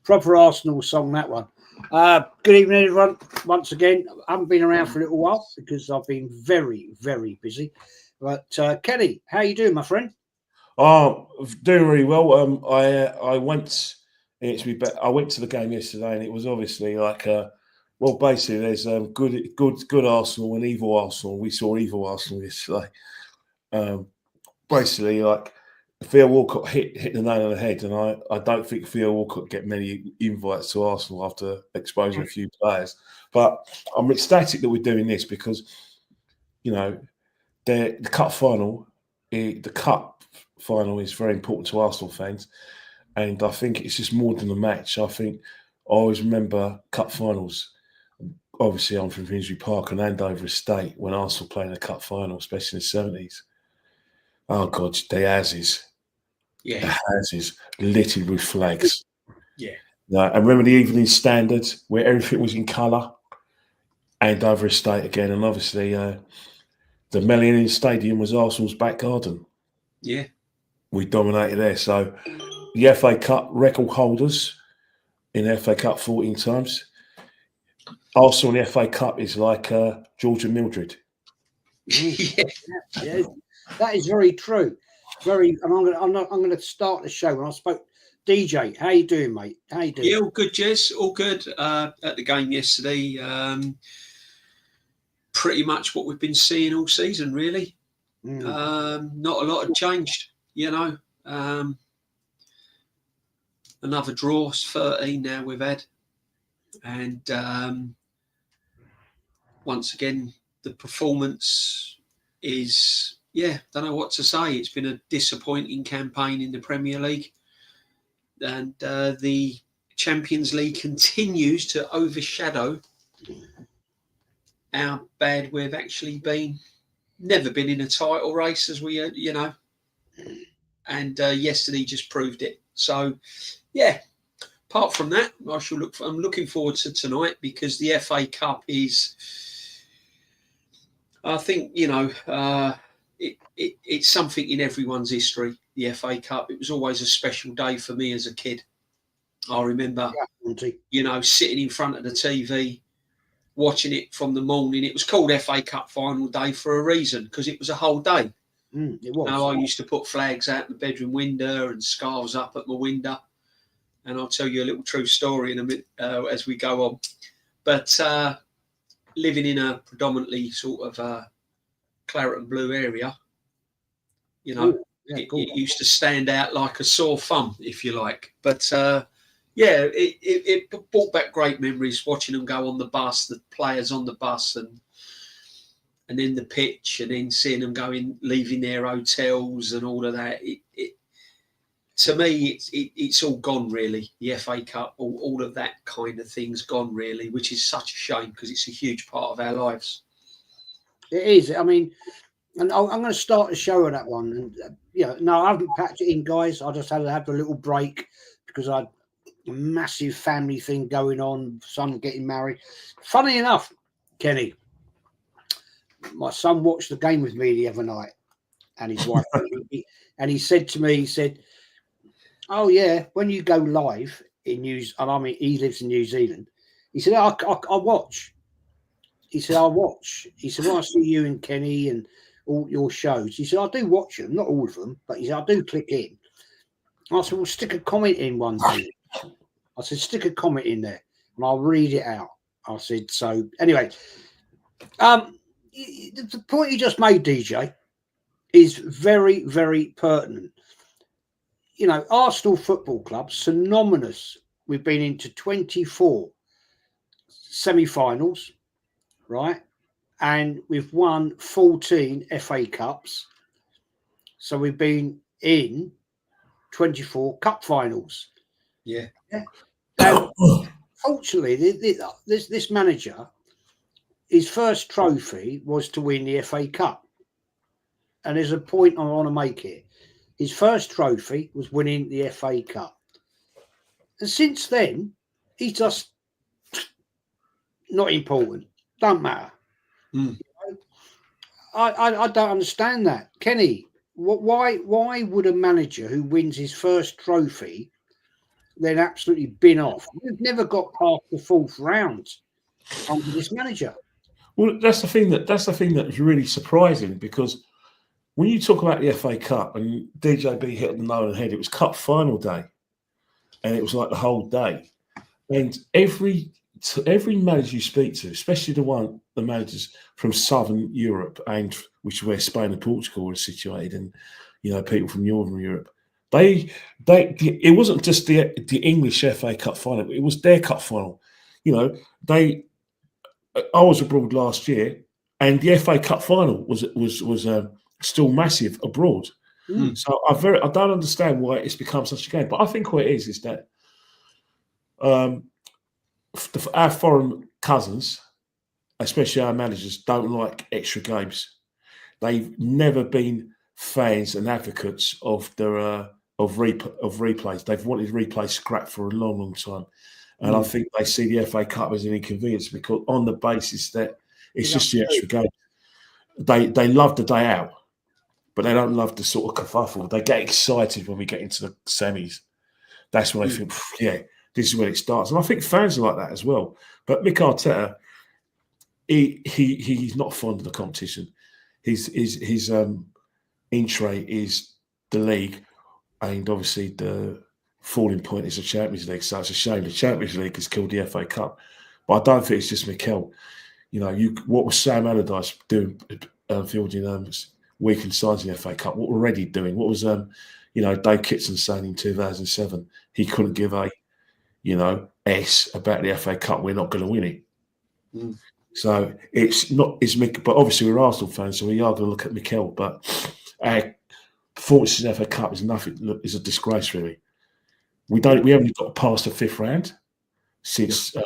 Proper Arsenal song, that one. Good evening, everyone. Once again, I haven't been around for a little while because I've been very, very busy. But Kenny, how you doing, my friend? Oh, doing really well. I went. I went to the game yesterday, and it was obviously like well, basically, there's good Arsenal and evil Arsenal. We saw evil Arsenal yesterday. Basically, like Theo Walcott hit the nail on the head, and I don't think Theo Walcott get many invites to Arsenal after exposing a few players. But I'm ecstatic that we're doing this because, you know, the cup final, the cup final is very important to Arsenal fans, and I think it's just more than a match. I think I always remember cup finals. Obviously, I'm from Finsbury Park and Andover Estate when Arsenal played in a cup final, especially in the 70s. Oh God, the houses. Yeah. The houses littered with flags. Yeah. I remember the Evening Standard where everything was in colour. Andover Estate again, and obviously the Millennium Stadium was Arsenal's back garden. Yeah. We dominated there. So the FA Cup record holders in the FA Cup 14 times. Arsenal in the FA Cup is like George and Mildred. Yeah. That is very true. And I'm going to start the show. When I spoke, DJ, how you doing, mate? How you doing? Yeah, all good, Jez. All good. At the game yesterday, pretty much what we've been seeing all season, really. Not a lot had changed, you know. Another draw, 13 now we've had, and once again the performance is. Yeah, don't know what to say. It's been a disappointing campaign in the Premier League. And the Champions League continues to overshadow how bad we've actually been. Never been in a title race, as we, you know. And yesterday just proved it. So, yeah, apart from that, I'm looking forward to tonight because the FA Cup is, I think, you know... It's something in everyone's history, the FA Cup. It was always a special day for me as a kid. I remember, you know, sitting in front of the TV, watching it from the morning. It was called FA Cup final day for a reason, because it was a whole day. It was. Now, I used to put flags out the bedroom window and scarves up at my window. And I'll tell you a little true story in a minute as we go on. But living in a predominantly sort of claret and blue area, you know, it used to stand out like a sore thumb, if you like. But yeah, it brought back great memories watching them go on the bus, the players on the bus, and then the pitch, and then seeing them leaving their hotels and all of that. To me, it's all gone, really. The FA Cup, all of that kind of thing's gone, really, which is such a shame because it's a huge part of our lives. It is. I mean, and I'm going to start the show on that one. And no, I haven't packed it in, guys. I just had to have a little break because I had a massive family thing going on. Son getting married. Funny enough, Kenny, my son watched the game with me the other night, and his wife, and he said to me, he said, "Oh yeah, when you go live in and I mean, he lives in New Zealand. He said, I watch." He said, "I watch." He said, "When I see you and Kenny and all your shows," he said, "I do watch them, not all of them, but he said, I do click in." I said, "Well, stick a comment in one day." I said, "Stick a comment in there and I'll read it out." I said, so anyway, the point you just made, DJ, is very, very pertinent. You know, Arsenal Football Club, synonymous. We've been into 24 semi-finals, right? And we've won 14 FA Cups. So we've been in 24 cup finals. Yeah. And fortunately, this manager, his first trophy was to win the FA Cup. And there's a point I want to make here. His first trophy was winning the FA Cup. And since then, he's just not important. Don't matter. You know? I don't understand that. Kenny, why would a manager who wins his first trophy then absolutely bin off. We've never got past the fourth round under this manager. Well, that's the thing that's really surprising, because when you talk about the FA Cup and DJB hit the nail on the head, it was cup final day, and it was like the whole day. And every manager you speak to, especially the managers from Southern Europe, and which is where Spain and Portugal are situated, and people from Northern Europe, it wasn't just the English FA Cup final; it was their cup final. I was abroad last year, and the FA Cup final was still massive abroad. Mm. So I don't understand why it's become such a game. But I think what it is that our foreign cousins, especially our managers, don't like extra games. They've never been fans and advocates of replays. They've wanted replays scrapped for a long, long time. And I think they see the FA Cup as an inconvenience, because on the basis that it's just the extra game. They love the day out, but they don't love the sort of kerfuffle. They get excited when we get into the semis. That's when they think, yeah, this is when it starts. And I think fans are like that as well. But Mick Arteta, he's not fond of the competition. His entree is the league, and obviously the falling point is the Champions League. So it's a shame the Champions League has killed the FA Cup. But I don't think it's just Mikel. What was Sam Allardyce doing, fielding weekend sides in the FA Cup? What were Reddy doing? What was Dave Kitson saying in 2007? He couldn't give a S about the FA Cup. We're not going to win it. Mm. So it's Mick, but obviously we're Arsenal fans, so we are going to look at Mikel. But our performance in the FA Cup is nothing. Look, it's a disgrace, really. We haven't got past the fifth round since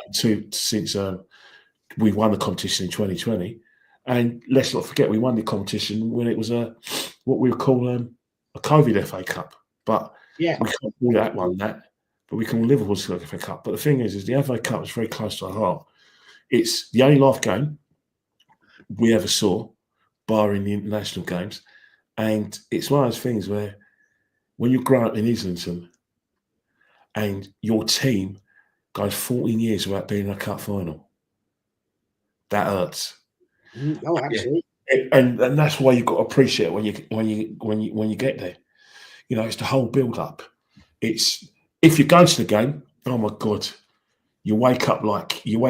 we won the competition in 2020, and let's not forget we won the competition when it was what we would call a COVID FA Cup. But we can't call that one that. But we can Liverpool's FA Cup. But the thing is the FA Cup is very close to our heart. It's the only live game we ever saw, barring the international games, and it's one of those things where when you grow up in Islington and your team goes 14 years without being in a cup final, that hurts. Oh, absolutely. And that's why you've got to appreciate it when you get there. It's the whole build up. It's if you go to the game, oh my God, you wake up like you're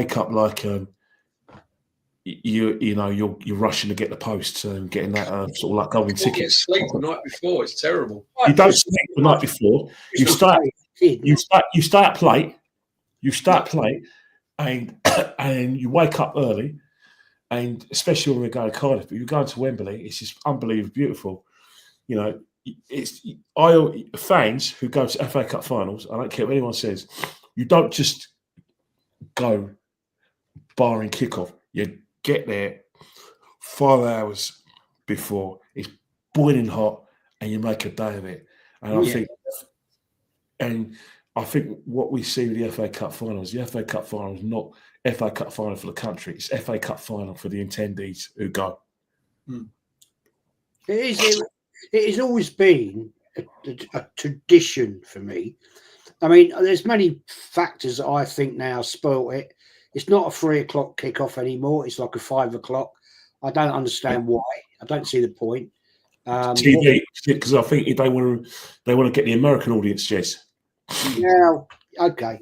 rushing to get the posts and getting that sort of like golden ticket. You sleep the night before. It's terrible. You don't sleep the night before. You start up late. You start late, and you wake up early, and especially when we go to Cardiff. But you're going to Wembley. It's just unbelievably beautiful. Fans who go to FA Cup finals, I don't care what anyone says, you don't just go barring kickoff. You get there 5 hours before, it's boiling hot, and you make a day of it. And I think what we see with the FA Cup final is the FA Cup final is not FA Cup final for the country. It's FA Cup final for the attendees who go. It has always been a tradition for me. I mean, there's many factors that I think now spoil it. It's not a 3 o'clock kickoff anymore. It's like a 5 o'clock. I don't understand why. I don't see the point. TV, because I think they want to get the American audience, yes. Yeah, okay.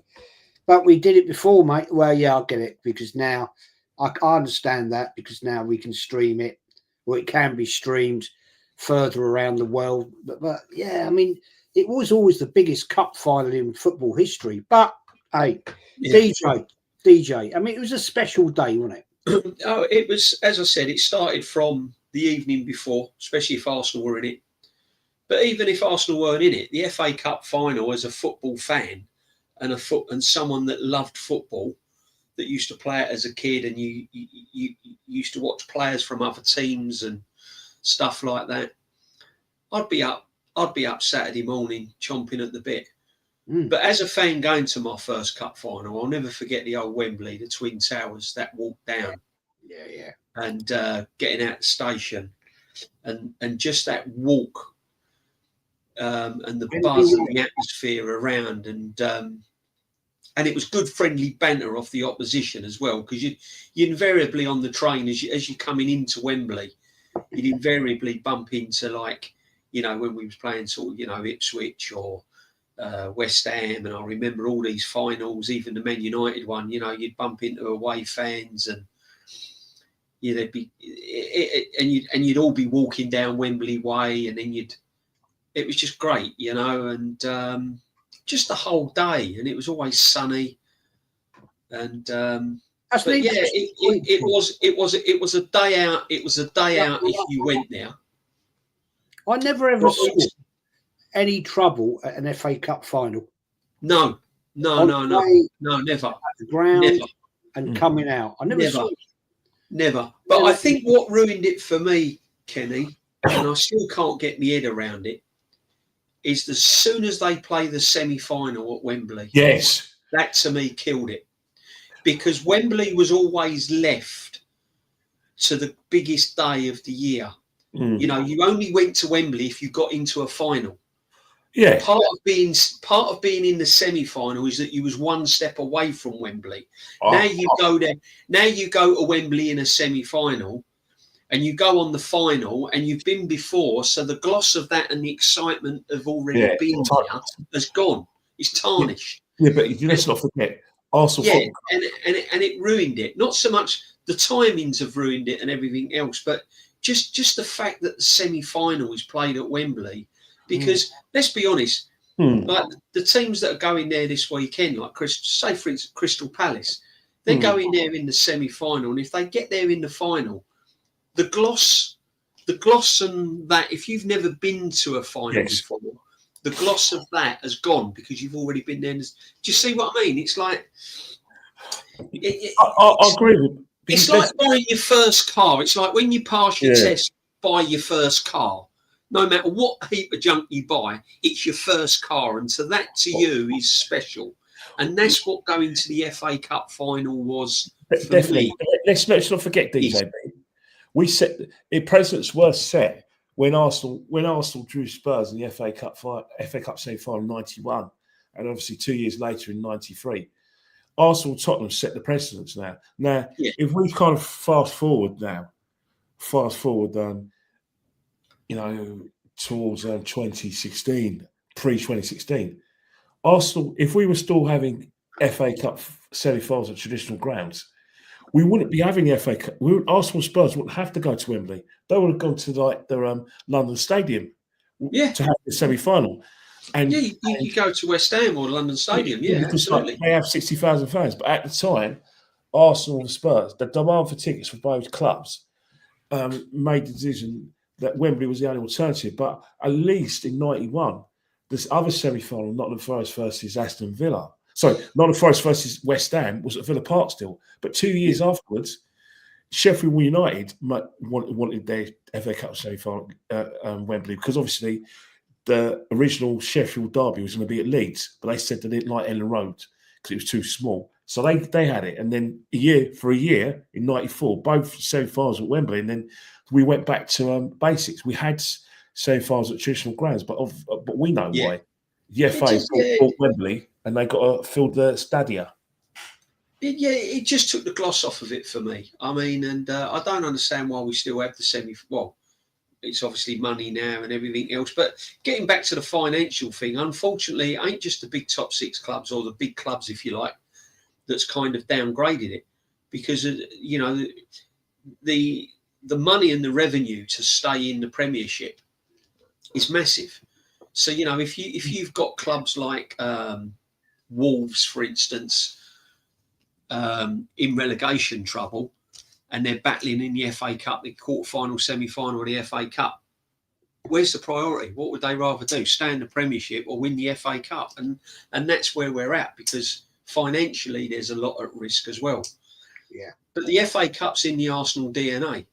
But we did it before, mate. Well, yeah, I get it, because now I understand that, because now we can stream it, or it can be streamed further around the world. But yeah, I mean, it was always the biggest cup final in football history. But hey, DJ, I mean, it was a special day, wasn't it? Oh, it was, as I said, it started from the evening before, especially if Arsenal were in it. But even if Arsenal weren't in it, the FA Cup final, as a football fan and someone that loved football, that used to play it as a kid, and you used to watch players from other teams and stuff like that, I'd be up Saturday morning chomping at the bit. But as a fan going to my first cup final, I'll never forget the old Wembley, the Twin Towers, that walk down. Yeah. And getting out the station and just that walk. and the buzz and the atmosphere around, and it was good friendly banter off the opposition as well, because you invariably on the train as you're coming into Wembley, you'd invariably bump into, like, you know, when we was playing sort of, you know, Ipswich or West Ham, and I remember all these finals, even the Man United one, you know, you'd bump into away fans, and they'd be, and you'd all be walking down Wembley Way, and then it was just great, you know, and just the whole day, and it was always sunny, and but yeah, it was a day out. It was a day out if you went there. I never ever saw any trouble at an FA Cup final. No, never. At the ground Never. and coming out. I never saw it. Never. But I think what ruined it for me, Kenny, and I still can't get my head around it, is as soon as they play the semi-final at Wembley. Yes. That to me killed it. Because Wembley was always left to the biggest day of the year. You know, you only went to Wembley if you got into a final. Yeah. Part of being in the semi-final is that you was one step away from Wembley. Now you go there. Now you go to Wembley in a semi-final, and you go on the final, and you've been before, so the gloss of that and the excitement of already being there has gone. It's tarnished. Yeah, but let's not forget Arsenal. Yeah, and it ruined it. Not so much the timings have ruined it and everything else, but just the fact that the semi-final is played at Wembley. Because let's be honest, like the teams that are going there this weekend, like say for instance Crystal Palace, they're going there in the semi-final, and if they get there in the final, the gloss and that, if you've never been to a final before, the gloss of that has gone because you've already been there. Do you see what I mean? It's like I agree with. It's like buying your first car. It's like when you pass your test, buy your first car. No matter what heap of junk you buy, it's your first car, and so that to you is special. And that's what going to the FA Cup final was for Definitely. me. Let's not forget, DJB. We set the precedents were set when Arsenal drew Spurs in the FA Cup semi-final in '91, and obviously 2 years later in '93. Arsenal, Tottenham set the precedents now. Now, if we kind of fast forward, you know, towards 2016, pre-2016, Arsenal, if we were still having FA Cup semi-finals at traditional grounds, we wouldn't be having the FA Cup. Arsenal Spurs wouldn't have to go to Wembley. They would have gone to like their London Stadium to have the semi-final. And you go to West Ham or London Stadium, absolutely. Like, they have 60,000 fans, but at the time, Arsenal and Spurs, the demand for tickets for both clubs made the decision that Wembley was the only alternative. But at least in '91, this other semi-final, Nottingham Forest versus Aston Villa. Sorry, Nottingham Forest versus West Ham was at Villa Park still. But 2 years afterwards, Sheffield United wanted their FA Cup semi-final Wembley, because obviously the original Sheffield derby was going to be at Leeds, but they said they didn't like Ellen Road because it was too small. So they had it. And then a year in '94, both semi-finals at Wembley, and then we went back to basics. We had semi-finals at traditional grounds, but we know why. The FA bought Wembley, and they got to fill the stadia. It just took the gloss off of it for me. I mean, and I don't understand why we still have the well, it's obviously money now and everything else. But getting back to the financial thing, unfortunately, it ain't just the big top six clubs or the big clubs, if you like, that's kind of downgraded it, because you know the money and the revenue to stay in the Premiership is massive. So you know, if you've got clubs like Wolves, for instance, in relegation trouble, and they're battling in the FA Cup, the quarter-final, semi-final of the FA Cup, where's the priority? What would they rather do? Stay in the Premiership or win the FA Cup? And that's where we're at, because financially there's a lot at risk as well. Yeah. But the FA Cup's in the Arsenal DNA.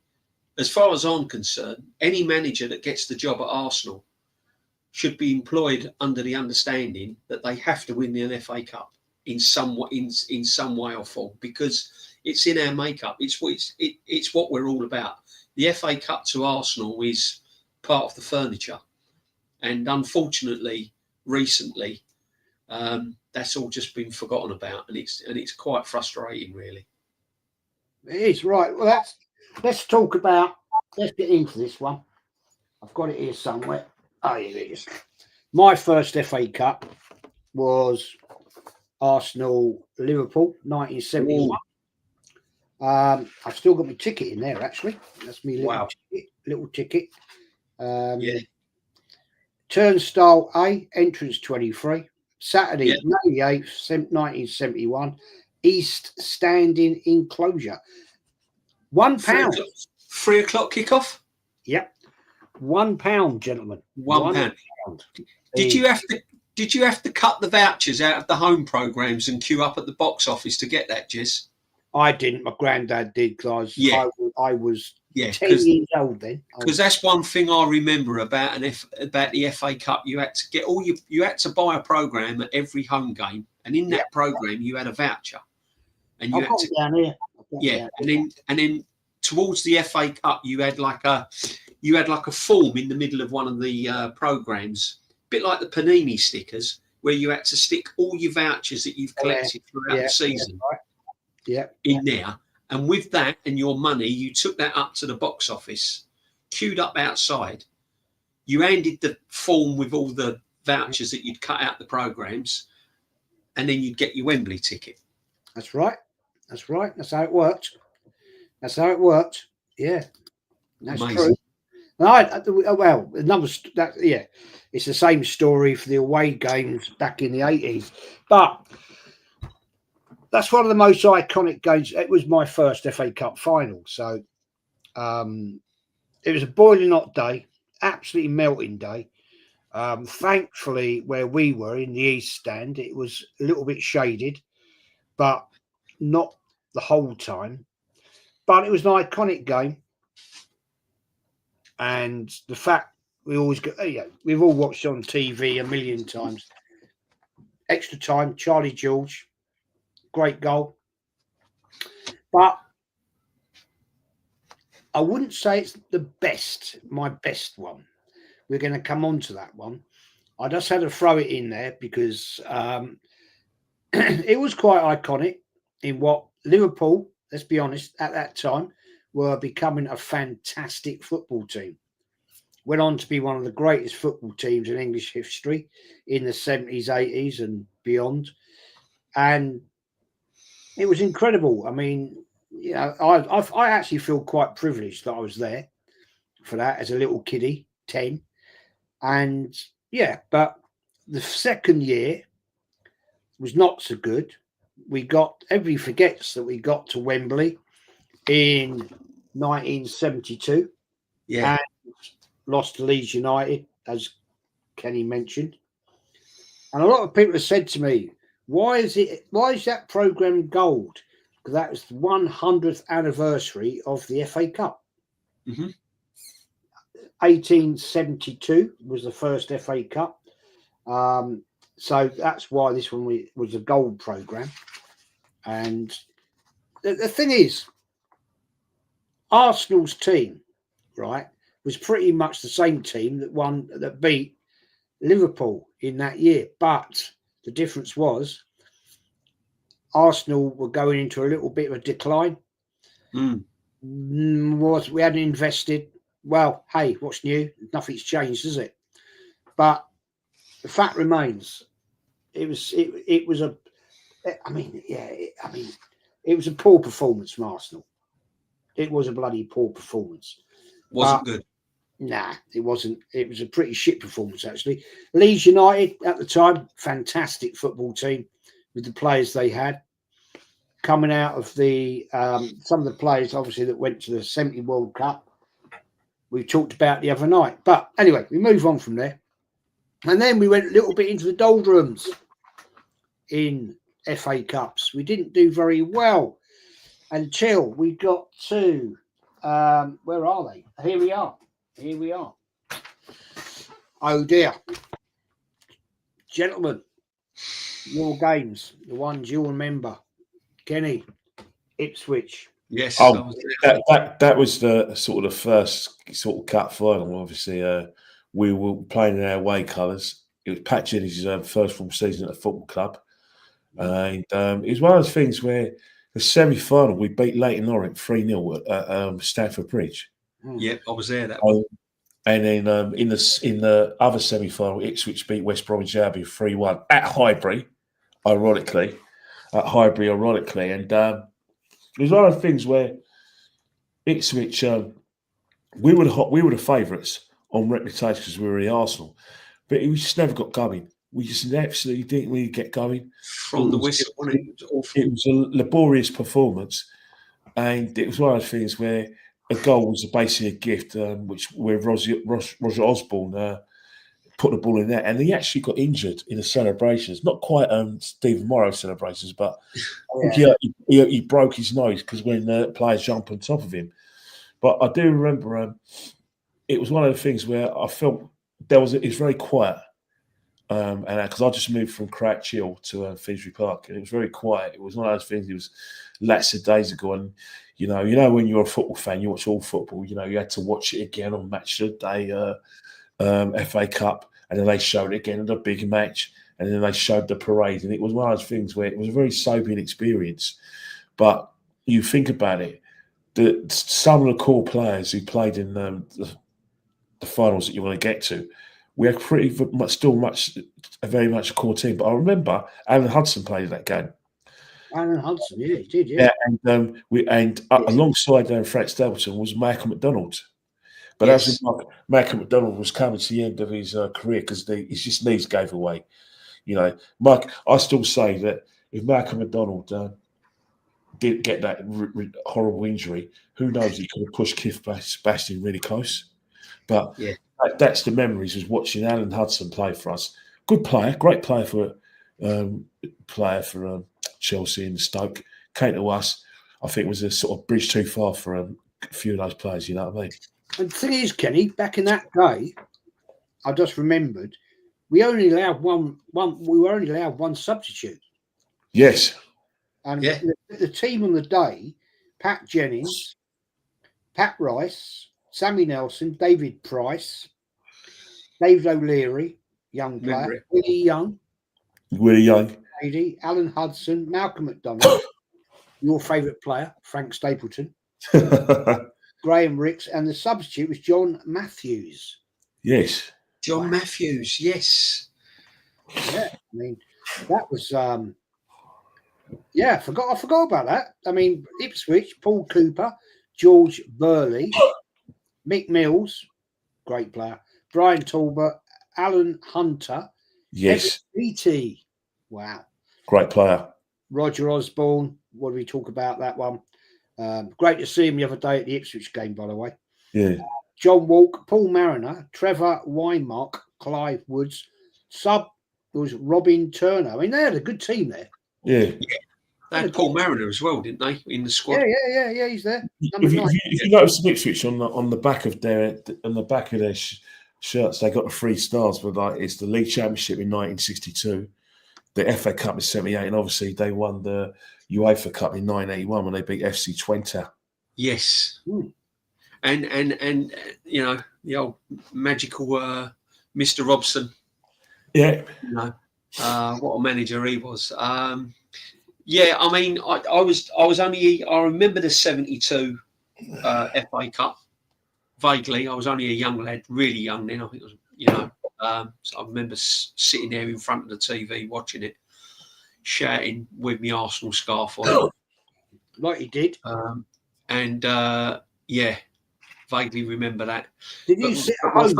As far as I'm concerned, any manager that gets the job at Arsenal should be employed under the understanding that they have to win the FA Cup in some way or form, because it's in our makeup. It's what we're all about. The FA Cup to Arsenal is part of the furniture, And unfortunately, recently, that's all just been forgotten about, and it's quite frustrating, really. It is, right. Well, let's talk about. Let's get into this one. I've got it here somewhere. Oh, here it is. My first FA Cup was Arsenal Liverpool 1971. I've still got my ticket in there, actually. That's me little ticket. Turnstile A, entrance 23. Saturday, May 8th, 1971. East standing enclosure. £1. 3 o'clock kickoff? Yep. £1, gentlemen. £1. Did you have to cut the vouchers out of the home programmes and queue up at the box office to get that, Jez? I didn't. My granddad did because I was 10 years old then. Because that's one thing I remember about the FA Cup. You had to get you had to buy a programme at every home game, and in that programme you had a voucher, and you had to down here. And then towards the FA Cup you had like a form in the middle of one of the programmes, a bit like the Panini stickers, where you had to stick all your vouchers that you've collected throughout the season. In there, and with that and your money, you took that up to the box office, queued up outside. You handed the form with all the vouchers that you'd cut out the programmes, and then you'd get your Wembley ticket. That's right. That's how it worked. Yeah, that's amazing. True. Well, it's the same story for the away games back in the 80s, but. That's one of the most iconic games. It was my first FA Cup final. So it was a boiling hot day, absolutely melting day. Thankfully, where we were in the East Stand, it was a little bit shaded, but not the whole time. But it was an iconic game. And the fact we always go, we've all watched on TV a million times. Extra time, Charlie George. Great goal, but I wouldn't say it's my best one. We're going to come on to that one. I just had to throw it in there because it was quite iconic in what Liverpool, let's be honest, at that time were becoming a fantastic football team. Went on to be one of the greatest football teams in English history in the 70s, 80s and beyond. And it was incredible. I mean, I actually feel quite privileged that I was there for that as a little kiddie, 10. And but the second year was not so good. Everybody forgets that we got to Wembley in 1972. And lost to Leeds United, as Kenny mentioned. And a lot of people have said to me, why is that programme gold? Because that was the 100th anniversary of the FA Cup. 1872 was the first FA Cup. So that's why this one was a gold programme. And the thing is, Arsenal's team, right, was pretty much the same team that beat Liverpool in that year. But the difference was Arsenal were going into a little bit of a decline. We hadn't invested. Well, hey, what's new? Nothing's changed, is it? But the fact remains, it was a poor performance from Arsenal. It was a bloody poor performance. Wasn't good. Nah, it wasn't. It was a pretty shit performance, actually. Leeds United at the time, fantastic football team with the players they had. Coming out of the some of the players, obviously, that went to the 70 World Cup, we talked about the other night. But anyway, we move on from there. And then we went a little bit into the doldrums in FA Cups. We didn't do very well until we got to, where are they? Here we are. Oh dear. Gentlemen, your games, the ones you'll remember. Kenny, Ipswich. Yes. Oh, that was the sort of the first sort of cup final. Obviously, we were playing in our away colours. It was Pat Jennings' first full season at the football club. And it was one of those things where the semi-final, we beat Leighton Orient 3-0 at Stamford Bridge. Yeah, I was there that one. And then in the other semi-final, Ipswich beat West Bromwich Albion 3-1 at Highbury, ironically. And it was one of the things where Ipswich, we were the favourites on reputation because we were the Arsenal, but we just never got going. We just absolutely didn't really get going. From the whistle, wasn't it? It was awful. It was a laborious performance, and it was one of those things where a goal was basically a gift, where Roger Osborne put the ball in there, and he actually got injured in the celebrations. Not quite Stephen Morrow celebrations, but he broke his nose because when players jumped on top of him. But I do remember it was one of the things where I felt it's very quiet. And because I just moved from Crouch Hill to Finsbury Park, and it was very quiet. It was one of those things. It was lots of days ago, and you know, when you're a football fan, you watch all football. You know, you had to watch it again on Match of the Day, FA Cup, and then they showed it again at a big match, and then they showed the parade, and it was one of those things where it was a very sobering experience. But you think about it, some of the core players who played in the finals that you want to get to. We had very much a core team. But I remember Alan Hudson played in that game. Alan Hudson, yeah, he did, yeah. And alongside Frank Stapleton was Michael McDonald. But as Michael McDonald was coming to the end of his career because his knees gave away. You know, I still say that if Michael McDonald didn't get that horrible injury, who knows? He could have pushed Keith Bastian really close. But that's the memories, was watching Alan Hudson play for us. Good player, great player for Chelsea and Stoke. Came to us, I think it was a sort of bridge too far for a few of those players, you know what I mean? And the thing is, Kenny, back in that day, I just remembered, we were only allowed one substitute. Yes. And the team on the day, Pat Jennings, Pat Rice, Sammy Nelson, David Price, David O'Leary, young player, Willie Young, Alan Hudson, Malcolm McDonald, your favourite player, Frank Stapleton, Graham Ricks, and the substitute was John Matthews. Yes. John Matthews, yes. Yeah, I mean, that was I forgot about that. I mean, Ipswich, Paul Cooper, George Burley, Mick Mills, great player, Brian Talbot, Alan Hunter, yes, BT, wow, great player, Roger Osborne. What do we talk about that one? Great to see him the other day at the Ipswich game, by the way. Yeah, John Walk, Paul Mariner, Trevor Weinmark, Clive Woods. Sub was Robin Turner. I mean, they had a good team there. Yeah. They had Paul Mariner as well, didn't they, in the squad? Yeah, he's there. If you notice the Ipswich on the back of their shirts, they got the 3 stars, but like it's the League Championship in 1962, the FA Cup in 78, and obviously they won the UEFA Cup in 1981 when they beat FC Twente. Yes. And you know, the old magical Mr. Robson. Yeah. You know, what a manager he was. Yeah, I mean, I remember the 72 FA Cup vaguely. I was only a young lad, really young then. I think it was, you know, so I remember sitting there in front of the TV watching it, shouting with my Arsenal scarf on. Like he did. Yeah, vaguely remember that. Did you sit at my home?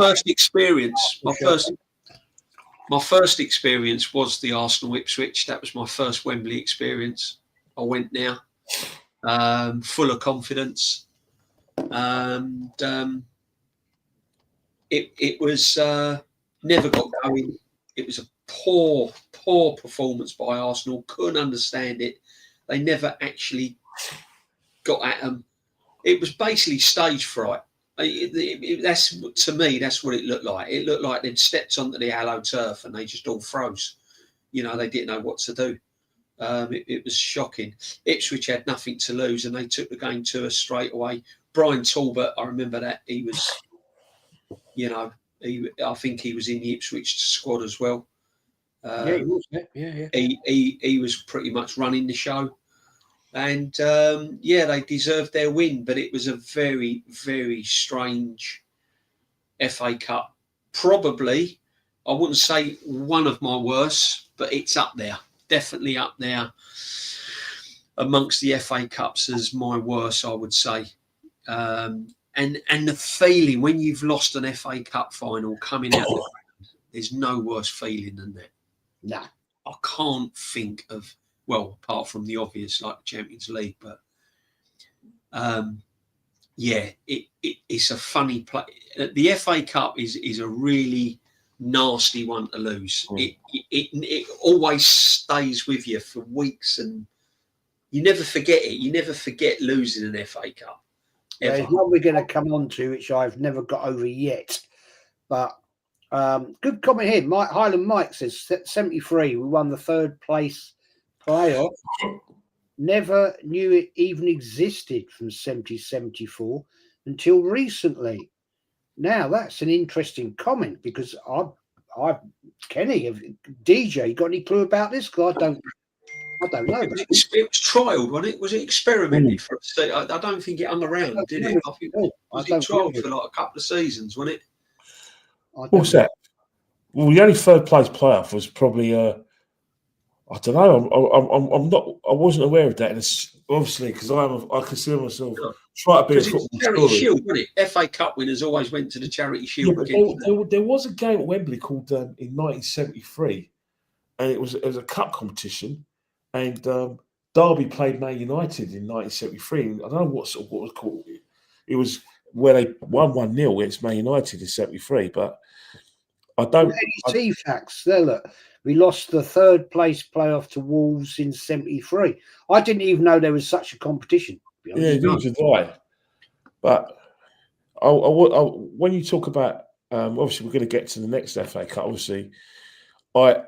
My first experience was the Arsenal Ipswich. That was my first Wembley experience. I went there full of confidence. It was never got going. It was a poor performance by Arsenal. Couldn't understand it. They never actually got at them. It was basically stage fright. That's, to me, that's what it looked like. It looked like they'd stepped onto the aloe turf and they just all froze. You know, they didn't know what to do. It was shocking. Ipswich had nothing to lose and they took the game to us straight away. Brian Talbot, I remember that. He was, you know, I think he was in the Ipswich squad as well. Yeah, he was. Yeah. He was pretty much running the show. And, they deserved their win. But it was a very, very strange FA Cup. Probably, I wouldn't say one of my worst, but it's up there. Definitely up there amongst the FA Cups as my worst, I would say. And the feeling when you've lost an FA Cup final coming out of the ground, there's no worse feeling than that. No. I can't think of, well, apart from the obvious, like the Champions League, but it's a funny play. The FA Cup is a really nasty one to lose. It always stays with you for weeks, and you never forget it. You never forget losing an FA Cup. There's one we're going to come on to, which I've never got over yet. But good comment here. Highland Mike says 73. We won the third place playoff. Never knew it even existed from 70-74 until recently. Now that's an interesting comment because Kenny, DJ, got any clue about this? Because I don't know. It was trialled, wasn't it? Was it experimented for? I don't think it hung around, did it? I think it was trialled for like a couple of seasons, wasn't it? What's that? Well, the only third place playoff was probably I don't know. I wasn't aware of that. And it's obviously because I consider myself try to be a football Charity Shield, wasn't it? FA Cup winners always went to the Charity Shield. There was a game at Wembley called in 1973, and it was a cup competition, and Derby played Man United in 1973. I don't know what was called. It was where they won 1-0 against Man United in 73, but I don't. Any facts there? Look, we lost the third place playoff to Wolves in 73. I didn't even know there was such a competition. Yeah, neither did I. But when you talk about, obviously, we're going to get to the next FA Cup. Obviously, I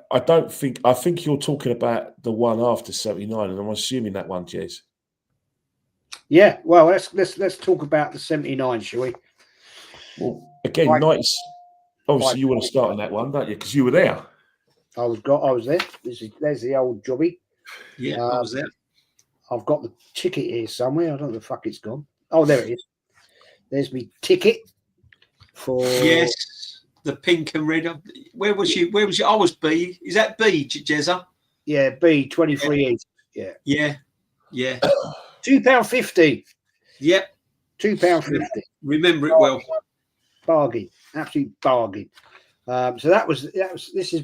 think you're talking about the one after 79, and I'm assuming that one, Jez. Yeah, well, let's talk about the 79, shall we? Well, again, obviously you want to start on that one, don't you? Because you were there. I was there. There's the old jobby. Yeah, I was there. I've got the ticket here somewhere. I don't know the fuck it's gone. Oh, there it is. There's me ticket for the pink and red. Where was you? I was B. Is that B, Jezza? Yeah, B 23. Yeah. £2.50. Yep. £2.50. Remember it well. Bargain, absolute bargain. So this is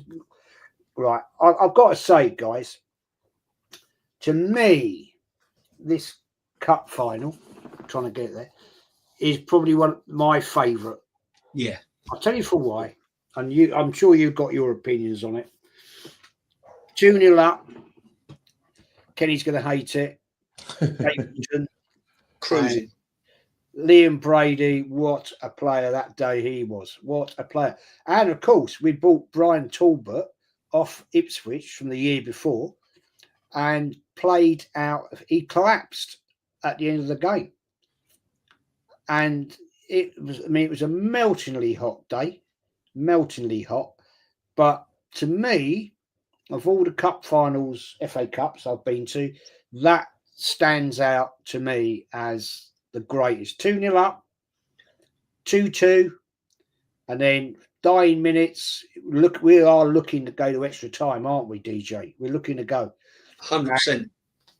right. I've got to say, guys, to me, this cup final, I'm trying to get there, is probably one of my favourite. Yeah. I'll tell you for why. And I'm sure you've got your opinions on it. 2-0 up. Kenny's going to hate it. Cruising. Liam Brady, what a player that day he was. What a player. And, of course, we bought Brian Talbot off Ipswich from the year before and played out. He collapsed at the end of the game. And it was a meltingly hot day. Meltingly hot. But to me, of all the cup finals, FA Cups I've been to, that stands out to me as the greatest. 2-0 up, 2-2, and then dying minutes. Look, we are looking to go to extra time, aren't we, DJ? We're looking to go. 100%.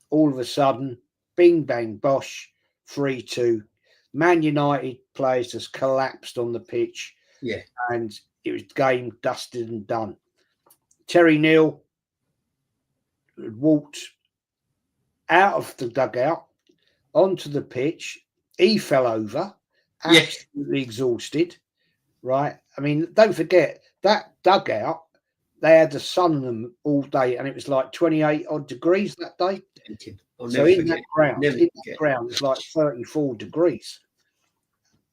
All of a sudden, bing, bang, bosh, 3-2. Man United players just collapsed on the pitch. Yeah. And it was game dusted and done. Terry Neal walked out of the dugout onto the pitch. He fell over, absolutely exhausted, right? I mean, don't forget, that dugout, they had the sun on them all day, and it was like 28 odd degrees that day. So in that ground, it's like 34 degrees.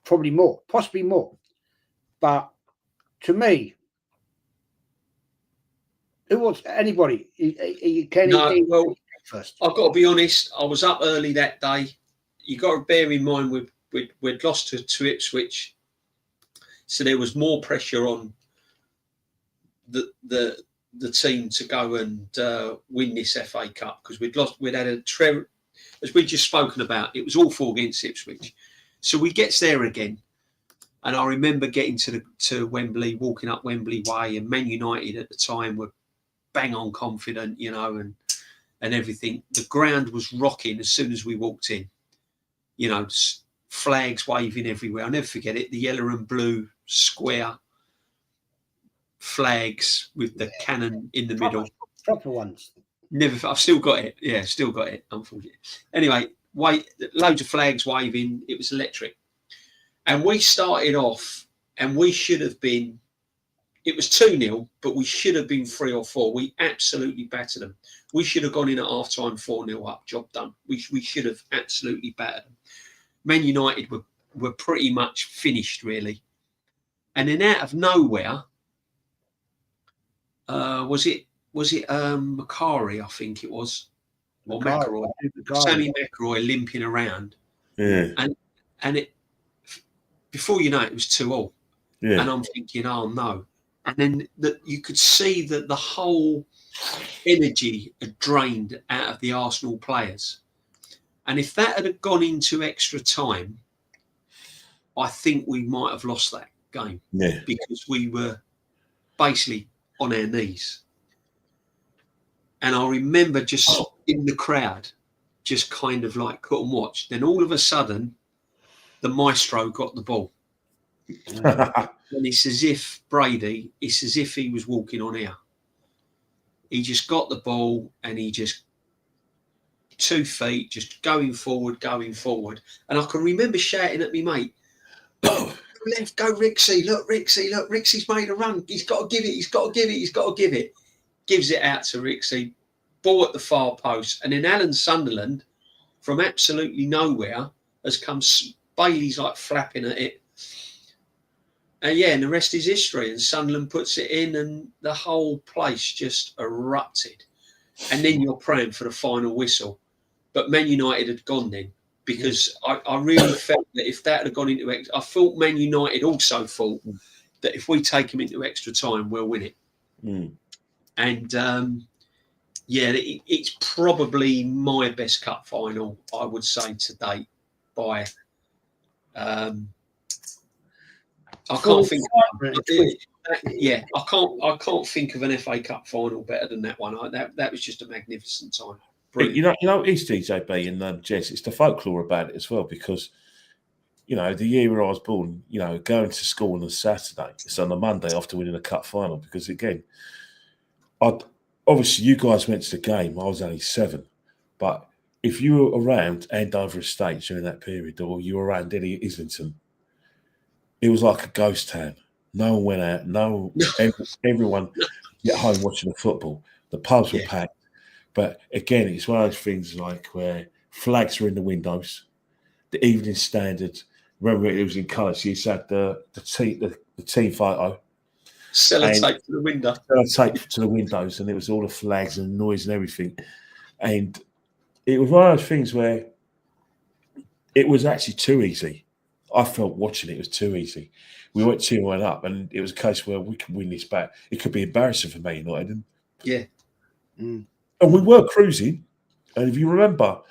Probably more, possibly more. But to me, who wants anybody? Kenny, no, well, first. I've got to be honest. I was up early that day. You got to bear in mind we'd lost to Ipswich. So there was more pressure on the team to go and win this FA Cup, because we'd had a as we'd just spoken about, it was all 4 against Ipswich. So we gets there again, and I remember getting to Wembley, walking up Wembley Way, and Man United at the time were bang on confident, you know, and everything. The ground was rocking as soon as we walked in, you know, flags waving everywhere. I'll never forget it. The yellow and blue square flags with the cannon in the middle. Proper ones. I've still got it. Yeah, still got it, unfortunately. Anyway, loads of flags waving. It was electric. And we started off, and we should have been, it was 2-0, but we should have been 3 or 4. We absolutely battered them. We should have gone in at half-time 4-0 up, job done. We should have absolutely battered them. Man United were pretty much finished, really. And then out of nowhere, was it Macari, I think it was, or McElroy. Sammy McElroy limping around. Yeah. And it, before you know it was 2-2. Yeah. And I'm thinking, oh no. And then you could see that the whole energy had drained out of the Arsenal players. And if that had gone into extra time, I think we might have lost that game. Yeah. Because we were basically on our knees. And I remember just in the crowd, just kind of like couldn't watch. Then all of a sudden, the maestro got the ball. And it's as if it's as if he was walking on air. He just got the ball and he just 2 feet, just going forward. And I can remember shouting at me mate, left, go Rixie, look, Rixie's made a run. He's got to give it. Gives it out to Rixie, ball at the far post. And then Alan Sunderland, from absolutely nowhere, has come, Bailey's like flapping at it. And the rest is history. And Sunderland puts it in and the whole place just erupted. And then you're praying for the final whistle. But Man United had gone then, because I really felt that if that had gone into extra, I thought Man United also thought that if we take them into extra time, we'll win it. Mm. And it's probably my best cup final, I would say, to date. By I can't think. I can't think of an FA Cup final better than that one. That was just a magnificent time. Brilliant. You know, it's DJB and Jess. It's the folklore about it as well, because the year where I was born, going to school on a Saturday, it's on a Monday after winning a cup final. Because again, obviously you guys went to the game. I was only 7, but if you were around Andover Estate during that period, or you were around any Islington, it was like a ghost town. No one went out. Everyone at home watching the football. The pubs were packed. But again, it's one of those things like where flags were in the windows, the Evening Standard. Remember, it was in colour. So you had the team photo. Sellotape to the window. Sellotape to the windows, and it was all the flags and noise and everything. And it was one of those things where it was actually too easy. I felt watching it was too easy. We went 2-1 up, and it was a case where we could win this back. It could be embarrassing for Man United. And we were cruising. And if you remember,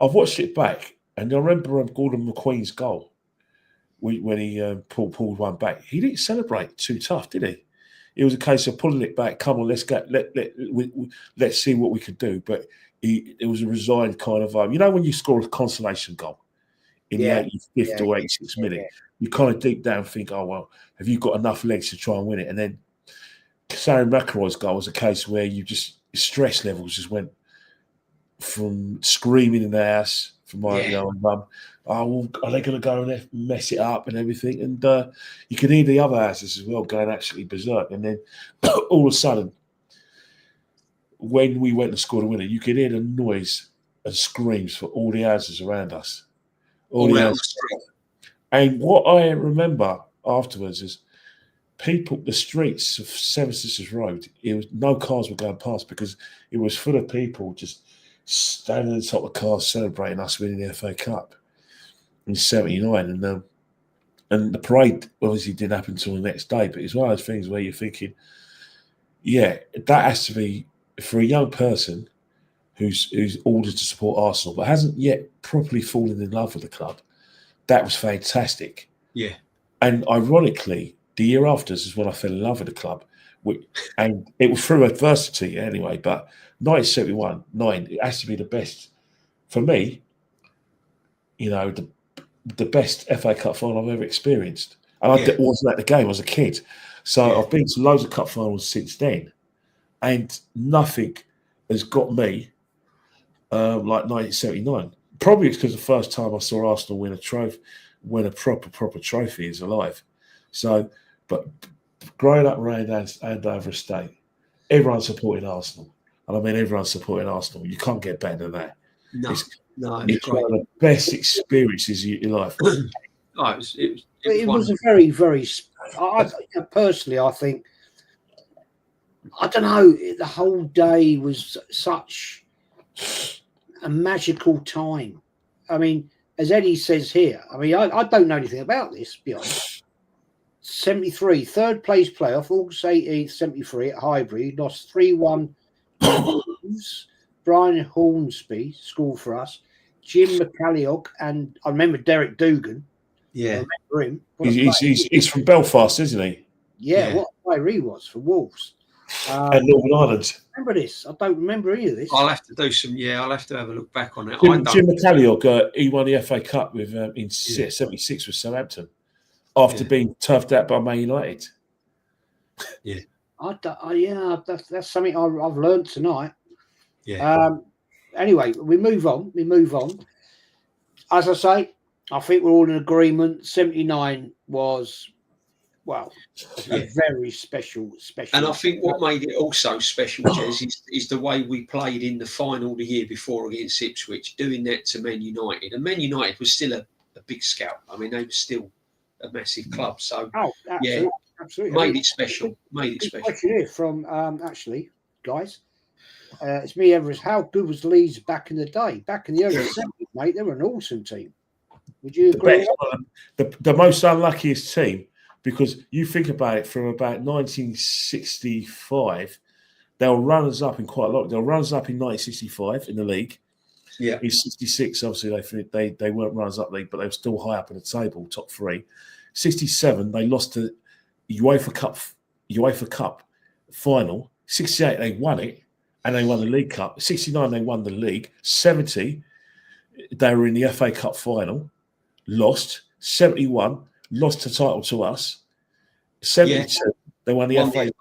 I've watched it back, and I remember Gordon McQueen's goal when he pulled one back. He didn't celebrate too tough, did he? It was a case of pulling it back. Come on, let's see what we could do. But it was a resigned kind of vibe. You know when you score a consolation goal in the 85th or 86th minute, you kind of deep down think, oh, well, have you got enough legs to try and win it? And then Sammy McElroy's goal was a case where stress levels just went from screaming in the house from my mum. Oh, well, are they going to go and mess it up and everything? And you could hear the other houses as well going absolutely berserk. And then all of a sudden, when we went and scored a winner, you could hear the noise and screams for all the houses around us. And what I remember afterwards is the streets of Seven Sisters Road, no cars were going past because it was full of people just standing at the top of cars celebrating us winning the FA Cup in '79. And And the parade obviously didn't happen until the next day, but it's one of those things where you're thinking, yeah, that has to be for a young person who's ordered to support Arsenal, but hasn't yet properly fallen in love with the club. That was fantastic. Yeah. And ironically, the year after is when I fell in love with the club. And it was through adversity anyway, but 1971, it has to be the best. For me, you know, the best FA Cup final I've ever experienced. And I wasn't at the game, I was a kid. So I've been to loads of cup finals since then. And nothing has got me like 1979. Probably it's because the first time I saw Arsenal win a proper trophy is alive. So, but growing up around Andover Estate, everyone's supporting Arsenal. And I mean, everyone's supporting Arsenal. You can't get better than that. No, it's great. one of the best experiences of your life. It was a very, very. Personally, I think. I don't know. The whole day was such a magical time. I mean, as Eddie says here, I mean, I don't know anything about this, to be honest. 73, third place playoff, August 18th, 73 at Highbury, lost 3-1. Brian Hornsby scored for us. Jim McCalliog, and I remember Derek Dugan. Yeah. I remember him. He's from Belfast, isn't he? Yeah, what a player he was for Wolves. And Northern Ireland. Remember this? I don't remember any of this. I'll have to do some. Yeah, I'll have to have a look back on it. Jim McCalliog, he won the FA Cup with in '76 with Southampton after being turfed out by Man United. Yeah, that's something I've learned tonight. Yeah. Anyway, we move on. As I say, I think we're all in agreement. 79 was. Well, a very special. And I think what made it also special, Jez, is the way we played in the final the year before against Ipswich, doing that to Man United. And Man United was still a big scout. I mean, they were still a massive club. So, absolutely. Made it special. Question here from, actually, guys. It's me, Everest. How good was Leeds back in the day? Back in the early 70s, mate, they were an awesome team. Would you agree? The most unluckiest team. Because you think about it, from about 1965, they were runners up in quite a lot. They were runners up in 1965 in the league. Yeah. In 66, obviously, they weren't runners up league, but they were still high up in the table, top three. 67, they lost to UEFA Cup final. 68, they won it, and they won the League Cup. 69, they won the league. 70, they were in the FA Cup final, lost. 71. Lost the title to us. 72, they won the FA.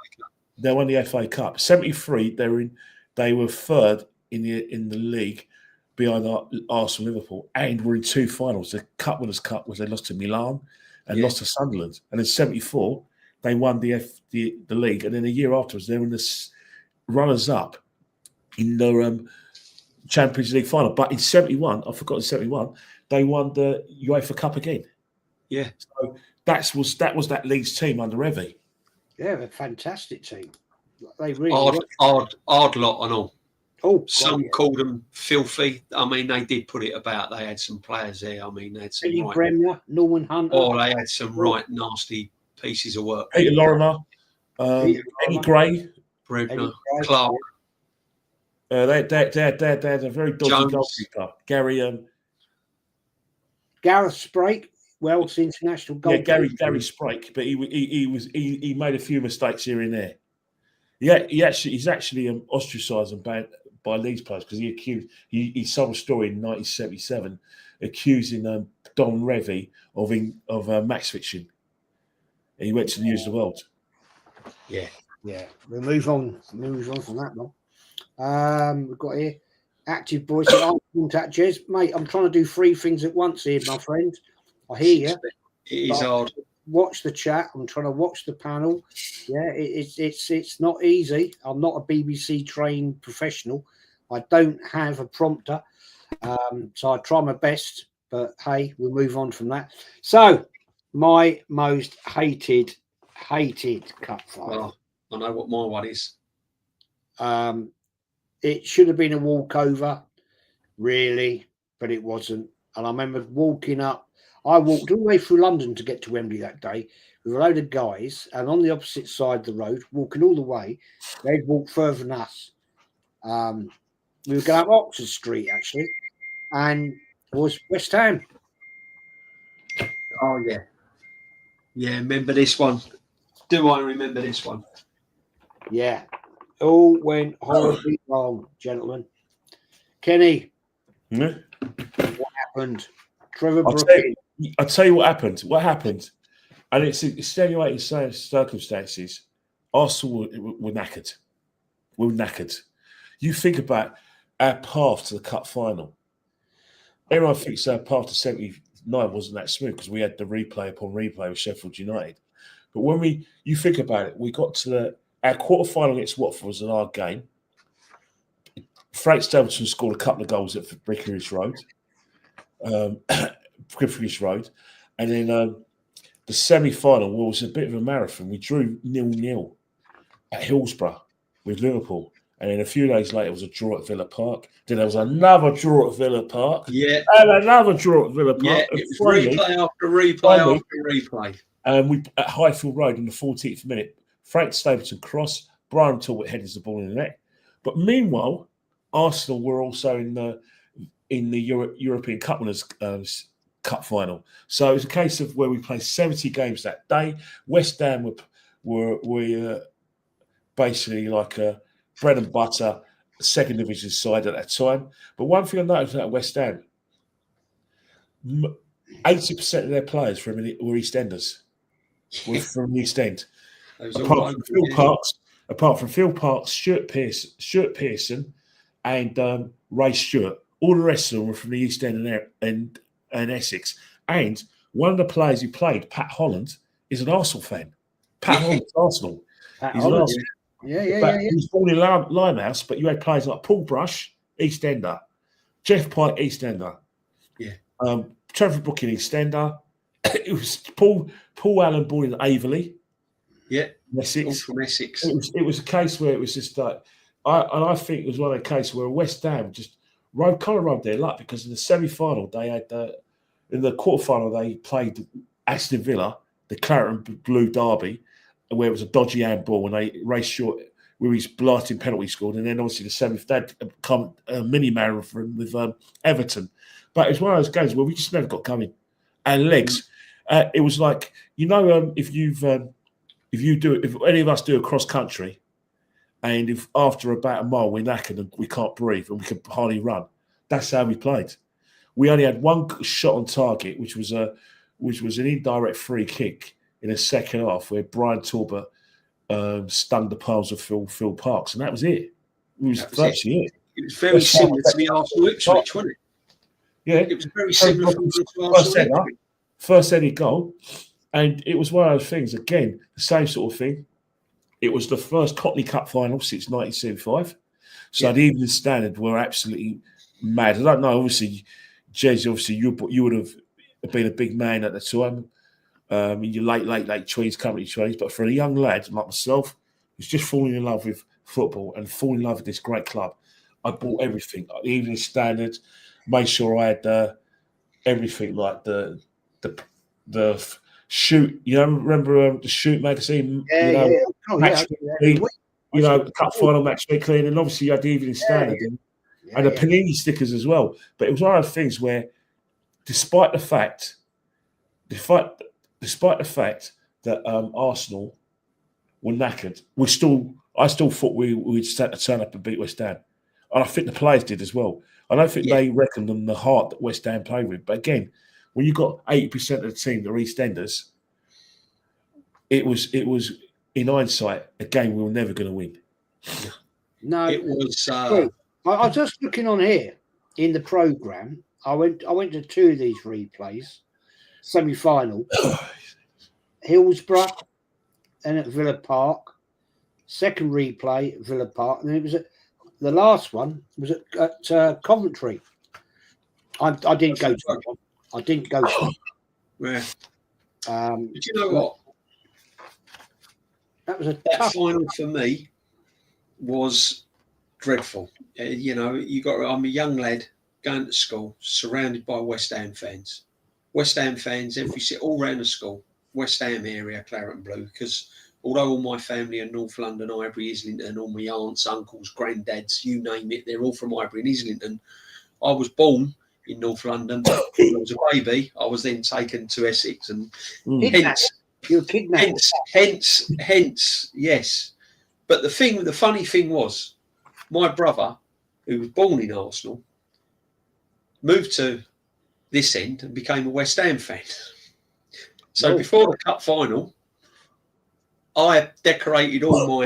They won the FA Cup. 73, they were third in the league behind Arsenal, Liverpool, and were in two finals. The Cup Winners' Cup was they lost to Milan and lost to Sunderland. And in 74, they won the league, and then a year afterwards, they were in the runners up in the Champions League final. But in 71, I forgot in 71, they won the UEFA Cup again. Yeah, so that was that Leeds team under Evie. Yeah, a fantastic team. They really odd lot and all. Some called them filthy. I mean, they did put it about. They had some players there. I mean, they had some Bremner, Norman Hunter. Oh, they had some right nasty pieces of work. Peter Lorimer, Eddie Gray, Bremner, Clark. They had a very dodgy goalkeeper, Gary. Gareth Sprake. Welsh international goal. Yeah, Gary Sprake, but he made a few mistakes here and there. He's actually ostracised by Leeds players because he sold a story in 1977 accusing Don Revie of match fixing. And he went to the News of the World. Yeah. We'll move on from that one. We've got here active boys. I'm contact Jez, mate. I'm trying to do three things at once here, my friend. I hear you. It is hard. Watch the chat. I'm trying to watch the panel. Yeah, it's not easy. I'm not a BBC trained professional. I don't have a prompter, so I try my best. But hey, we'll move on from that. So, my most hated cup final. Well, I know what my one is. It should have been a walkover, really, but it wasn't. And I remember walking up. I walked all the way through London to get to Wembley that day with a load of guys, and on the opposite side of the road, walking all the way, they'd walked further than us. We were going up Oxford Street, actually, and it was West Ham. Oh, yeah. Yeah, remember this one. Do I remember this one? Yeah. All went horribly wrong, gentlemen. Kenny, Yeah. what happened? Trevor I'll Brook. tell you what happened. What happened? And it's extenuating circumstances. Arsenal were knackered. We were knackered. You think about our path to the cup final. Everyone thinks our path to 79 wasn't that smooth because we had the replay upon replay with Sheffield United. But when you think about it, we got to our quarter final against Watford was an hard game. Frank Stapleton scored a couple of goals at Vicarage Road. Vicarage Road. And then the semi-final was a bit of a marathon. We drew 0-0 at Hillsborough with Liverpool. And then a few days later, it was a draw at Villa Park. Then there was another draw at Villa Park. Yeah. And another draw at Villa Park. Yeah, it was replay after replay after replay. And we at Highfield Road in the 14th minute, Frank Stapleton cross, Brian Talbot headers the ball in the net. But meanwhile, Arsenal were also in the European Cup Winners' Cup final. So it was a case of where we played 70 games that day. West Ham were basically like a bread and butter second division side at that time. But one thing I noticed about West Ham, 80% of their players were EastEnders. Were from the East End. Apart from Phil Parks, Stuart Pearson, and Ray Stewart, all the rest of them were from the East End and Essex. And one of the players who played, Pat Holland, is an Arsenal fan. Pat Holland's Arsenal. He's an Arsenal. Yeah. He was born in Limehouse, but you had players like Paul Brush, East Ender, Jeff Pike, East Ender, Trevor Brooking, East Ender. It was Paul Allen born in Averley. Yeah, Essex. All from Essex. It was a case where it was just like, I think it was one of the cases where West Ham just rubbed their luck because in the semi-final they had in the quarter-final they played Aston Villa, the claret and blue derby, where it was a dodgy handball and they raced short with his blasting penalty scored, and then obviously the semi they'd come a mini marathon with Everton. But it was one of those games where we just never got going. And legs. It was like, if any of us do a cross country, and if after about a mile we're knackered and we can't breathe and we can hardly run, that's how we played. We only had one shot on target, which was an indirect free kick in the second half where Brian Talbot stung the palms of Phil Parks, and that was it. It was virtually it. It was very similar to the Arsenal Ipswich, wasn't it? Yeah, it was very similar to Arsenal Ipswich. First any goal, and it was one of those things. Again, the same sort of thing. It was the first Cockney Cup final since 1975, so the evening standard were absolutely mad. I don't know. Obviously, Jez, you would have been a big man at the time. In your late tweens, company tweens, but for a young lad like myself, who's just falling in love with football and falling in love with this great club, I bought everything. The evening standard, made sure I had everything, like the shoot. Remember the shoot magazine? Match weekly, cup final match weekly, and obviously you had the evening standard and the Panini stickers as well. But it was one of those things where, despite the fact that Arsenal were knackered, I still thought we'd turn up and beat West Ham, and I think the players did as well. I don't think they reckoned on the heart that West Ham played with. But again, when you got 80% of the team that are EastEnders, it was in hindsight a game we were never going to win. No, it was. I was just looking on here in the programme. I went to two of these replays. Semi-final, Hillsborough, and at Villa Park. Second replay at Villa Park, and then it was the last one was at Coventry. I didn't go to that one. I didn't go to it. Yeah. But you know what? That final for me was dreadful. I'm a young lad going to school, surrounded by West Ham fans. West Ham fans, all round the school, West Ham area, claret and blue, because although all my family are North London, Highbury, Islington, all my aunts, uncles, granddads, you name it, they're all from Highbury and Islington. I was born in North London. When I was a baby, I was then taken to Essex, and hence, you were kidnapped. Hence, yes. But the funny thing was, my brother, who was born in Arsenal, moved to this end and became a West Ham fan. So before the cup final, I decorated all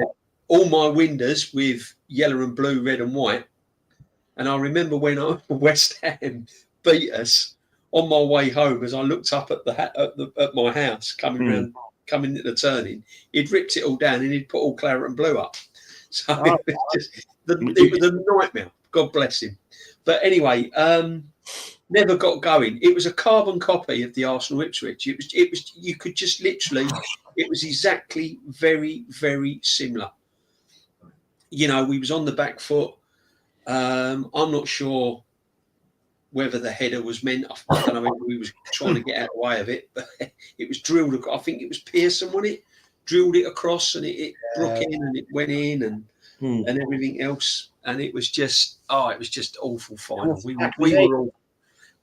my windows with yellow and blue, red and white. And I remember when West Ham beat us, on my way home, as I looked up at my house coming into the turning, he'd ripped it all down and he'd put all claret and blue up. So it was a nightmare. God bless him. But anyway, never got going. It was a carbon copy of the Arsenal Ipswich. It was. You could just literally. It was exactly very, very similar. You know, we was on the back foot. I'm not sure whether the header was meant. I don't know whether we was trying to get out of the way of it, but it was drilled. I think it was Pearson, wasn't it? Drilled it across, and it broke in, and it went in, and everything else. And it was just awful final.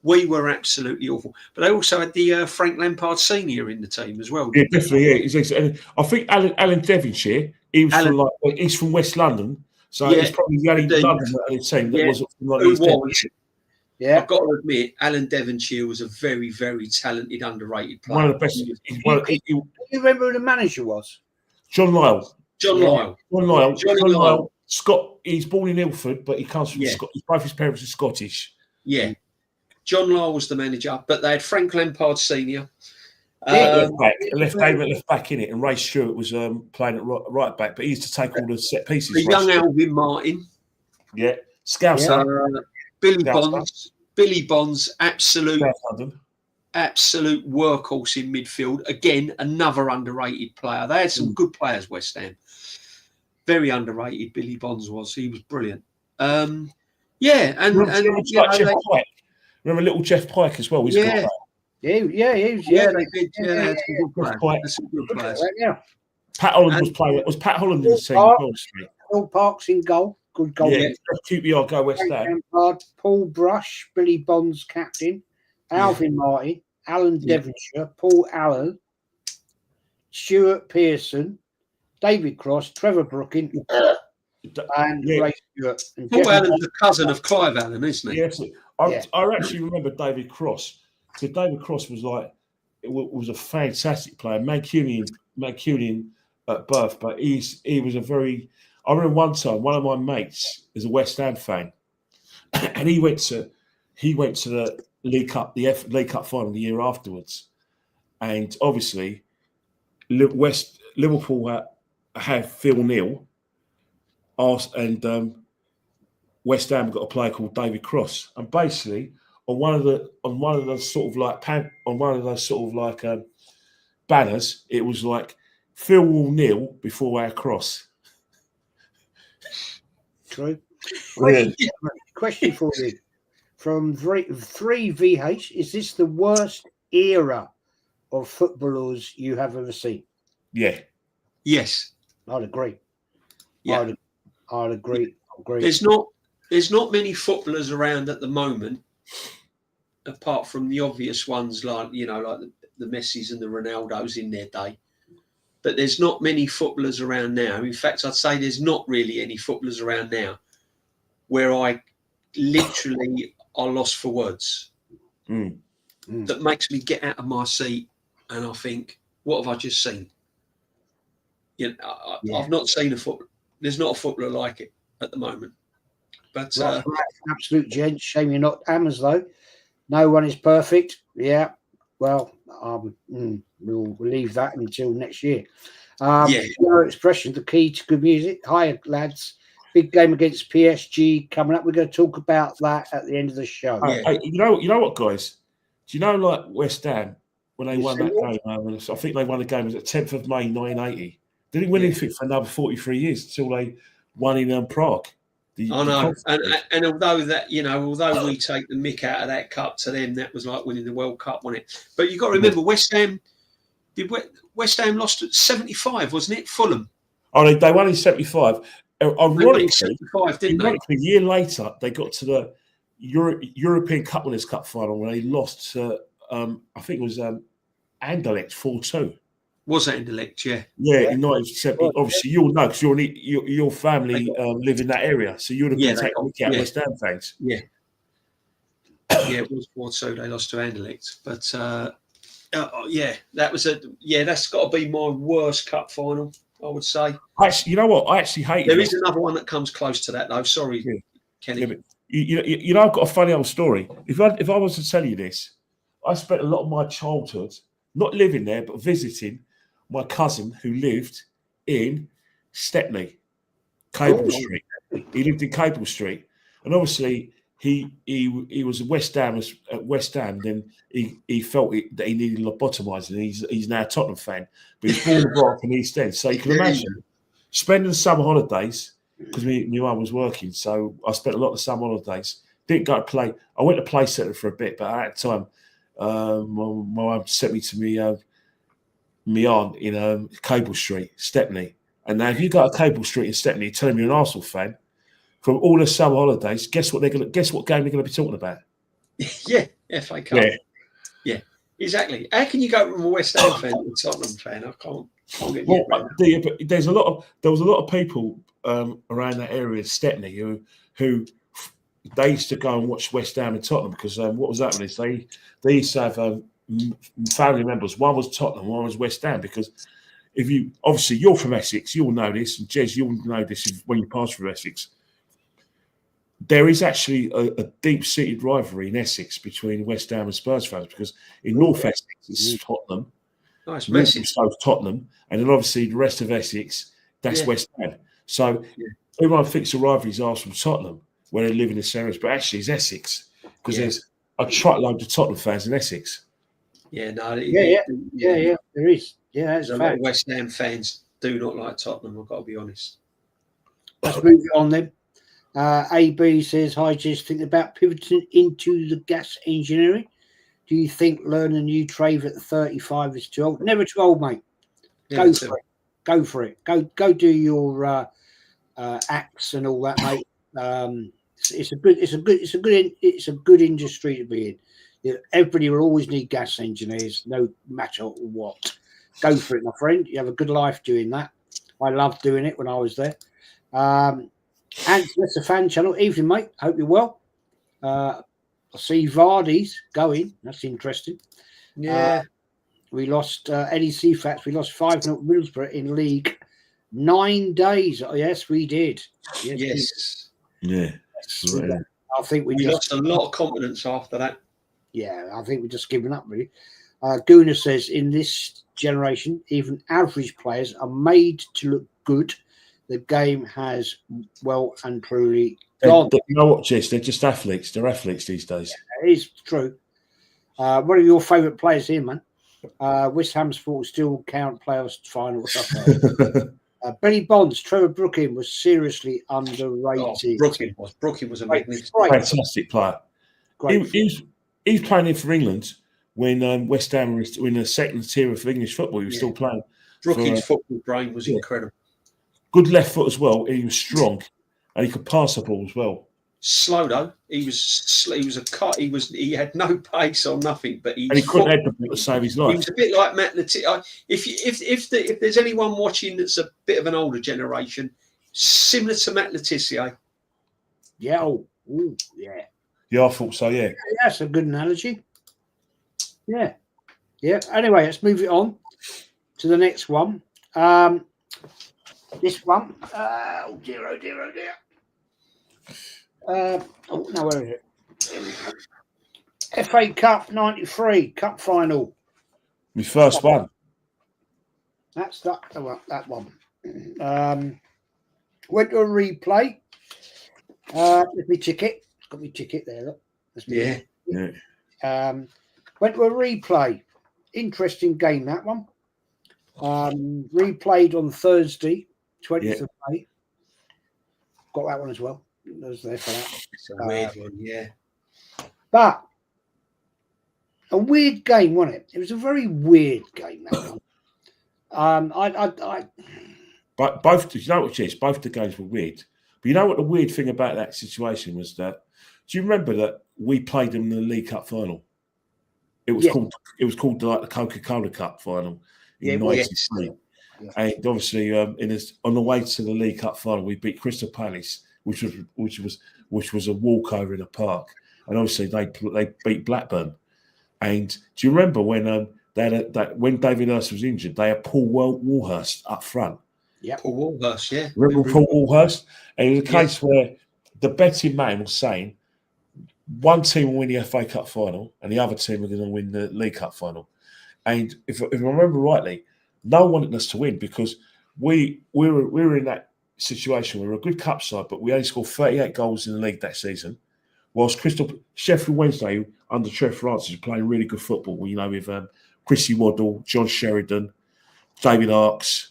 We were absolutely awful. But they also had the Frank Lampard Senior in the team as well. Yeah, definitely. Yeah, and I think Alan Devonshire. He's from West London, so he's probably the only London team that wasn't from Yeah, I've got to admit, Alan Devonshire was a very, very talented, underrated player. One of the best. Do you remember who the manager was? John Lyall. John Lyall. Scott. He's born in Ilford, but he comes from Scotland. Both his parents are Scottish. Yeah. John Lyall was the manager, but they had Frank Lampard Senior. Left back in it, and Ray Stewart was playing at right back, but he used to take all the set pieces. The young Alvin Martin. Yeah. Scouser. Billy Bonds, absolute workhorse in midfield. Again, another underrated player. They had some good players, West Ham. Very underrated. Billy Bonds was. He was brilliant. Remember little Jeff Pike as well. He's a good player. They did. They had some good players. Yeah. Pat Holland was playing. Was Pat Holland in the team? Paul Parks in goal. Good goal. Yeah, QPR go West Ham. Paul Brush, Billy Bonds captain, Alvin Martin, Alan Devonshire, Paul Allen, Stuart Pearson, David Cross, Trevor Brooking, and Ray Stewart. And Paul Allen's the cousin of Clive Allen, isn't he? Yes. I actually remember David Cross. So David Cross was a fantastic player, Mancunian at birth, but he was a very. I remember one time one of my mates is a West Ham fan, and he went to the League Cup, the League Cup final the year afterwards, and obviously Liverpool had Phil Neal, and West Ham got a player called David Cross, and basically on one of those sort of banners, it was like Phil will kneel before our cross. True. Question for you from 3VH: is this the worst era of footballers you have ever seen? Yeah. Yes. I'd agree. Yeah. I'd agree. There's not many footballers around at the moment, apart from the obvious ones like the Messis and the Ronaldos in their day. But there's not many footballers around now. In fact, I'd say there's not really any footballers around now where I literally are lost for words. That makes me get out of my seat and I think, what have I just seen? I've not seen a footballer. There's not a footballer like it at the moment. But absolute gent. Shame you're not Hammers though. No one is perfect. Yeah. Well, we'll leave that until next year. Expression, the key to good music. Hi, lads. Big game against PSG coming up. We're going to talk about that at the end of the show. Hey, you know what, guys? Do you know, like West Ham, when they won that game, I think they won the game, it was the 10th of May, 1980. They didn't win anything for another 43 years until they won in Prague. I know, and although that, although we take the mick out of that cup, to them that was like winning the World Cup, wasn't it? But you got to remember, West Ham lost at 75, wasn't it? Fulham. Oh, they won in 75. Ironically, 75, didn't they? A year later, they got to the European Cup Winners' Cup final when they lost to, I think it was Anderlecht 4-2. Was Anderlecht? Yeah. Yeah, in 1970. Obviously, you'll know because your family live in that area, so you would have been taking a look at West Ham fans. Yeah. Yeah, it was 4-2. They lost to Anderlecht, but that's got to be my worst cup final, I would say. Actually, you know what? I actually hate it. There is another one that comes close to that, though. Sorry, Kenny. Yeah, but you know, I've got a funny old story. If I was to tell you this, I spent a lot of my childhood not living there, but visiting my cousin who lived in Stepney, Cable Street. He lived in Cable Street, and obviously he was at West Ham. Then he felt that he needed lobotomising. He's now a Tottenham fan, but he's born and brought up in East End. So you can imagine spending the summer holidays, because my mum was working, so I spent a lot of summer holidays. Didn't go to play. I went to play centre for a bit, but at the time, my mum sent me to my aunt in Cable Street, Stepney. And now, if you go to Cable Street in Stepney, you're telling me you're an Arsenal fan, from all the summer holidays, guess what game they're going to be talking about? Yeah, FA Cup. Yeah, exactly. How can you go from a West Ham fan to a Tottenham fan? I can't get you. But there was a lot of people around that area in Stepney who they used to go and watch West Ham and Tottenham because what was happening is they used to have family members. One was Tottenham, one was West Ham. Because obviously you're from Essex, you'll know this, and Jez, you'll know this when you pass through Essex. There is actually a deep-seated rivalry in Essex between West Ham and Spurs fans because in North Essex it's Tottenham, nice message. So Tottenham, and then obviously the rest of Essex that's West Ham. So everyone thinks the rivalry is Arsenal Tottenham when they live in the areas, but actually it's Essex because there's a truckload of Tottenham fans in Essex. Yeah, no, there is. Yeah, that's a lot of West Ham fans do not like Tottenham. I've got to be honest. Let's move it on then. AB says, hi, just think about pivoting into the gas engineering. Do you think learning a new trade at 35 is too old? Never too old, mate. Go for it. Go do your axe and all that, mate. It's a good industry to be in. Everybody will always need gas engineers, no matter what. Go for it, my friend. You have a good life doing that. I loved doing it when I was there. And that's a fan channel. Evening, mate. Hope you're well. I see Vardy's going. That's interesting. Yeah. We lost Eddie Seafats. We lost 5-0 Middlesbrough in league 9 days. Oh, yes, we did. Yes. Yeah. I think we lost a lot of confidence after that. Yeah, I think we're just giving up, really. Guna says, in this generation, even average players are made to look good. The game has well and truly gone. You know what, Jess? They're just athletes. They're athletes these days. Yeah, it is true. What are your favourite players here, man? West Ham's will still count playoffs final stuff. Benny Bonds, Trevor Brooking was seriously underrated. Brooking was a magnificent, fantastic player. He was playing for England when West Ham was in the second tier of English football. He was still playing. Brooking's football brain was incredible. Good left foot as well. He was strong, and he could pass the ball as well. Slow though. He was a cut. He had no pace or nothing, but he couldn't head the ball to save his life. He was a bit like Matt Letizia. If there's anyone watching that's a bit of an older generation, similar to Matt Letizia. Yeah. Yeah. Yeah, I thought so. Yeah. That's a good analogy. Yeah. Anyway, let's move it on to the next one. This one, oh dear. Where is it? FA Cup 93 Cup final. My first one. That's that one. Went to a replay. There's my ticket. Got my ticket there. Look. Yeah. Went to a replay. Interesting game, that one. Replayed on Thursday, 20th of May. Got that one as well. was there for that. It's a weird one, yeah. But a weird game, wasn't it? It was a very weird game, that one. But both, you know what it is? Both the games were weird. But you know what the weird thing about that situation was that? Do you remember that we played them in the League Cup final? It was called like the Coca-Cola Cup final in '93. Yeah. And obviously, on the way to the League Cup final, we beat Crystal Palace, which was a walkover in the park. And obviously, they beat Blackburn. And do you remember when when David Hurst was injured, they had Paul Walhurst up front. Yeah, Paul Walhurst. Yeah, remember Paul Walhurst? And it was a case where the betting man was saying one team will win the FA Cup final, and the other team are going to win the League Cup final. And if I remember rightly, no one wanted us to win because we were in that situation. We were a good cup side, but we only scored 38 goals in the league that season. Whilst Sheffield Wednesday under Trev Francis are playing really good football, with Chrissy Waddle, John Sheridan, David Arks,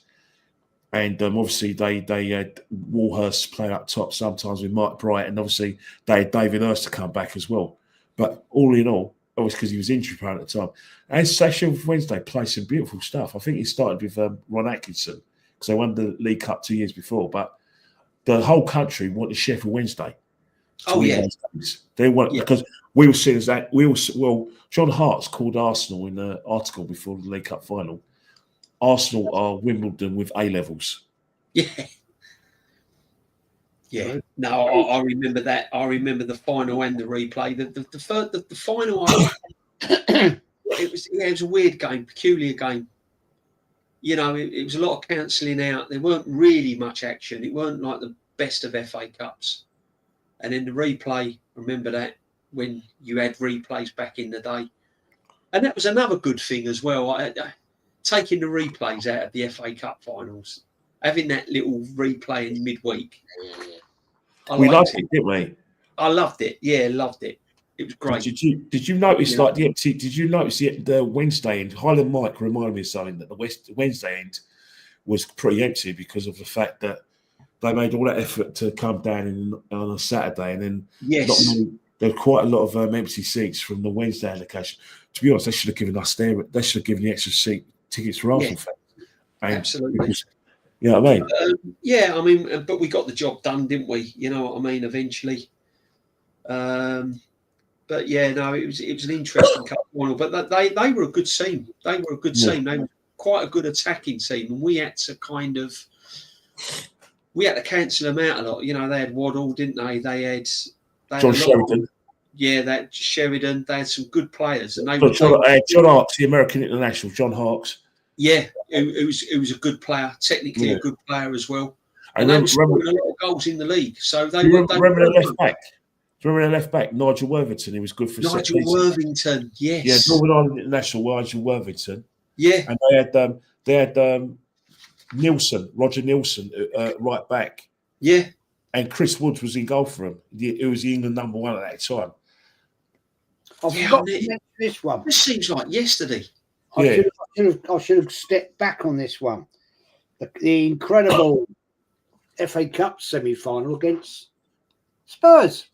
and obviously they had Walhurst playing up top sometimes with Mike Bright, and obviously they had David Hurst to come back as well. But all in all, obviously because he was injury prone at the time. And Sheffield Wednesday played some beautiful stuff. I think he started with Ron Atkinson because they won the League Cup 2 years before. But the whole country wanted Sheffield Wednesday. They want because we were seen as that. John Hart's called Arsenal in the article before the League Cup final. Arsenal are Wimbledon with A levels. Yeah. No, I remember that. I remember the final and the replay. The final, it was a weird game, peculiar game. It was a lot of cancelling out. There weren't really much action. It weren't like the best of FA Cups. And then the replay, remember that when you had replays back in the day, and that was another good thing as well. Taking the replays out of the FA Cup finals, having that little replay in midweek. We loved it, didn't we? I loved it. Yeah, loved it. It was great. Did you notice did you notice the Wednesday end? Highland Mike reminded me of something that the Wednesday end was pretty empty because of the fact that they made all that effort to come down on a Saturday, and then there were quite a lot of empty seats from the Wednesday allocation. To be honest, they should have given us they should have given the extra seat tickets for Arsenal fans. Absolutely. Because, you know what I mean? But we got the job done, didn't we? You know what I mean? Eventually. But yeah, no, it was an interesting cup final. But they were a good team. They were a good team. They were quite a good attacking team, and we had to cancel them out a lot. They had Waddle, didn't they? They had John Sheridan. That Sheridan. They had some good players, and John Harks, the American international, John Harks. Yeah, it was a good player, technically a good player as well. And they were scoring a lot of goals in the league. So they remember the left back. Do you remember the left back, Nigel Worthington? He was good for Nigel Worthington. Yes. Yeah, Northern Ireland international, Nigel Worthington. Yeah. And they had Roger Nielsen, right back. Yeah. And Chris Woods was in goal for him. It was the England number one at that time. I forgot to mention this one. This seems like yesterday. I should have stepped back on this one. The incredible FA Cup semi-final against Spurs.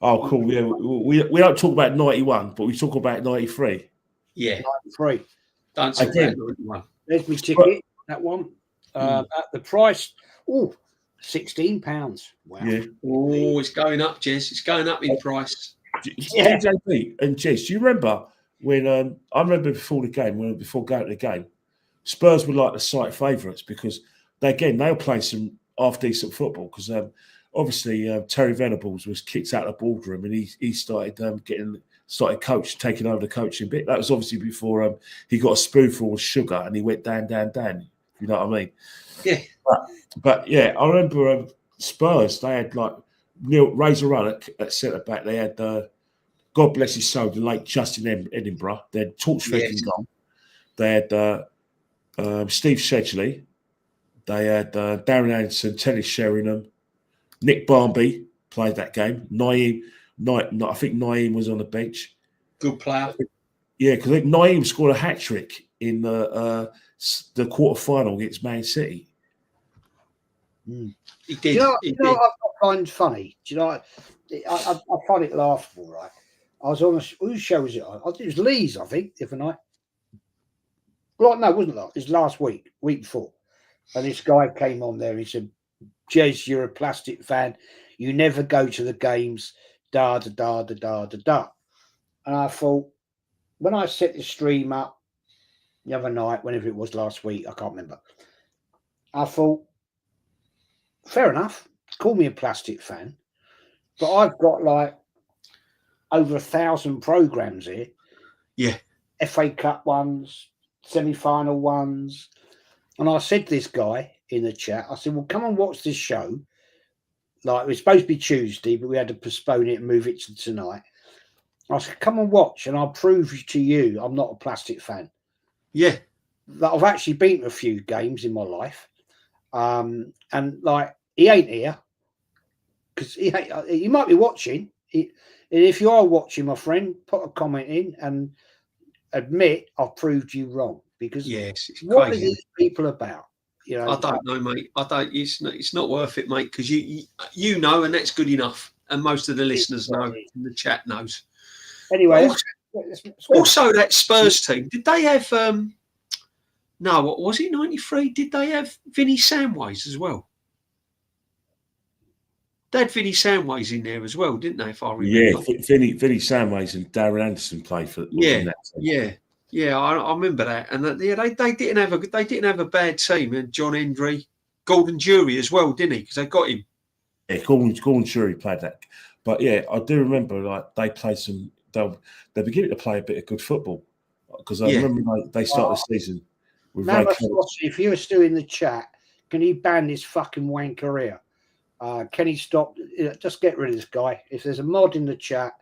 Oh, cool. Yeah, we don't talk about 91, but we talk about 93. Yeah. 93. Don't talk about 91. There's my ticket, that one. At the price, £16. Wow. Yeah. Oh, it's going up, Jez. It's going up in price. DJB and Jez, do you remember when I remember before going to the game, Spurs were like the site favourites because they were playing some half decent football because obviously Terry Venables was kicked out of the boardroom and he started taking over the coaching bit. That was obviously before he got a spoonful of sugar and he went down. You know what I mean? Yeah. But yeah, I remember Spurs. They had like Neil Razor Ruddock at centre back. They had God bless his soul, the late Justin Edinburgh. They had Torchford in goal. They had Steve Sedgley. They had Darren Anderson, Terry Sheringham, Nick Barmby played that game. I think Naeem was on the bench. Good player. Yeah, because Naeem scored a hat trick in the quarter final against Man City. He did. Do you know, He you know did. what I find funny? Do you know? I find it laughable, right? I was on whose show was it on? It was Lee's, I think, the other night. Well, no, it wasn't last. It was last week before. And this guy came on there. He said, "Jez, you're a plastic fan. You never go to the games. Da da da da da da da." And I thought, when I set the stream up the other night, whenever it was last week, I can't remember. I thought, fair enough. Call me a plastic fan, but I've got like over 1,000 programs here. Yeah. FA Cup ones, semi-final ones. And I said to this guy in the chat, I said, well, come and watch this show. Like, it was supposed to be Tuesday, but we had to postpone it and move it to tonight. I said, come and watch, and I'll prove to you I'm not a plastic fan. Yeah. That I've actually been to a few games in my life. And, like, he ain't here. Because he might be watching. If you are watching, my friend, put a comment in and admit I've proved you wrong. Because yes, it's what crazy. are these people about? You know, I don't know, mate. I don't. It's not worth it, mate. Because you know, and that's good enough. And most of the listeners know, and the chat knows. Anyway, also that Spurs team. Did they have? No, what was it? 93. Did they have Vinnie Samways as well? They had Vinnie Samways in there as well, didn't they? If I remember. Yeah, Vinnie Samways and Darren Anderson played for. Yeah, I remember that, and they didn't have a bad team. And John Hendry, Gordon Jury as well, didn't he? Because they got him. Yeah, Gordon Jury played that, but yeah, I do remember like they played some. They beginning to play a bit of good football because I remember they started the season with Ray Collins. If you were still in the chat, can you ban this fucking wanker here? Kenny, stop. Just get rid of this guy. If there's a mod in the chat,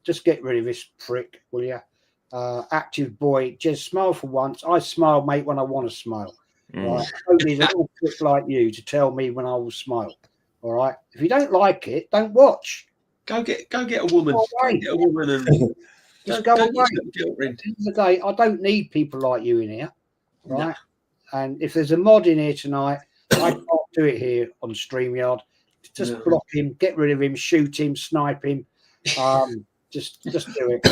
just get rid of this prick, will you? Active boy, just smile for once. I smile, mate, when I want to smile. Right? I don't need a little prick like you to tell me when I will smile. All right. If you don't like it, don't watch. Go get a woman. Go get a woman and just go away. At the end of the day, I don't need people like you in here. Right. No. And if there's a mod in here tonight, I can't do it here on StreamYard. Just block him, get rid of him, shoot him, snipe him. Just do it.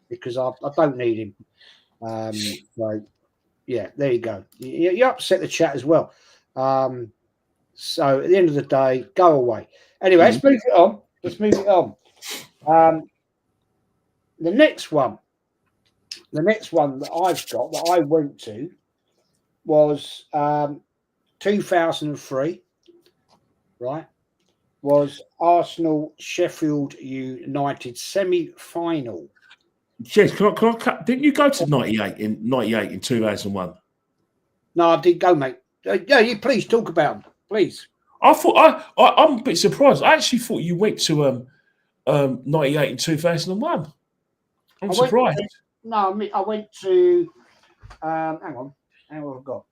Because I don't need him. So, yeah, there you go. You upset the chat as well. So, at the end of the day, go away. Anyway, let's move it on. The next one that I've got, that I went to, was 2003, right? Was Arsenal Sheffield United semi-final. Yes, can I didn't you go to 98 in 2001? No, I did go, mate. Yeah, you please talk about them, please. I thought I'm a bit surprised. I actually thought you went to 98 in 2001. I'm surprised. I went to hang on, how have I got?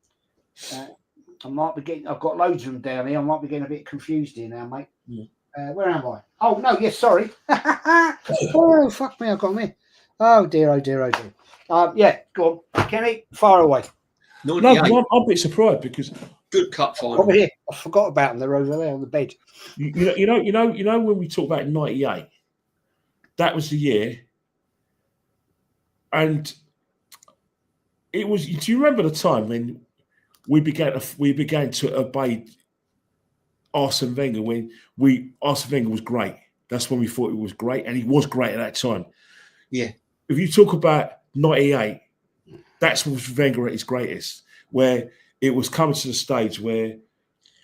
I might be getting. I've got loads of them down here. I might be getting a bit confused here now, mate. Yeah. Where am I? Oh no, yes, sorry. Oh fuck me, I've got them here. Oh dear, oh dear, oh dear. Yeah, go on, Kenny, far away. No, I'm a bit surprised because good cup final. Over here, I forgot about them. They're over there on the bed. You know when we talk about 98, that was the year, and it was. Do you remember the time when we began to obey Arsene Wenger? When Arsene Wenger was great. That's when we thought it was great, and he was great at that time. Yeah. If you talk about 98, that's when Wenger at his greatest, where it was coming to the stage where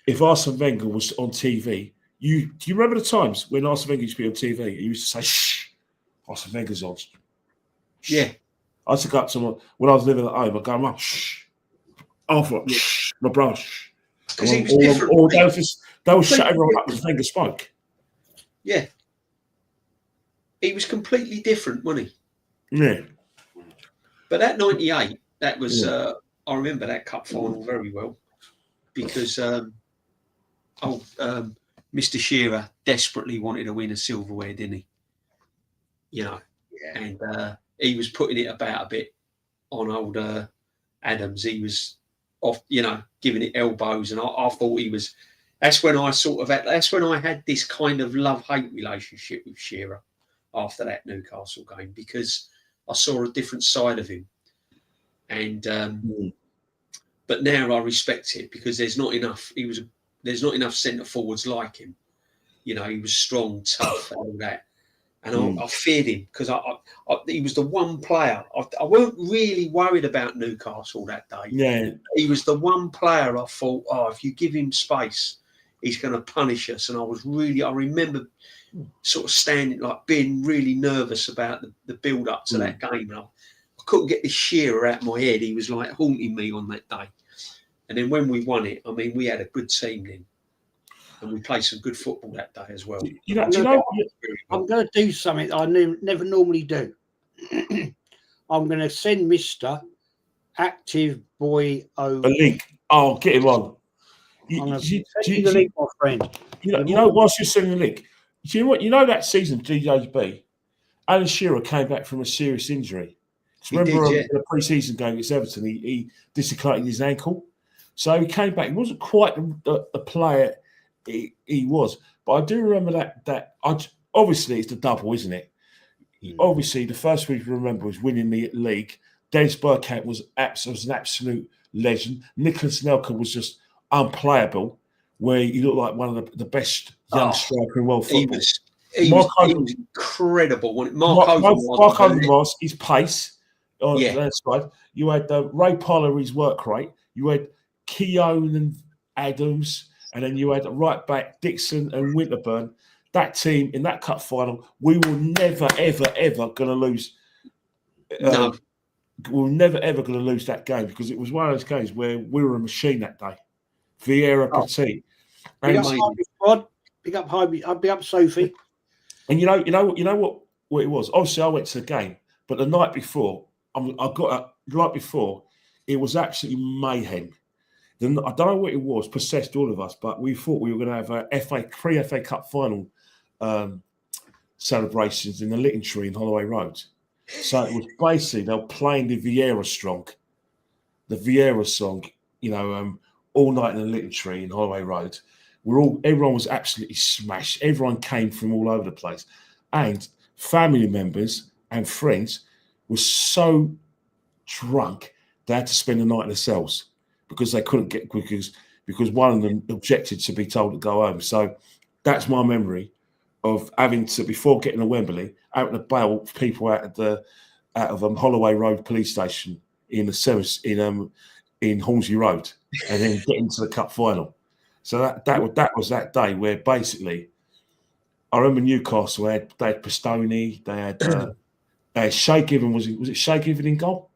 if Arsene Wenger was on TV, do you remember the times when Arsene Wenger used to be on TV? He used to say, "Shh, Arsene Wenger's on." Shh. Yeah. I used to go up to when I was living at home, I'd go, "Shh." Alpha, shh, my bro, shh. Because he was different. Or they were shut everyone up because Wenger spoke. Yeah. He was completely different, wasn't he? Yeah. But that 98, that was, I remember that cup final very well because Mr. Shearer desperately wanted to win a silverware, didn't he? You know, and he was putting it about a bit on old Adams. He was off, giving it elbows, and I thought he was That's when I that's when I had this kind of love-hate relationship with Shearer after that Newcastle game, because I saw a different side of him. And but now I respect it, because there's not enough centre forwards like him. You know, he was strong, tough, and all that. And I feared him, because he was the one player. I weren't really worried about Newcastle that day. Yeah, he was the one player I thought, if you give him space, he's going to punish us. And I remember sort of standing, like being really nervous about the build-up to that game. And I couldn't get this Shearer out of my head. He was like haunting me on that day. And then when we won it, I mean, we had a good team then. And we played some good football that day as well. I'm going to do something I never normally do. I'm going to send Mr. Active Boy O a link. Oh, get him on. I'm going to send you the link, my friend. You know, whilst you're sending the link, you know what? You know that season, DJB, Alan Shearer came back from a serious injury. Remember in the pre-season game against Everton, he dislocated his ankle. So he came back. He wasn't quite the player he was. But I do remember that obviously it's the double, isn't it? Obviously, the first we remember was winning the league. Dennis Bergkamp was an absolute legend. Nicholas Nelson was just unplayable, where he looked like one of the best young striker in world football. He was incredible. Mark Overmars, his pace on that side. You had Ray Parler, his work rate. You had Keown and Adams, and then you had right back Dixon and Winterburn. That team in that cup final, we were never, ever, ever going to lose. No. We were never, ever going to lose that game, because it was one of those games where we were a machine that day. Vieira, Petit. Big up Harvey Squad. Big up Harvey. Big up Sophie. And you know what it was? Obviously, I went to the game, but the night before, it was absolutely mayhem. I don't know what it was, possessed all of us, but we thought we were going to have a pre-FA Cup final celebrations in the Litton Tree in Holloway Road. So it was basically they were playing the Vieira song, all night in the Litton Tree in Holloway Road. Everyone was absolutely smashed. Everyone came from all over the place, and family members and friends were so drunk they had to spend the night in the cells because they couldn't get because one of them objected to be told to go home. So that's my memory of having to, before getting to Wembley, having to bail people out of Holloway Road police station in Hornsey Road, and then getting to the cup final. So that was that day where basically, I remember Newcastle they had Pistone, they had Shay Given. Was it Shay Given in goal?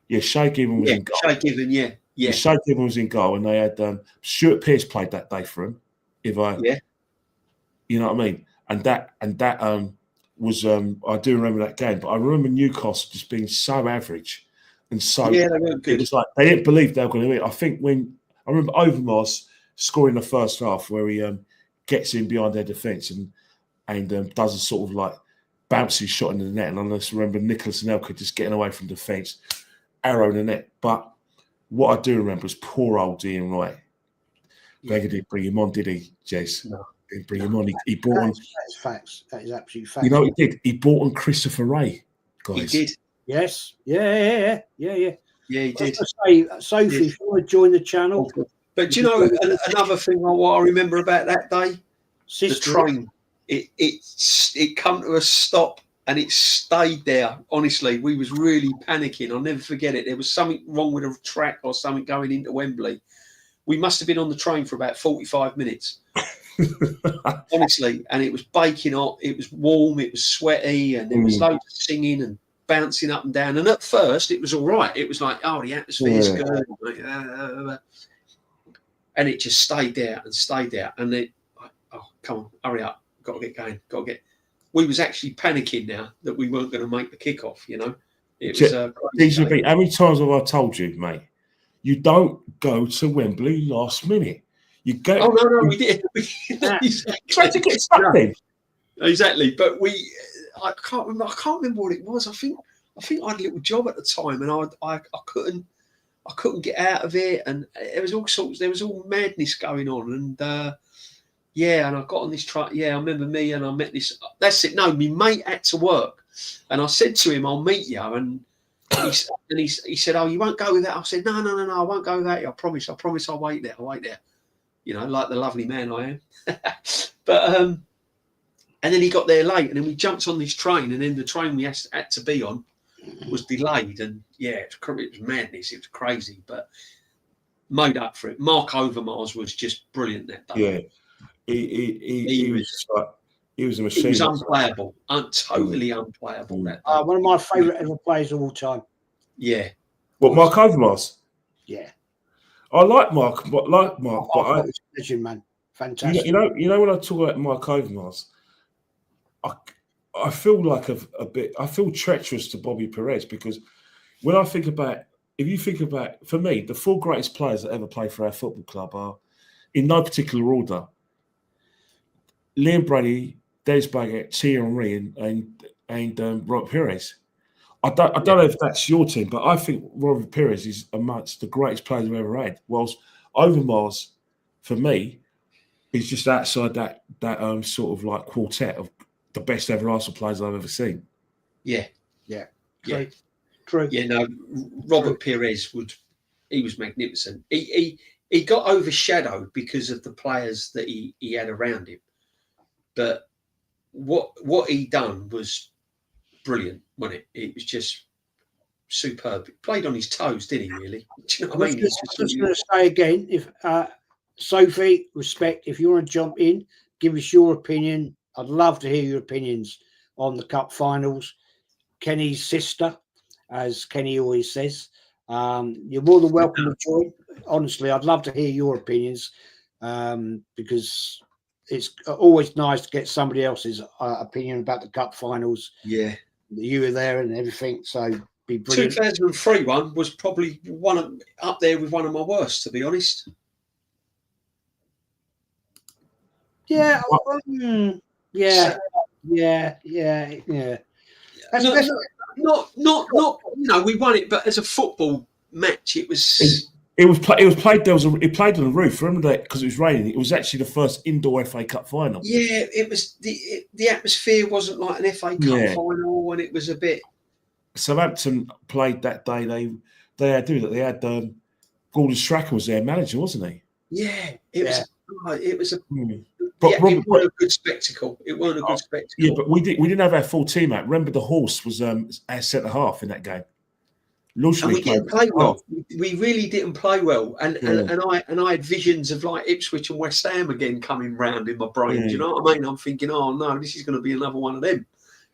Yeah, Shay Given was in goal. Shay Given, yeah. Shay Given was in goal, and they had Stuart Pearce played that day for him. You know what I mean? And that was I do remember that game, but I remember Newcastle just being so average and so they weren't good. It was like they didn't believe they were going to win. I think when I remember Overmars scoring the first half where he gets in behind their defence and does a sort of like bouncy shot in the net, and I just remember Nicholas Nelson just getting away from defence, arrow in the net. But what I do remember is poor old Ian Wright. Gregor didn't bring him on, did he, Jez? No. He didn't bring him on. He brought on. That's facts. That is absolute facts. You know what he did? He brought on Christopher Ray, guys. He did. Yes. Yeah. Yeah, he did. Say, Sophie, if you want to join the channel. But do you know another thing what I remember about that day? The train. It come to a stop and it stayed there. Honestly, we was really panicking. I'll never forget it. There was something wrong with a track or something going into Wembley. We must have been on the train for about 45 minutes. Honestly, and it was baking hot. It was warm. It was sweaty, and there was loads of singing and bouncing up and down. And at first, it was all right. It was like, oh, the atmosphere's good. And it just stayed there. And then, oh, come on, hurry up. Got to get going. We was actually panicking now that we weren't going to make the kickoff, you know. It was DJB, how many times have I told you, mate? You don't go to Wembley last minute. You go. Oh, no, we did. Try to get stuck in. Exactly. But I can't remember what it was. I think I had a little job at the time, and I couldn't. I couldn't get out of it, and there was all madness going on, and and I got on this train. Yeah, I remember me, and I met this. That's it. No, my mate had to work, and I said to him, "I'll meet you," and he said, "Oh, you won't go with that?" I said, "No, I won't go with that. I promise. I'll wait there. You know, like the lovely man I am." But and then he got there late, and then we jumped on this train, and then the train we had to be on was delayed, and it was madness. It was crazy, but made up for it. Mark Overmars was just brilliant that day. Yeah, he was a machine. He was unplayable, totally unplayable. That day. One of my favourite ever players of all time. Yeah. What, Mark Overmars? Yeah. I like Mark, but legend, man. Fantastic. You know when I talk about Mark Overmars, I feel like a bit. I feel treacherous to Bobby Perez, because when I think about, if you think about, for me, the 4 greatest players that ever played for our football club are, in no particular order, Liam Brady, Des Baggett, Thierry and Robert Perez. I don't know if that's your team, but I think Robert Perez is amongst the greatest players we've ever had. Whilst Overmars, for me, is just outside that sort of like quartet of the best ever Arsenal players I've ever seen. Yeah. True. Yeah, no, Robert Perez he was magnificent. He got overshadowed because of the players that he had around him. But what he done was brilliant, wasn't it? It was just superb. He played on his toes, didn't he, really? Do you know what I mean? I'm just going to say again, if Sophie, respect, if you want to jump in, give us your opinion. I'd love to hear your opinions on the cup finals. Kenny's sister, as Kenny always says. You're more than welcome to join. Honestly, I'd love to hear your opinions, because it's always nice to get somebody else's opinion about the cup finals. Yeah. You were there and everything, so be brilliant. 2003 one was probably up there with one of my worst, to be honest. Yeah. Yeah. Not. We won it, but as a football match, it was. It was played. It played on the roof. Remember that, because it was raining. It was actually the first indoor FA Cup final. Yeah, it was. The atmosphere wasn't like an FA Cup final, and it was a bit. Southampton played that day. They had Gordon Strachan was their manager, wasn't he? Yeah, it was. It was a. But it wasn't a good spectacle. It wasn't a good spectacle. Yeah, but we didn't have our full team out. Remember, the horse was our centre half in that game. And we didn't play well. We really didn't play well. And I had visions of like Ipswich and West Ham again coming round in my brain. Do you know what I mean? I'm thinking, oh no, this is going to be another one of them.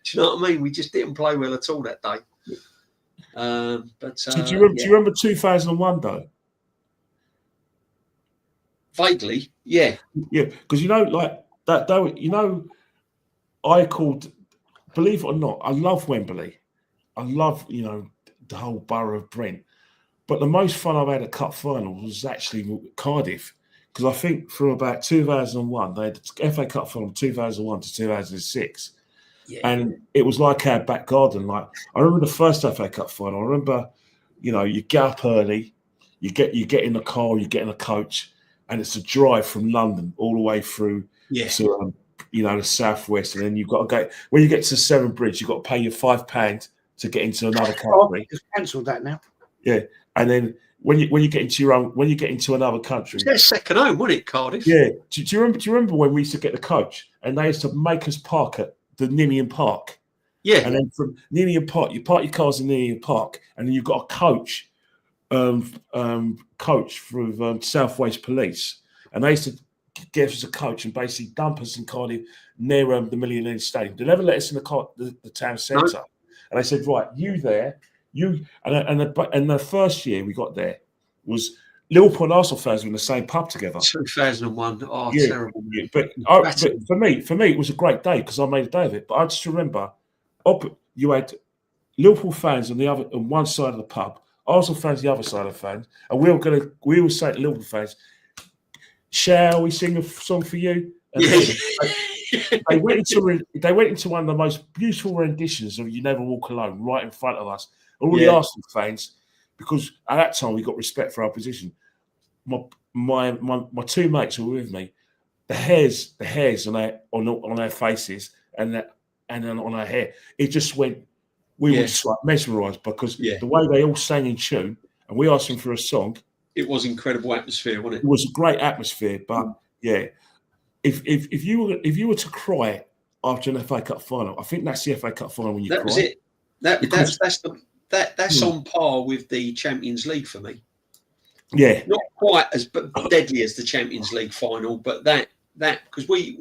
Do you know what I mean? We just didn't play well at all that day. Do you remember 2001 though? Vaguely, yeah. Yeah, because like that. I called. Believe it or not, I love Wembley. I love the whole borough of Brent. But the most fun I've had at cup finals was actually Cardiff, because I think from about 2001 they had the FA Cup final 2001 to 2006, and it was like our back garden. Like I remember the first FA Cup final. I remember, you get up early, you get in the car, you get in a coach, and it's a drive from London all the way through to the southwest, and then you've got to go. When you get to Severn Bridge, you've got to pay your £5 to get into another country. Just cancelled that now. Yeah, and then when you get into another country, it's their second home, wasn't it, Cardiff? Yeah. Do you remember when we used to get the coach and they used to make us park at the Ninian Park? Yeah. And then from Ninian Park, you park your cars in Ninian Park, and then you've got a coach, from South Wales Police, and they used to give us a coach and basically dump us in Cardiff near the Millionaire Stadium. They never let us in the town centre. No. And they said, right, you there, and the first year we got there was Liverpool and Arsenal fans were in the same pub together. 2001, terrible. Yeah. But for me, it was a great day because I made a day of it. But I just remember, you had Liverpool fans on one side of the pub, Arsenal fans the other side of the fans, and we were saying to Liverpool fans, "Shall we sing a song for you?" And they went into one of the most beautiful renditions of "You Never Walk Alone" right in front of us. All the Arsenal fans because at that time we got respect for our position. My two mates who were with me, the hairs on our faces and then on our hair, it just went. We were just like mesmerised because the way they all sang in tune, and we asked them for a song. It was incredible atmosphere, wasn't it? It was a great atmosphere, but if you were to cry after an FA Cup final, I think that's the FA Cup final when you cry. That was it. That's on par with the Champions League for me. Yeah, not quite as deadly as the Champions League final, but that because we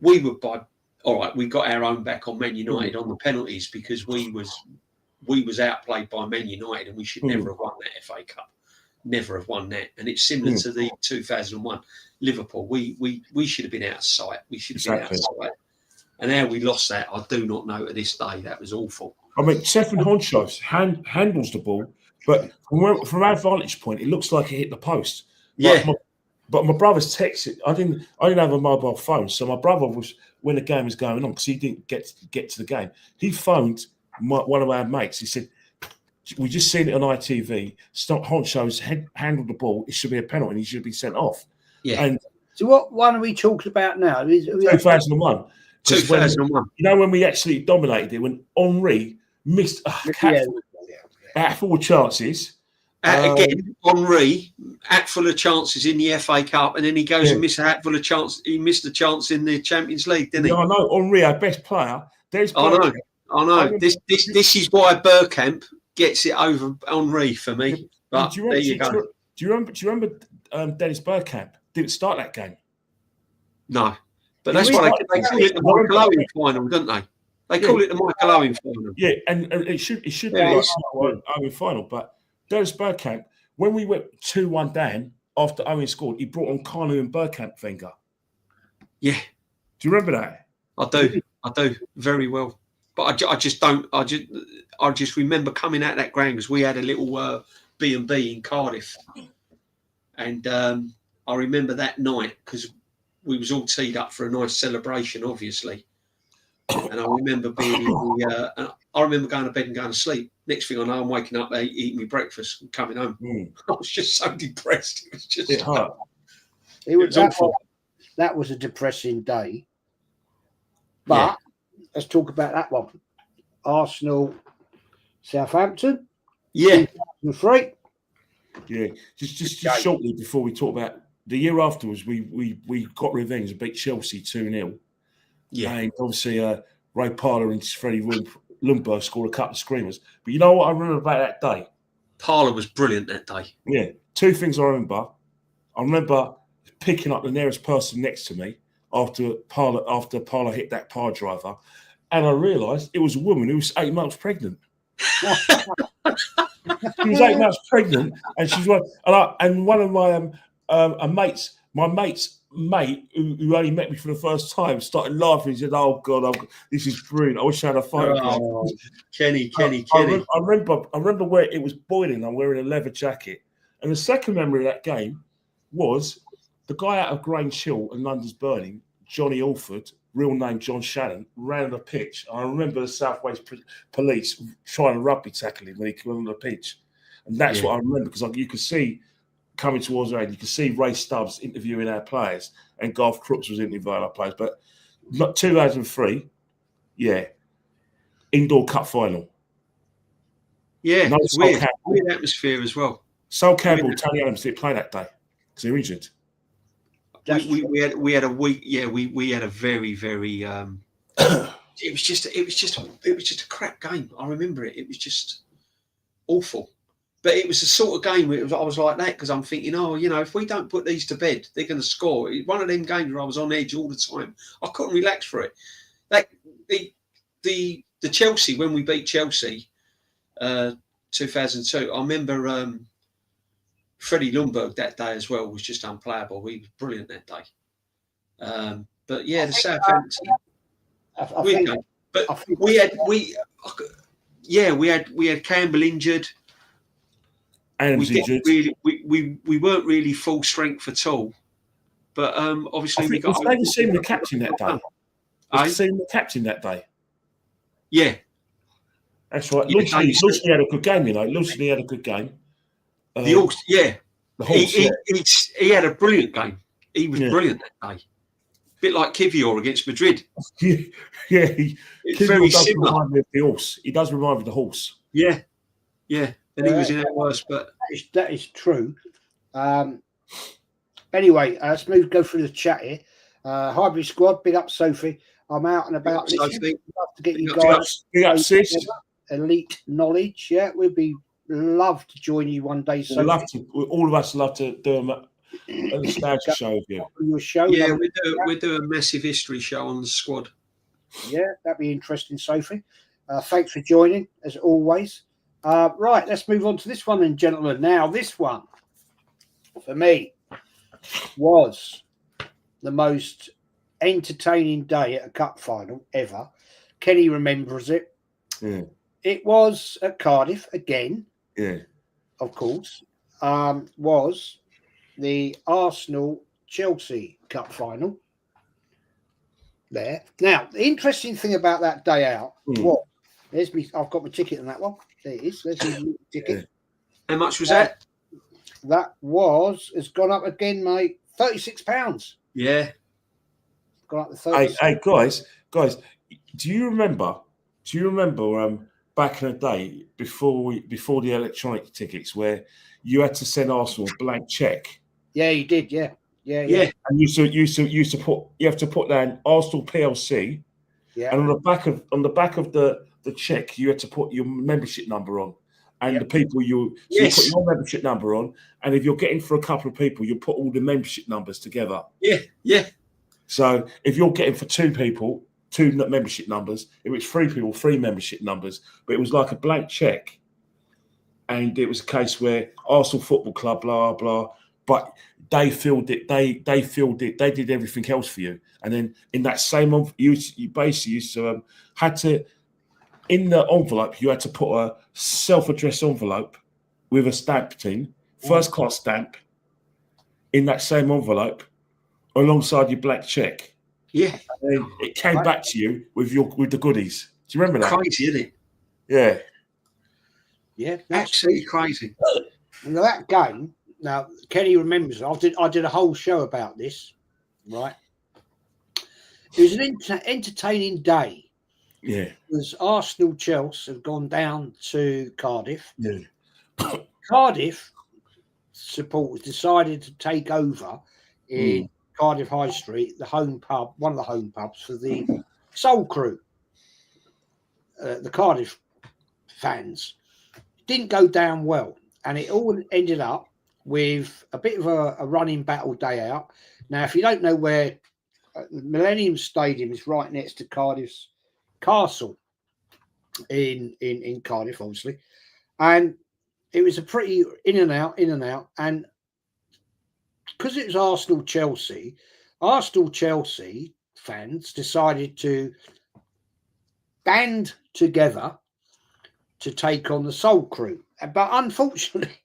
were by all right. We got our own back on Man United on the penalties because we was outplayed by Man United, and we should never have won that FA Cup. Never have won that, and it's similar to the 2001 Liverpool. We should have been out of sight. We should have been out of sight, and how we lost that, I do not know to this day. That was awful. I mean, Stefan Honchos handles the ball, but from our vantage point, it looks like it hit the post. Yeah. But my brother's texted. I didn't have a mobile phone, so my brother was when the game was going on because he didn't get to the game. He phoned one of our mates. He said, "We just seen it on ITV. Honcho's handled the ball. It should be a penalty, and he should be sent off." Yeah. And so, what one are we talking about now? 2001. 2001. You know when we actually dominated it when Henry missed full chances. Again, Henry, full of chances in the FA Cup, and then he goes and misses a hatful of chances. He missed a chance in the Champions League, didn't he? Yeah, I know. Henry, our best player. I know. This is why Bergkamp gets it over Henry for me. But there you go. Do you remember Dennis Bergkamp didn't start that game? No, but that's why they call it the Michael Owen final, don't they? They call it the Michael Owen final. Yeah, and it should be like Owen final. But Dennis Bergkamp, when we went 2-1 down after Owen scored, he brought on Carnu and Bergkamp finger. Yeah. Do you remember that? I do very well. But I just remember coming out of that ground because we had a little B&B in Cardiff, and I remember that night because we was all teed up for a nice celebration, obviously. And I remember being I remember going to bed and going to sleep. Next thing I know, I'm waking up, eating my breakfast, and coming home. I was just so depressed. It was just hurt. It was awful. That was a depressing day. But let's talk about that one. Arsenal, Southampton. Yeah. 2003. Yeah. Just shortly before we talk about the year afterwards, we got revenge and beat Chelsea 2-0. Yeah. And obviously Ray Parlour and Freddie Ljungberg scored a couple of screamers. But you know what I remember about that day? Parlour was brilliant that day. Yeah. Two things I remember. I remember picking up the nearest person next to me after Parlour hit that power driver. And I realised it was a woman who was 8 months pregnant. She was 8 months pregnant, and she's one. And one of my mate's mate who only met me for the first time started laughing. He said, "Oh God, this is brilliant! I wish I had a photograph." Oh, Kenny. I remember where it was boiling. I'm wearing a leather jacket, and the second memory of that game was the guy out of Grange Hill and London's Burning, Johnny Alford, real name John Shannon, ran the pitch. I remember the South Wales police trying to rugby tackle him when he came on the pitch. And that's what I remember, because you could see, coming towards the end, you could see Ray Stubbs interviewing our players and Garth Crooks was interviewing our players. But 2003, indoor cup final. Yeah, it's weird atmosphere as well. Sol Campbell, Tony Adams didn't play that day because they were injured. We had a week. Yeah, we had a very it was just a crap game. I remember it. It was just awful. But it was the sort of game where I was like that because I'm thinking, if we don't put these to bed, they're going to score. One of them games where I was on edge all the time. I couldn't relax for it. Like the Chelsea, when we beat Chelsea, 2002. I remember. Freddie Ljungberg that day as well was just unplayable. He was brilliant that day. But yeah, the Southampton. We had Campbell injured. Adams injured. We weren't really full strength at all. But obviously we got. Was David Seaman the captain that day? Was Seaman the captain that day? Yeah. That's right. Yeah, Lucy had a good game, you know. Lucy had a good game. The horse, yeah. The horse, he had a brilliant game. He was brilliant that day. Bit like Kivior against Madrid. Yeah. It's very similar. Remind me of the horse. He does remind me of the horse. Yeah. And he was in our worst, but that is true. Anyway, let's go through the chat here. Highbury squad, big up Sophie. I'm out and about. Love to get you guys. Big up, sis. Elite knowledge. Yeah, love to join you one day. We'd love to. All of us love to do a nostalgia show with you. Your show. Yeah, we do a massive history show on the squad. Yeah, that'd be interesting, Sophie. Thanks for joining, as always. Right, let's move on to this one then, gentlemen. Now, this one, for me, was the most entertaining day at a cup final ever. Kenny remembers it. Yeah. It was at Cardiff again. Yeah. Of course. Was the Arsenal-Chelsea Cup final there. Now, the interesting thing about that day out was, I've got my ticket on that one. There it is. There's the ticket. How much was that? That has gone up again, mate. £36. Yeah. Gone up to 36. Hey, guys, do you remember back in the day before the electronic tickets where you had to send Arsenal a blank check? Yeah, you did. Yeah. And you have to put down Arsenal PLC. Yeah. And on the back of the check, you had to put your membership number on, and the people you put your membership number on, and if you're getting for a couple of people, you put all the membership numbers together. Yeah. So if you're getting for two people, two membership numbers. If it's three people, three membership numbers. But it was like a blank check, and it was a case where Arsenal Football Club, blah blah. But they filled it. They filled it. They did everything else for you. And then in that same you basically used to had to. In the envelope, you had to put a self-addressed envelope with a stamp team, first-class stamp, in that same envelope, alongside your black check. Yeah, and it came back to you with the goodies. Do you remember that? Crazy, isn't it? Yeah, absolutely crazy. And that game. Now, Kenny remembers. I did a whole show about this. Right. It was an entertaining day. Yeah, because Arsenal-Chelsea have gone down to Cardiff. Yeah, Cardiff supporters decided to take over in Cardiff High Street, the home pub, one of the home pubs for the Soul Crew, the Cardiff fans. It didn't go down well, and it all ended up with a bit of a running battle day out. Now, if you don't know where the Millennium Stadium is, right next to Cardiff's Castle in Cardiff, obviously, and it was a pretty in and out, and because it was Arsenal-Chelsea fans decided to band together to take on the Soul Crew, but unfortunately,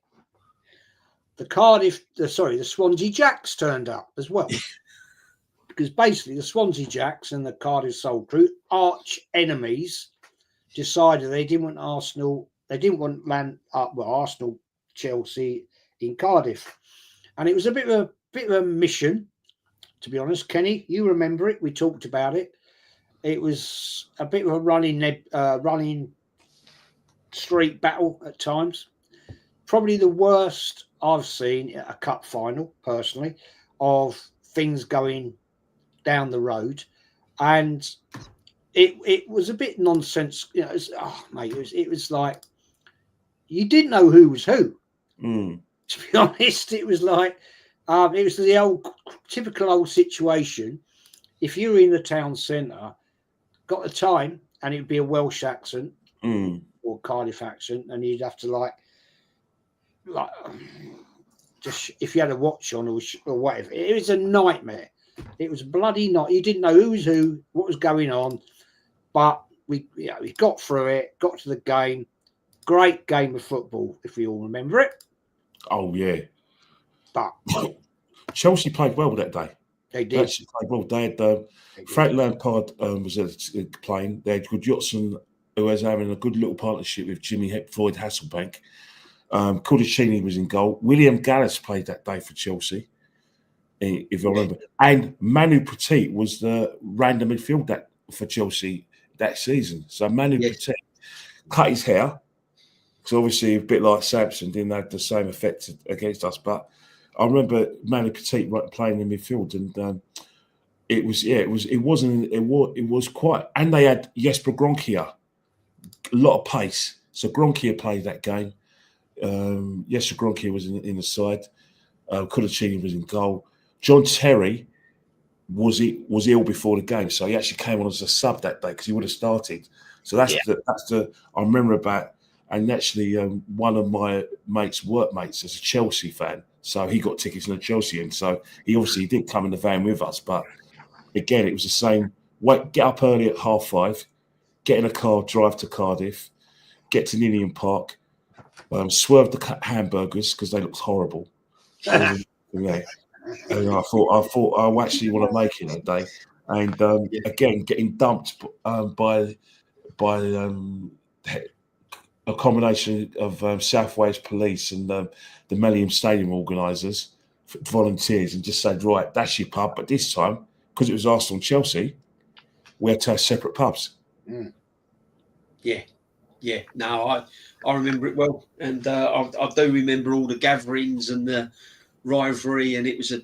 the Swansea Jacks turned up as well. Because basically the Swansea Jacks and the Cardiff Soul Crew, arch enemies, decided they didn't want Arsenal. They didn't want Arsenal Chelsea in Cardiff, and it was a bit of a mission, to be honest. Kenny, you remember it? We talked about it. It was a bit of a running street battle at times. Probably the worst I've seen at a cup final, personally, of things going down the road, and it was a bit nonsense. You know, it was like you didn't know who was who. To be honest, it was like it was the typical old situation. If you were in the town centre, got the time, and it'd be a Welsh accent or Cardiff accent, and you'd have to like just if you had a watch on or whatever. It was a nightmare. It was bloody night. You didn't know who was who, what was going on, but we got through it, got to the game. Great game of football, if we all remember it. Oh yeah, but Chelsea played well that day. They did. Actually played well. They had Frank Lampard was playing. They had Gudjohnsen who was having a good little partnership with Jimmy Floyd Hasselbank. Cudicini was in goal. William Gallas played that day for Chelsea, if I remember. And Manu Petit was the random midfield for Chelsea that season. So Manu Petit cut his hair, because obviously a bit like Samson didn't have the same effect against us. But I remember Manu Petit playing in midfield, and it was quite. And they had Jesper Gronkia, a lot of pace. So Gronkia played that game. Jesper Gronkia was in the side. Cudicini was in goal. John Terry was ill before the game, so he actually came on as a sub that day because he would have started. So that's the I remember about. And actually, one of my workmates is a Chelsea fan, so he got tickets in the Chelsea end. So he obviously did come in the van with us, but again, it was the same. Get up early at 5:30, get in a car, drive to Cardiff, get to Ninian Park, swerve the hamburgers because they looked horrible. And I thought I actually want to make it that day. And again, getting dumped by a combination of South Wales Police and the Millennium Stadium organisers, volunteers, and just said, right, that's your pub. But this time, because it was Arsenal and Chelsea, we had to have separate pubs. Mm. Yeah. No, I remember it well, and I do remember all the gatherings and the rivalry, and it was a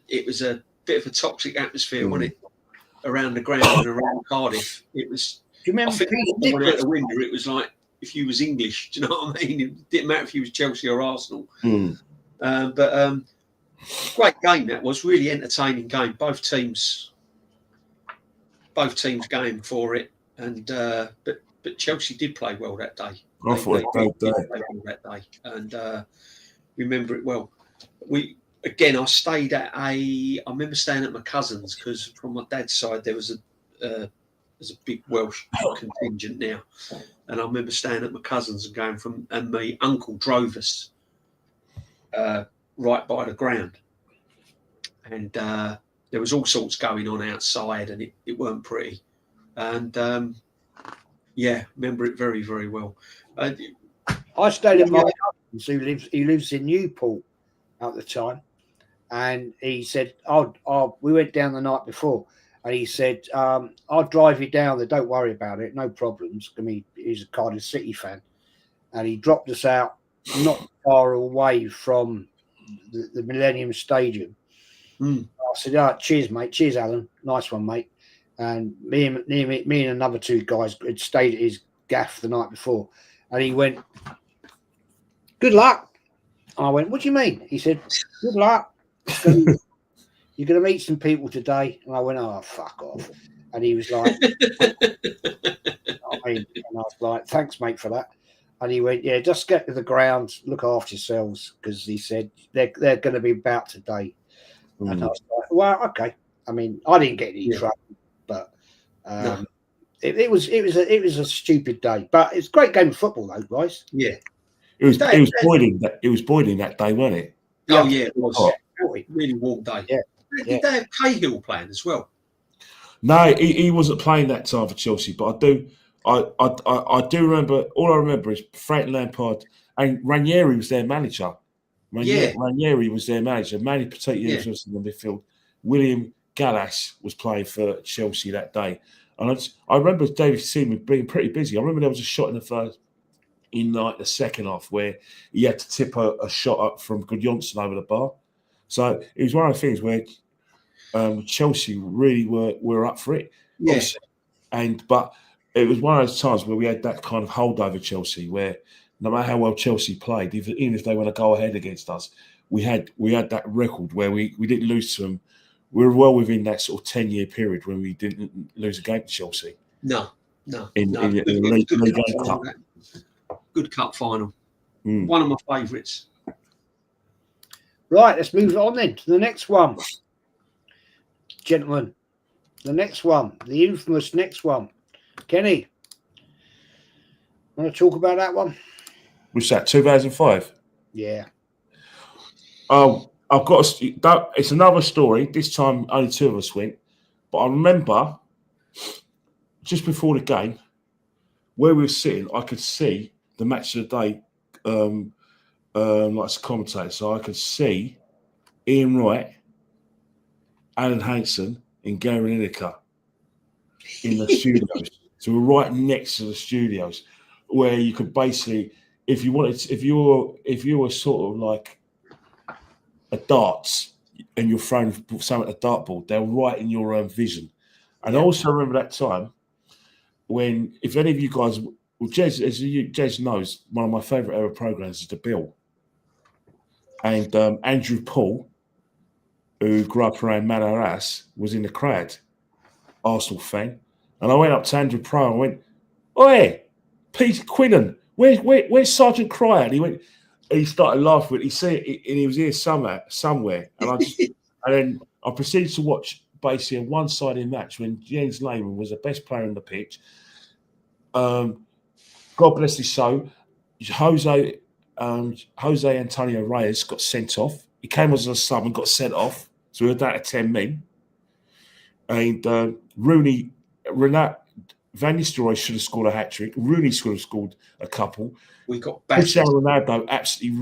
bit of a toxic atmosphere, wasn't it, around the ground and around Cardiff. It was. Do you remember? I think when out the window, it was like if you was English. Do you know what I mean? It didn't matter if you was Chelsea or Arsenal. But great game that was. Really entertaining game. Both teams going for it, and but Chelsea did play well that day. I thought they did play well that day, and remember it well. I remember staying at my cousin's because from my dad's side there was a big Welsh contingent now, and I remember staying at my cousin's and going and my uncle drove us right by the ground, and there was all sorts going on outside, and it weren't pretty, and remember it very, very well. I stayed at my cousin's who lives in Newport at the time, and he said, we went down the night before, and he said, I'll drive you down there, don't worry about it, no problems. I mean, he's a Cardiff City fan, and he dropped us out not far away from the Millennium Stadium. I said, cheers, mate. Cheers, Alan. Nice one, mate. And me and another two guys had stayed at his gaff the night before, and he went, good luck. And I went, what do you mean? He said, good luck. You're going to meet some people today. And I went, oh, fuck off. And he was like, and I was like, thanks, mate, for that. And he went, yeah, just get to the ground, look after yourselves, because he said they're going to be about today. And I was like, well, okay. I mean, I didn't get any trouble, but No. it was a stupid day. But it's a great game of football, though, guys. Yeah. It was boiling that day, wasn't it? Oh yeah, it was. Hot. Really warm day. Yeah. Did they have Cahill playing as well? No, he wasn't playing that time for Chelsea, but I do remember. All I remember is Frank Lampard and Ranieri was their manager. Ranieri was their manager. Manny Petit was in the midfield. William Gallas was playing for Chelsea that day, and I remember David Seaman being pretty busy. I remember there was a shot in the second half where he had to tip a shot up from Gudjonsson over the bar. So it was one of the things where Chelsea really were up for it. Yes. But it was one of those times where we had that kind of hold over Chelsea where no matter how well Chelsea played, even if they want to go ahead against us, we had that record where we didn't lose to them. We were well within that sort of 10-year period when we didn't lose a game to Chelsea. No. In the League Cup. Good cup final. One of my favourites. Right, let's move on then to the next one. Gentlemen, the next one, the infamous next one. Kenny, want to talk about that one? Was that 2005? Yeah. I've got it's another story. This time only two of us went. But I remember just before the game, where we were sitting, I could see the match of the day, like as a commentator. So I could see Ian Wright, Alan Hansen, and Gary Lineker in the studios. So we're right next to the studios, where you could basically, if you were sort of like a darts and you're throwing something at a dartboard, they're right in your vision. And I also remember that time when, if any of you guys, well, Jez knows, one of my favourite ever programs is The Bill. And Andrew Paul, who grew up around Madaras, was in the crowd, Arsenal fan. And I went up to Andrew Pryor and went, "Oi, Peter Quinnan, where's Sergeant Cryer?" And he started laughing. He said, and he was here somewhere. And then I proceeded to watch basically a one-sided match when Jens Lehmann was the best player on the pitch. God bless his soul. Jose Antonio Reyes got sent off. He came as a sub and got sent off. So we were down to 10 men. And Van Nistelrooy should have scored a hat-trick. Rooney should have scored a couple. We got back. Cristiano Ronaldo absolutely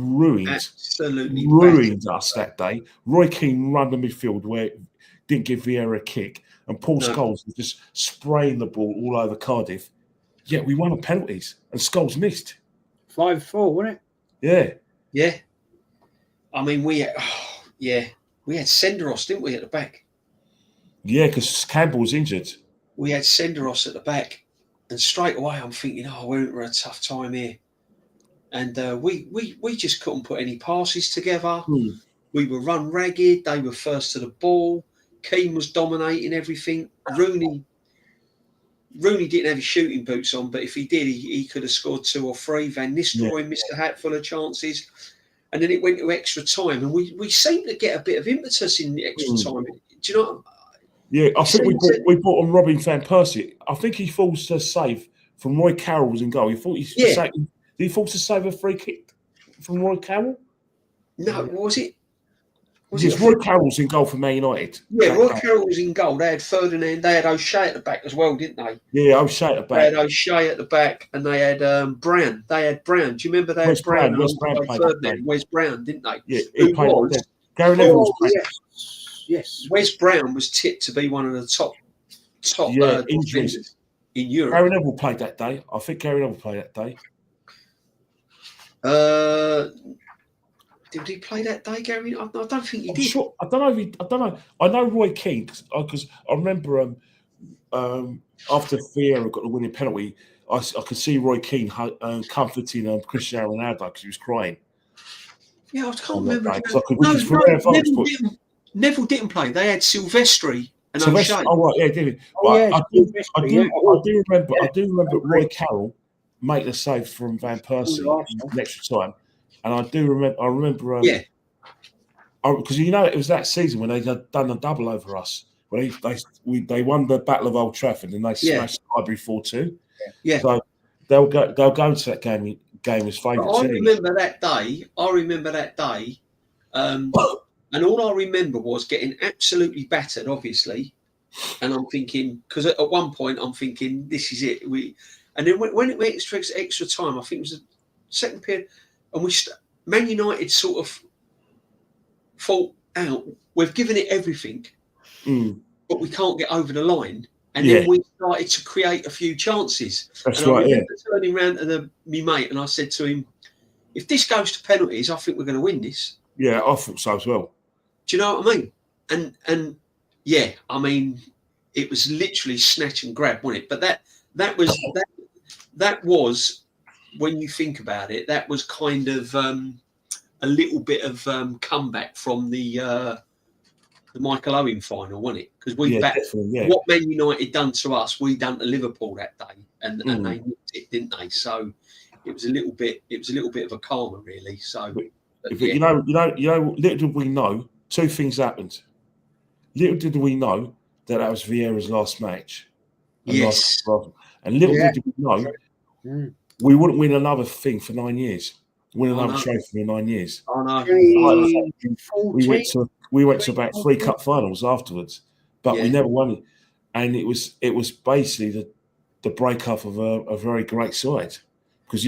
ruined us that day. Roy Keane ran the midfield where didn't give Vieira a kick. And Paul Scholes was just spraying the ball all over Cardiff. Yet we won on penalties. And Scholes missed. 5-4, wasn't it? Yeah. Yeah. I mean, we had Senderos, didn't we, at the back? Yeah, because Campbell was injured. We had Senderos at the back. And straight away I'm thinking, we're in for a tough time here. And we just couldn't put any passes together. We were run ragged. They were first to the ball. Keane was dominating everything. Rooney didn't have his shooting boots on, but if he did, he could have scored 2 or 3. Van Nistelrooy missed a hatful of chances. And then it went to extra time. And we seemed to get a bit of impetus in the extra time. Do you know what? Yeah, I think we brought on Robin Van Persie. I think he forced a save from Roy Carroll was in goal. Did he force a save a free kick from Roy Carroll? No, was it? Roy Carroll's in goal for Man United. Yeah, Roy Carroll was in goal. They had Ferdinand. They had O'Shea at the back as well, didn't they? Yeah, O'Shea at the back. They had O'Shea at the back, and they had Brown. They had Brown. Do you remember they had Brown? Wes Brown, didn't they? Yeah, he played. Gary Neville was playing. Yes. Wes Brown was tipped to be one of the top injuries in Europe. Gary Neville played that day. I think Gary Neville played that day. Did he play that day, Gary? I don't think he did. Sure. I don't know. I know Roy Keane because I remember after Vieira got the winning penalty, I could see Roy Keane comforting Cristiano Ronaldo because he was crying. Yeah, I can't remember. Neville didn't play. They had Silvestri and O'Shea. Oh right, yeah, did I do remember Roy Carroll make the save from Van Persie in extra time, and I remember because it was that season when they had done a double over us. When they won the Battle of Old Trafford and they smashed Highbury 4-2. Yeah, so they'll go into that game as favourites. I remember that day. And all I remember was getting absolutely battered, obviously. And I'm thinking, because at one point I'm thinking, this is it. And then when it went extra time, I think it was the second period, and Man United sort of thought out, we've given it everything, but we can't get over the line. And then we started to create a few chances. That's and right, I remember turning around to my mate and I said to him, if this goes to penalties, I think we're going to win this. Yeah, I thought so as well. Do you know what I mean? And yeah, I mean, it was literally snatch and grab, wasn't it? But that was when you think about it, that was kind of a little bit of comeback from the Michael Owen final, wasn't it? Because what Man United done to us, we done to Liverpool that day, and they nicked it, didn't they? So it was a little bit of a karma, really. So. You know, little did we know, 2 things happened. Little did we know that was Vieira's last match. Yes. And little did we know we wouldn't win another thing for 9 years. Win another trophy for 9 years. Oh no. We went to about 3 cup finals afterwards, but we never won it. And it was basically the breakup of a very great side, because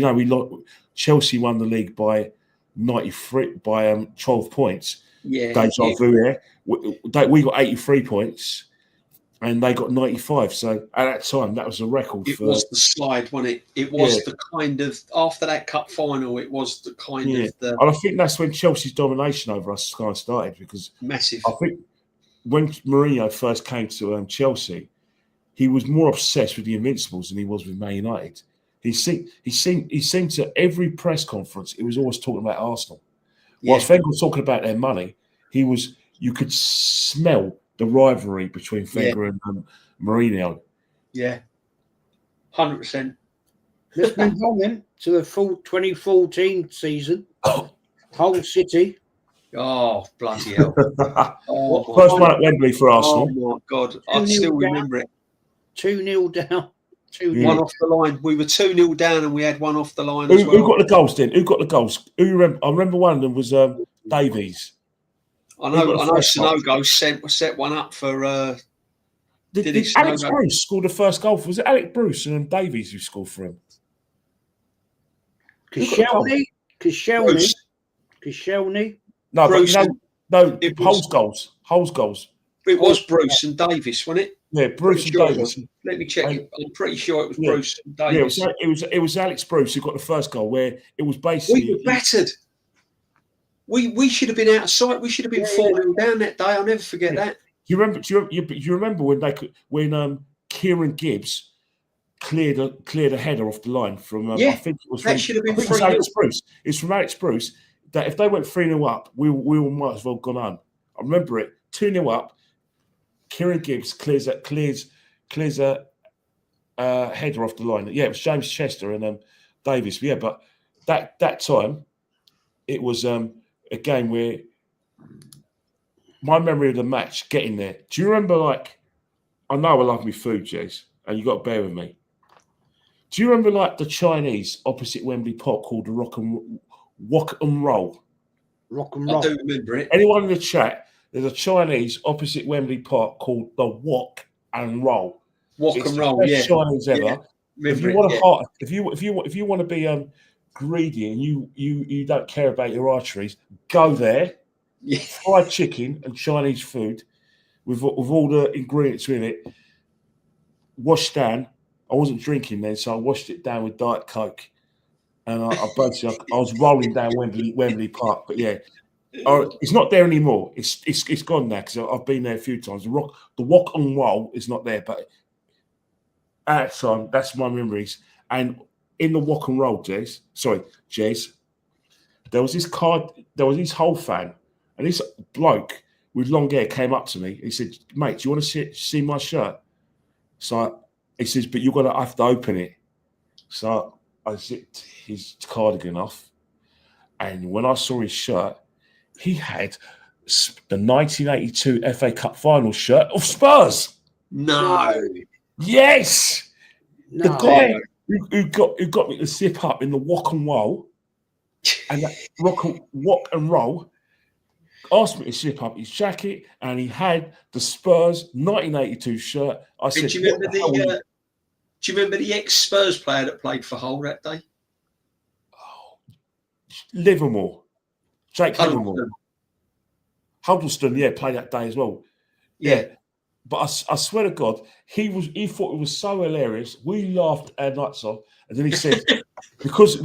Chelsea won the league by 12 points. Yeah, Deja vu there. We got 83 points, and they got 95. So at that time, that was a record. It was the slide, wasn't it? It was the kind of, after that cup final, it was the kind of the. And I think that's when Chelsea's domination over us kind of started, because Massive. I think when Mourinho first came to Chelsea, he was more obsessed with the Invincibles than he was with Man United. He seemed to every press conference, he was always talking about Arsenal. Whilst Wenger was talking about their money, you could smell the rivalry between Wenger and Mourinho. Yeah, 100%. Let's move on then to the full 2014 season. Hull City. Oh, bloody hell. First one at Wembley for Arsenal. Oh, my God. I still remember it. 2-0 down. 2-0. One off the line. We were 2-0 down and we had one off the line Who as well. Who got the goals then? Who got the goals? I remember one of them was Davies. I know Sonogo set one up for... Did Alex Bruce score the first goal? Was it Alex Bruce and Davies who scored for him? Koscielny. No, Bruce, Hull's goals. Hull's goals. It was Bruce and Davies, wasn't it? Yeah, Bruce and Davies. Let me check. I'm pretty sure it was Bruce and Davies. Yeah, it was Alex Bruce who got the first goal, where it was basically... We were battered. We should have been out of sight. We should have been 4-0 down that day. I'll never forget that. Do you remember when Kieran Gibbs cleared a header off the line from? I think it was that from, should have been Alex Bruce. It's from Alex Bruce that if they went 3-0 up, we might as well gone home. I remember it 2-0 up. Kieran Gibbs clears a header off the line. Yeah, it was James Chester and Davis. Yeah, but that time it was a game where. My memory of the match, getting there. Do you remember, I know I love me food, Jez, and you got to bear with me. Do you remember, the Chinese opposite Wembley Park called the Wok and Roll? Rock and Roll. I do remember it. Anyone in the chat? There's a Chinese opposite Wembley Park called the Wok and Roll. Wok and Roll, yeah. Chinese ever. Yeah. If you want to be greedy and you don't care about your arteries, go there. Yeah. Fried chicken and Chinese food with all the ingredients with it. Washed down. I wasn't drinking then, so I washed it down with Diet Coke, and I basically I was rolling down Wembley Park. But yeah, it's not there anymore. It's gone now because I've been there a few times. The Wok and Roll is not there, but at that time, that's my memories. And in the Wok and Roll, Jez, there was this Hull fan. And this bloke with long hair came up to me. He said, "Mate, do you want to see my shirt?" So he says, "But you're going to have to open it." So I zipped his cardigan off. And when I saw his shirt, he had the 1982 FA Cup final shirt of Spurs. No. Yes. No. The guy who got me to zip up in the Wok and Roll and that Wok and Roll asked me to zip up his jacket, and he had the Spurs 1982 shirt. I said, do you remember the ex-Spurs player that played for Hull that day? Oh, Livermore. Jake Livermore. Huddleston, played that day as well. Yeah. But I swear to God, he thought it was so hilarious. We laughed our nuts off. And then he said, because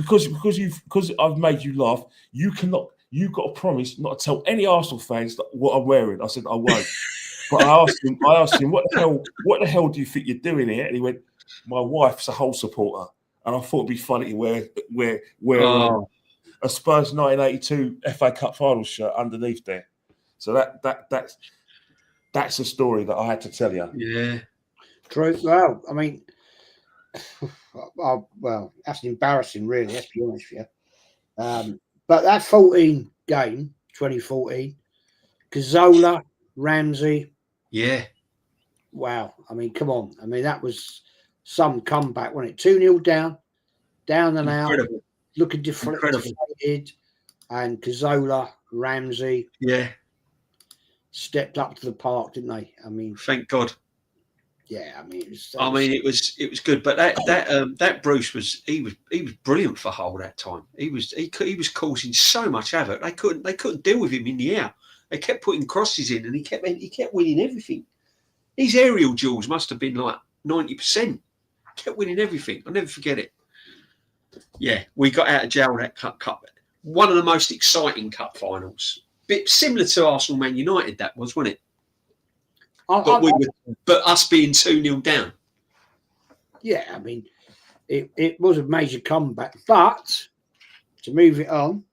I've made you laugh, you've got to promise not to tell any Arsenal fans what I'm wearing. I said, I won't. But I asked him, what the hell do you think you're doing here? And he went, my wife's a Hull supporter. And I thought it'd be funny to wear a Spurs 1982 FA Cup final shirt underneath there. So that's a story that I had to tell you. Yeah. True. Well, I mean, that's embarrassing, really, let's be honest with you. But that 2014, Cazorla, Ramsey. Yeah. Wow. I mean, come on. I mean, that was some comeback, wasn't it? 2-0 down and out, looking deflated. And Cazorla, Ramsey. Yeah. Stepped up to the park, didn't they? I mean, thank God. Yeah, I mean, it was good. But that Bruce was brilliant for Hull that time. He was causing so much havoc. They couldn't deal with him in the air. They kept putting crosses in, and he kept winning everything. His aerial duels must have been like 90%. Kept winning everything. I'll never forget it. Yeah, we got out of jail that cup. One of the most exciting cup finals. Bit similar to Arsenal Man United, that was, wasn't it? But us being 2-0 down. Yeah, I mean, it was a major comeback. But to move it on,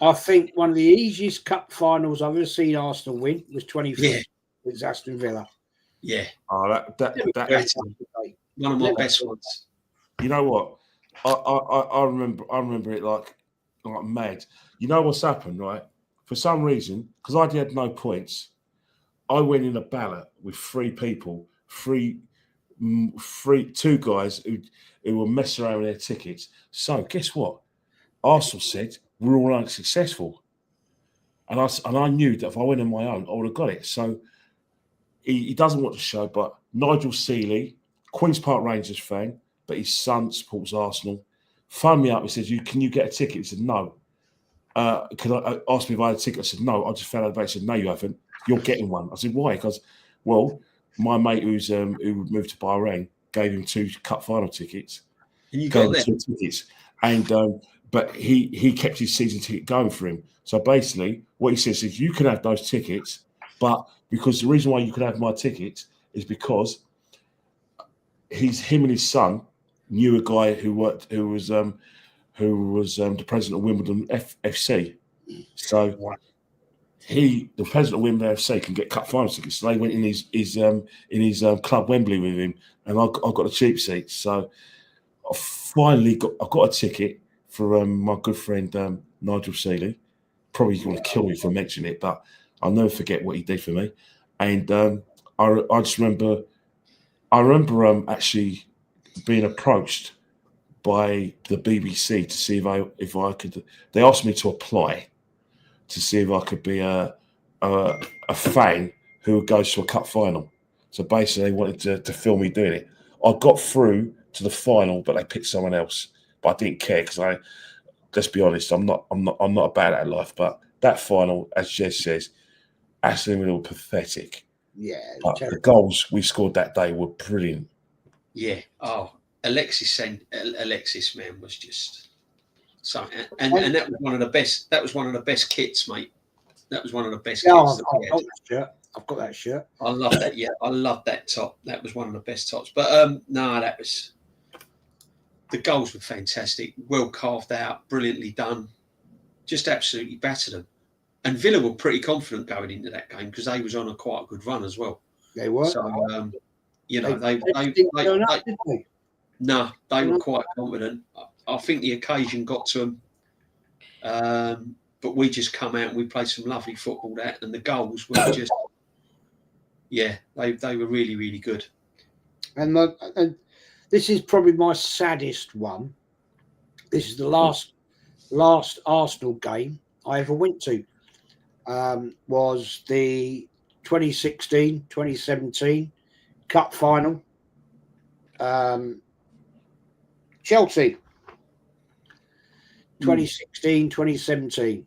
I think one of the easiest cup finals I've ever seen Arsenal win was 23 with Aston Villa. Yeah. Oh, that's one of my best ones. You know what? I remember it like mad. You know what's happened, right? For some reason, because I had no points, I went in a ballot with three people, two guys who were messing around with their tickets. So guess what? Arsenal said we're all unsuccessful, and I knew that if I went on my own, I would have got it. So he doesn't watch the show, but Nigel Seeley, Queen's Park Rangers fan, but his son supports Arsenal, phoned me up and said, "Can you get a ticket?" He said, "No." Because I asked me if I had a ticket. I said, "No." I just found out about it. He said, "No, you haven't. You're getting one." I said, "Why?" Because, well, my mate who moved to Bahrain gave him 2 cup final tickets. And you got them? 2 tickets. And but he kept his season ticket going for him. So basically, what he says is, you can have those tickets, but because the reason why you can have my tickets is because him and his son knew a guy who was the president of Wimbledon FC. So the president of Wimbledon FC can get cup final tickets. So they went in his club Wembley with him, and I got the cheap seats. So I finally got a ticket for my good friend Nigel Seeley. Probably going to kill me for mentioning it, but I'll never forget what he did for me. And I just remember actually being approached by the BBC to see if I could. They asked me to apply to see if I could be a fan who goes to a cup final. So basically, they wanted to film me doing it. I got through to the final, but they picked someone else. But I didn't care because let's be honest, I'm not about that life. But that final, as Jez says, absolutely little pathetic. Yeah, but the goals we scored that day were brilliant. Yeah. Oh, Alexis, man, was just so, and that was one of the best. That was one of the best kits, mate. That was one of the best kits. I've got that shirt. I love that. Yeah, I love that top. That was one of the best tops. But that was. The goals were fantastic, well carved out, brilliantly done. Just absolutely battered them. And Villa were pretty confident going into that game because they was on a quite good run as well. They were. So they were quite confident. I think the occasion got to them, but we just come out and we played some lovely football. And the goals were just, they were really, really good. And this is probably my saddest one. This is the last Arsenal game I ever went to. Was the 2016-2017 Cup final. Chelsea. 2016-2017.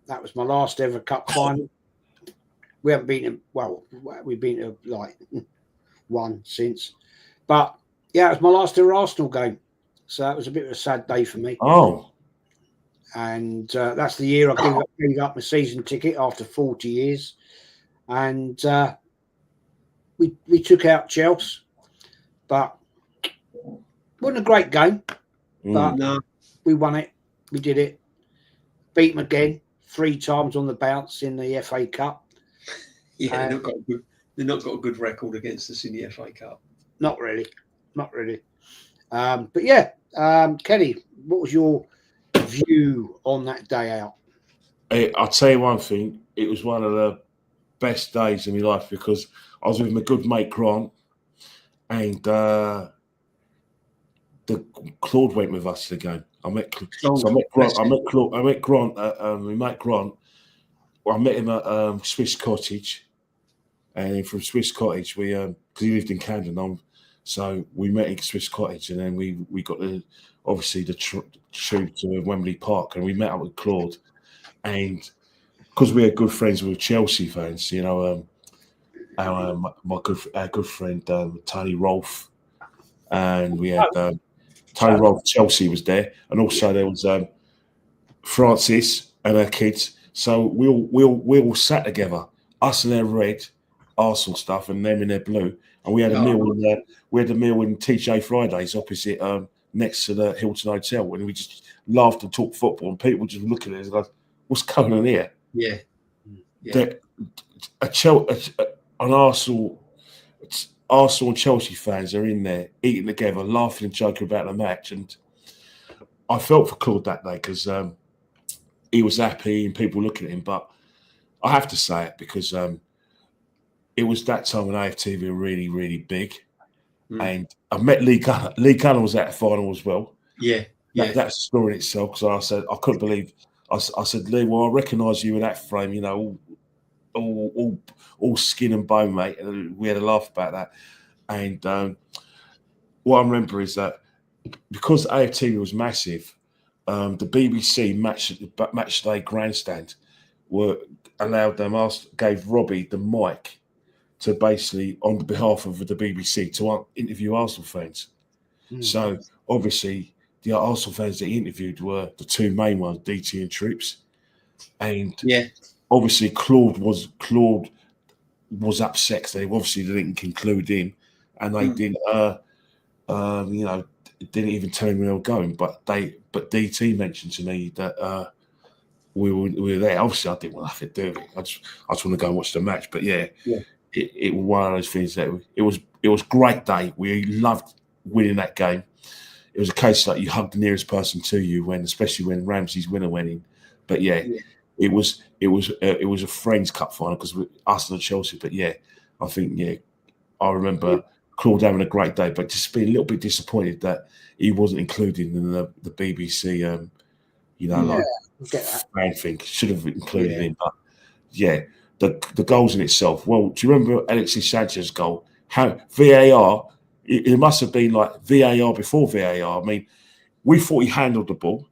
That was my last ever Cup final. We haven't been we've been to like one since. But yeah, it was my last ever Arsenal game. So that was a bit of a sad day for me. Oh. And that's the year I gave up my season ticket after 40 years. And we took out Chelsea. But it wasn't a great game. But we won it. We did it. Beat them again 3 times on the bounce in the FA Cup. Yeah, they've not got a good record against us in the FA Cup. Not really. But yeah, Kenny, what was your view on that day out? I'll tell you one thing. It was one of the best days of my life because I was with my good mate Grant, and Claude went with us to the game. I met Grant. My mate Grant. I met him at Swiss Cottage, And from Swiss Cottage, we because he lived in Camden, so we met in Swiss Cottage, and then we got obviously the tube to Wembley Park, and we met up with Claude, and because we had good friends with Chelsea fans, you know, our good friend Tony Rolfe, and we had Tony Rolfe. Chelsea was there, and also there was Francis and her kids. So we all sat together, us in their red Arsenal stuff, and them in their blue, and we had a meal in there. We had a meal in TJ Fridays opposite, next to the Hilton Hotel, and we just laughed and talked football, and people just looking at us like, "What's going on here?" Yeah. An Arsenal and Chelsea fans are in there eating together, laughing and joking about the match, and I felt for Claude that day because he was happy and people looking at him. But I have to say it because it was that time when AFTV were really, really big, and I met Lee Gunner. Lee Gunner was at the final as well. Yeah, that's a story in itself. Because I said I couldn't believe. I said, Lee, well, I recognise you in that frame. You know, all skin and bone, mate. And we had a laugh about that. And what I remember is that because AFTV was massive, the BBC match day grandstand gave Robbie the mic to basically, on behalf of the BBC, to interview Arsenal fans. So obviously the Arsenal fans that he interviewed were the two main ones, DT and Troops. And obviously Claude was upset. They obviously didn't conclude in, and they didn't didn't even tell him where they were going. But DT mentioned to me that we were there. Obviously, I didn't want nothing to do with it. I just want to go and watch the match. But it was one of those things that it was a great day. We loved winning that game. It was a case that you hugged the nearest person to you especially when Ramsey's winner went in. But it was a Friends Cup final because us and Chelsea. But I think I remember Claude having a great day, but just being a little bit disappointed that he wasn't included in the BBC. Fan thing should have included him. But the goals in itself. Well, do you remember Alexis Sanchez's goal? How VAR? It must have been like VAR before VAR. I mean, we thought he handled the ball.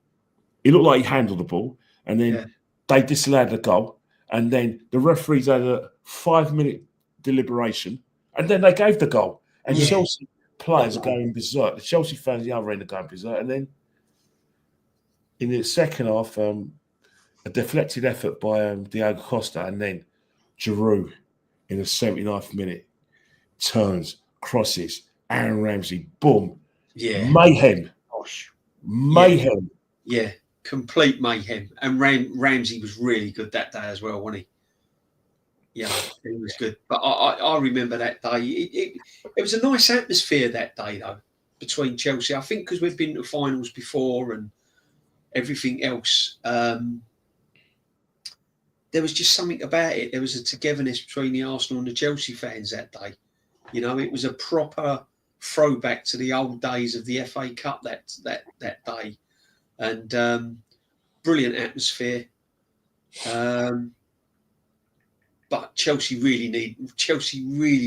It looked like he handled the ball, and then they disallowed the goal, and then the referees had a 5-minute deliberation, and then they gave the goal. And Chelsea players are going berserk. The Chelsea fans, the other end, are going berserk. And then in the second half, a deflected effort by Diogo Costa, and then Giroud in the 79th minute turns, crosses, Aaron Ramsey, boom. Mayhem. Gosh. Mayhem. Yeah, complete mayhem. And Ramsey was really good that day as well, wasn't he? Yeah, he was good. But I remember that day. It was a nice atmosphere that day, though, between Chelsea. I think because we've been to finals before and everything else, there was just something about it. There was a togetherness between the Arsenal and the Chelsea fans that day. You know, it was a proper throwback to the old days of the FA Cup that day, and brilliant atmosphere. But Chelsea really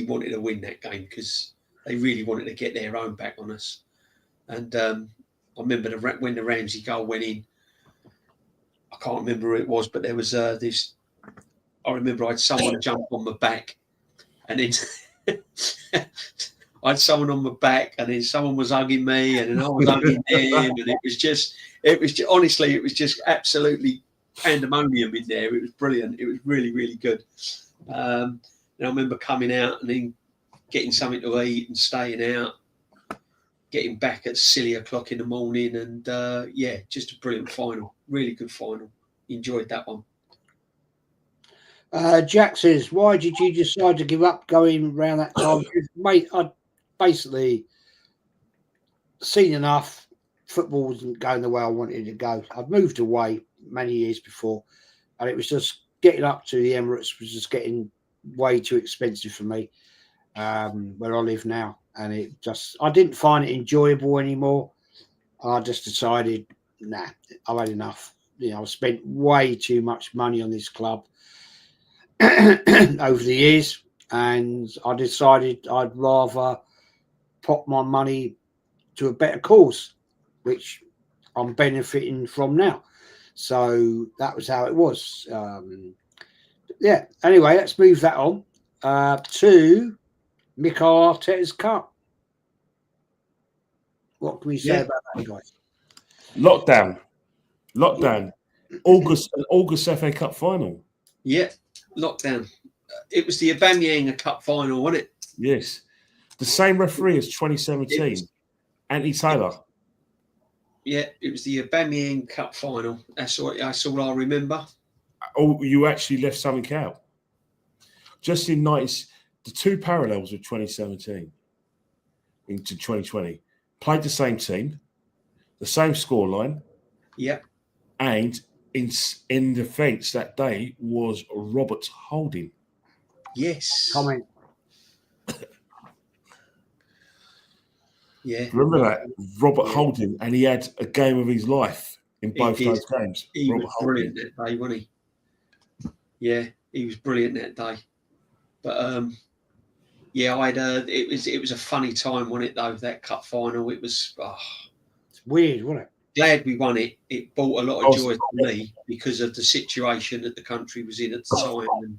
wanted to win that game because they really wanted to get their own back on us. And I remember when the Ramsey goal went in. I can't remember who it was, but there was this. I remember I had someone jump on my back, and then I had someone on my back, and then someone was hugging me, and then I was hugging them, and it was just honestly, it was just absolutely pandemonium in there. It was brilliant. It was really, really good. And I remember coming out and then getting something to eat and staying out, getting back at silly o'clock in the morning, and just a brilliant final. Really good final. Enjoyed that one. Jack says, why did you decide to give up going around that time? Mate, I'd basically seen enough. Football wasn't going the way I wanted it to go. I'd moved away many years before, and it was just getting up to the Emirates was just getting way too expensive for me where I live now. And I didn't find it enjoyable anymore. I just decided, nah, I've had enough. You know, I've spent way too much money on this club over the years. and I decided I'd rather put my money to a better cause, which I'm benefiting from now. So that was how it was. Yeah. Anyway, let's move that on to Mikel Arteta's Cup. What can we say about that, guys? Lockdown. August FA Cup final. Yeah, lockdown. It was the Aubameyang Cup final, wasn't it? Yes. The same referee as 2017, Anthony Taylor. Yeah, it was the Aubameyang Cup final. That's all I remember. Oh, you actually left something out. Just in the two parallels of 2017 into 2020. Played the same team, the same scoreline. Yeah. And in defence that day was Robert Holding. Yes. Comment. Yeah. Remember that? Robert Holding, and he had a game of his life in both those games. He Robert was brilliant that day, wasn't he? Yeah, he was brilliant that day. But yeah, it was a funny time, wasn't it, though, that cup final. It was it's weird, wasn't it? Glad we won it. It brought a lot of joy to me because of the situation that the country was in at the time. And,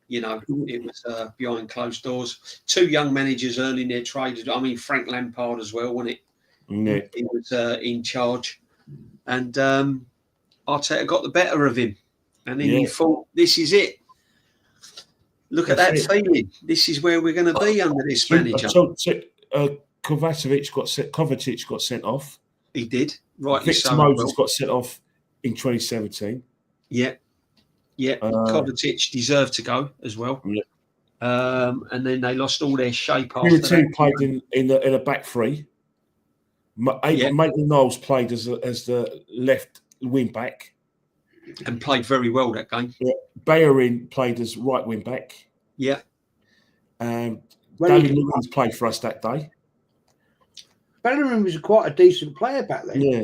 you know, it was behind closed doors. Two young managers earning their trade. I mean, Frank Lampard as well, wasn't it? Yeah. He was in charge. And Arteta got the better of him. And then he thought, this is it. Look at that feeling. This is where we're going to be under this manager. Kovacic got sent off. He did. Rightly Victor so. Moses got sent off in 2017. Yeah. Yeah. Kovacic deserved to go as well. Yeah. And then they lost all their shape after The two that. played in a back three. Maitland-Niles played as the left wing back. And played very well that game. Yeah. Bellerin played as right wing back. Yeah. David Luiz played for us that day. Bellerin was quite a decent player back then. Yeah,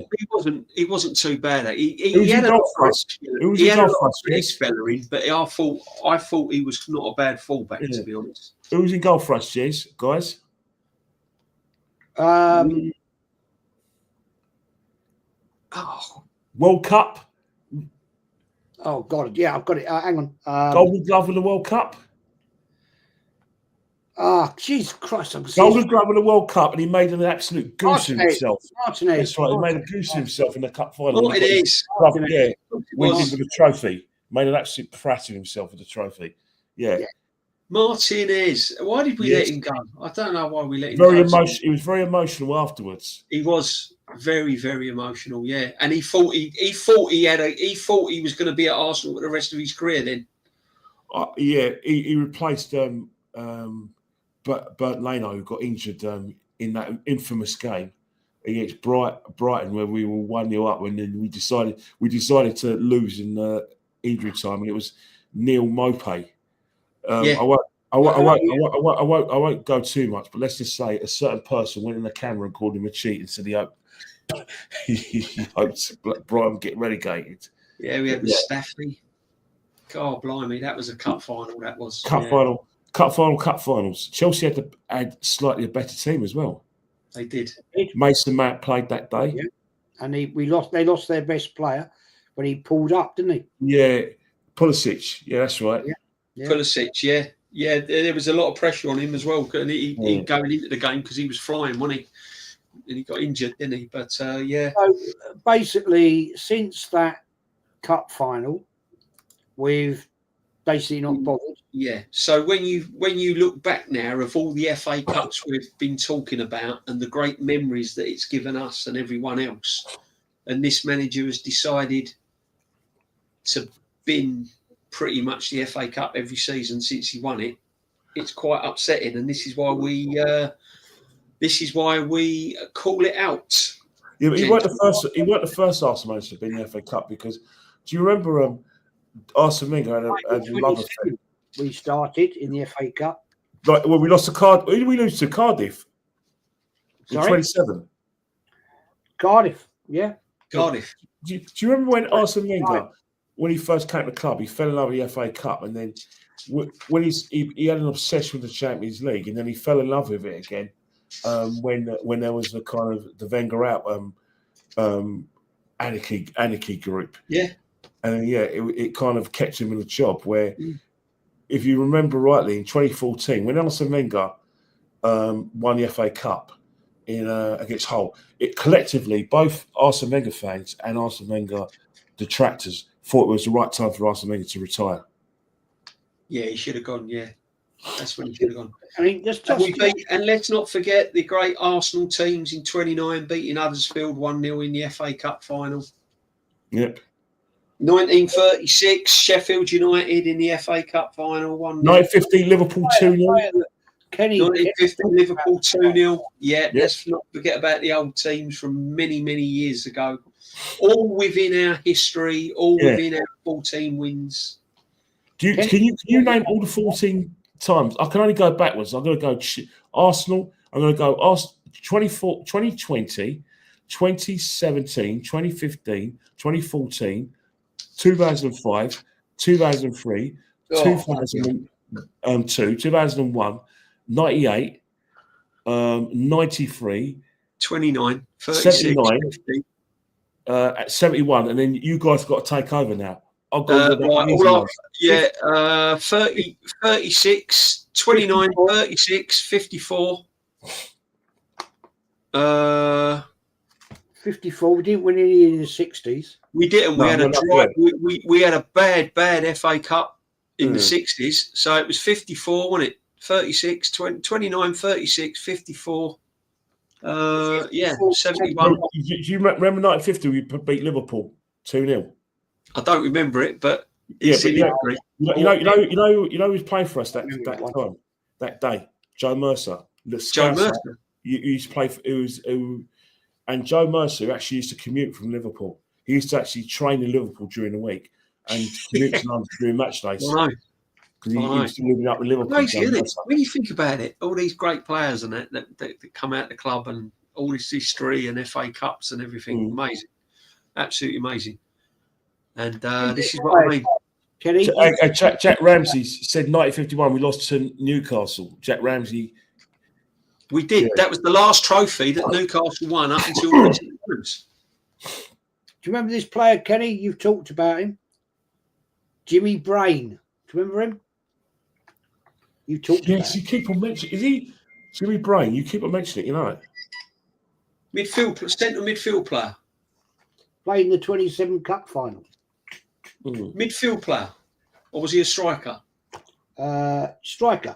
he wasn't too bad. He had a lot of Bellerin, but I thought he was not a bad fullback, to be honest. Who was in goal for us, Jez, guys? World Cup. Oh God, yeah, I've got it. Hang on. Golden Glove of the World Cup. Jesus Christ! Golden Glove of the World Cup, and he made an absolute goose of himself. Martinez. That's right. He made a goose of himself in the cup final. What it is? Yeah, went in with a trophy. Made an absolute prat of himself with the trophy. Yeah. Martinez. Why did we let him go? I don't know why we let him go. He was very emotional afterwards. He was very, very emotional. Yeah, and he thought he was going to be at Arsenal for the rest of his career. Then. He replaced Bert Leno, who got injured in that infamous game against Brighton, where we were 1-0 up, and then we decided to lose in injury time, and it was Neil Maupay. I won't go too much, but let's just say a certain person went in the camera and called him a cheat and said he hoped Brighton get relegated. Yeah, we had the Staffley. God blimey, that was a cup final. That was cup finals. Chelsea had slightly a better team as well. They did. Mason Mount played that day. Yeah. And they lost their best player when he pulled up, didn't he? Yeah, Pulisic. Yeah, that's right. Yeah. Pulisic. Yeah. There was a lot of pressure on him as well. And he going into the game because he was flying, wasn't he? And he got injured, didn't he? But yeah. So basically, since that cup final, we've basically not bothered. Yeah. So when you look back now of all the FA Cups we've been talking about and the great memories that it's given us and everyone else, and this manager has decided to bin pretty much the FA Cup every season since he won it, it's quite upsetting, and this is why we call it out. Yeah, but he weren't the first Arsenal manager to be in the FA Cup, because do you remember Arsene Wenger had a love affair? We started in the FA Cup. Like, well, we lost to Cardiff. Who did we lose to? Cardiff. In 27. Cardiff, yeah. Cardiff. Do you remember when Arsene Wenger, when he first came to the club, he fell in love with the FA Cup, and then when he had an obsession with the Champions League, and then he fell in love with it again when there was the kind of the Wenger out anarchy group. Yeah. And it kind of kept him in a job where, if you remember rightly, in 2014, when Arsene Wenger won the FA Cup against Hull, it collectively, both Arsene Wenger fans and Arsene Wenger detractors thought it was the right time for Arsene Wenger to retire. Yeah, he should have gone. Yeah, that's when he should have gone. I mean, and let's not forget the great Arsenal teams in '29 beating Huddersfield 1-0 in the FA Cup final. Yep. 1936, Sheffield United in the FA Cup final 1-0. 1950, Liverpool 2-0. Kenny 1950, Liverpool 2-0. Yeah, let's not forget about the old teams from many, many years ago. All within our history, all within our 14 wins. Can you name all the 14 times? I can only go backwards. I'm going to go Arsenal. I'm going to go 2020, 2017, 2015, 2014, 2005, 2003, 2002, 2001, 98, 93, 29, 36, 79, 50. 71, and then you guys got to take over now. I'll go 30, 36, 29, 36, 54. 54. We didn't win any in the 60s. We didn't. We had a dry. We had a bad FA Cup in the 60s. So it was 54, wasn't it? 36, 20, 29, 36, 54. 71. Do you remember 1950? We beat Liverpool 2-0. I don't remember it, but you know who's playing for us that time, that day? Joe Mercer. Joe Mercer. He used to play for and Joe Mercer actually used to commute from Liverpool. He used to actually train in Liverpool during the week and commute to London during match days. Because he used to living up in Liverpool. Amazing, isn't it? When you think about it, all these great players and that come out of the club and all this history and FA Cups and everything, amazing, absolutely amazing. And this is what I mean. Kenny? Jack Ramsey said 1951 we lost to Newcastle. Jack Ramsey. We did. Yeah. That was the last trophy that Newcastle won up until recent times. Do you remember this player, Kenny? You've talked about him. Jimmy Brain. Do you remember him? You talked about him. Yes, you keep on mentioning. Is he Jimmy Brain? You keep on mentioning it, you know. Central midfield player. Played in the 27 Cup final. Midfield player. Or was he a striker? Striker.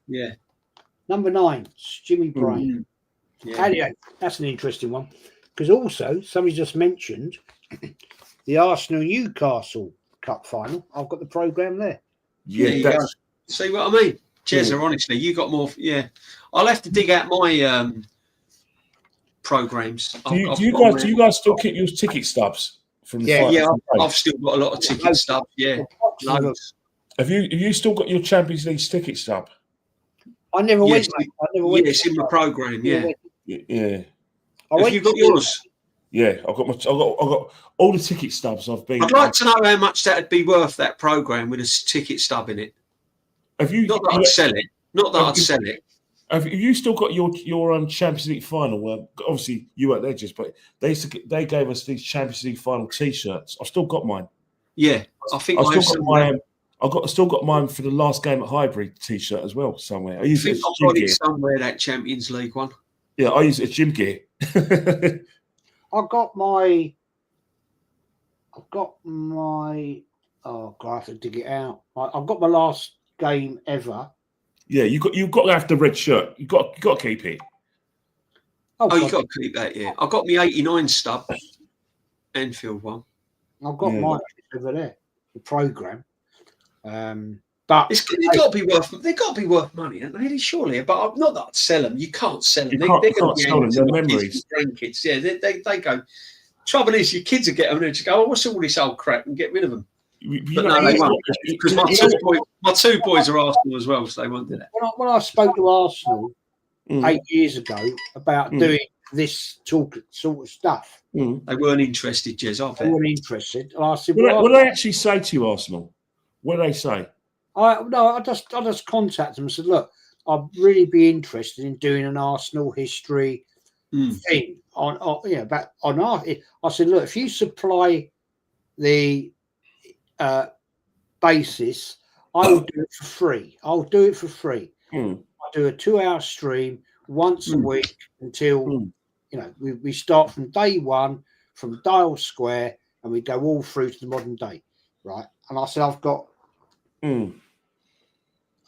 Yeah. Number 9, Jimmy Brain. Yeah. Anyway, that's an interesting one. Because also, somebody just mentioned the Arsenal-Newcastle Cup final. I've got the programme there. Yeah, see what I mean? Jezza, honestly, you got more. Yeah. I'll have to dig out my programmes. Do you guys still keep your ticket stubs? From the yeah, I've still got a lot of ticket stubs. Yeah. Loads. Have you still got your Champions League ticket stub? I never went. It's in my programme. Yeah. Yeah. Have you got yours? Yeah, I've got all the ticket stubs I've been. I'd like to know how much that'd be worth, that programme with a ticket stub in it. Have you? Not that I'd sell it. Not that I'd sell it. Have you still got your Champions League final? Obviously you weren't there, but they gave us these Champions League final T-shirts. I've still got mine. Yeah, I think I've still got mine for the last game at Highbury T-shirt as well somewhere. I've got it somewhere, that Champions League one. Yeah, I use it as gym gear. I've got my. Oh God, I have to dig it out. I've got my last game ever. Yeah, you've got to have the red shirt. You got to keep it. You got to keep that. Yeah, I've got my '89 stub, Anfield one. I've got mine over there. The programme. But they've got to be worth money, haven't they? Surely, but not that I'd sell them. You can't sell them. They're going to sell them. They're memories. Grandkids, yeah, they go. Trouble is, your kids will get them and just go, "Oh, what's all this old crap?" and get rid of them. But no, they won't, because my two boys are Arsenal as well, so they won't do that. When I spoke to Arsenal 8 years ago about doing this sort of stuff, they weren't interested, Jez. They weren't interested. And I said, what do they actually say to you, Arsenal? What do they say? I just contacted them and said, look, I'd really be interested in doing an Arsenal history thing on art. I said, look, if you supply the basis, I will do it for free. I'll do it for free. I'll do a 2-hour stream once a week until we start from day one, from Dial Square, and we go all through to the modern day, right? And I said, I've got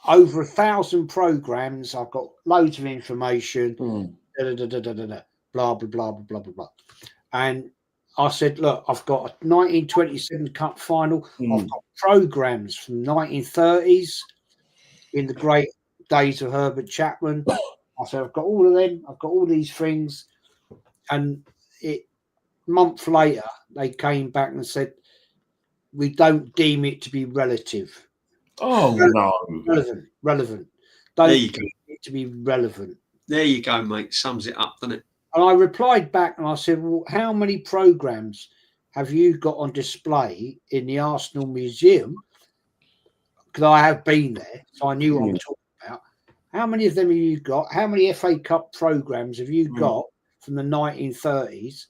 over 1,000 programs. I've got loads of information, blah, blah, blah, blah, blah, blah, blah. And I said, look, I've got a 1927 Cup final. I've got programs from 1930s in the great days of Herbert Chapman. I said, I've got all of them. I've got all these things. And a month later, they came back and said, we don't deem it to be relative. Oh, no. Relevant. There you go. Deem it to be relevant. There you go, mate. Sums it up, doesn't it? And I replied back and I said, well, how many programs have you got on display in the Arsenal Museum? Because I have been there, so I knew what I'm talking about. How many of them have you got? How many FA Cup programs have you got from the 1930s?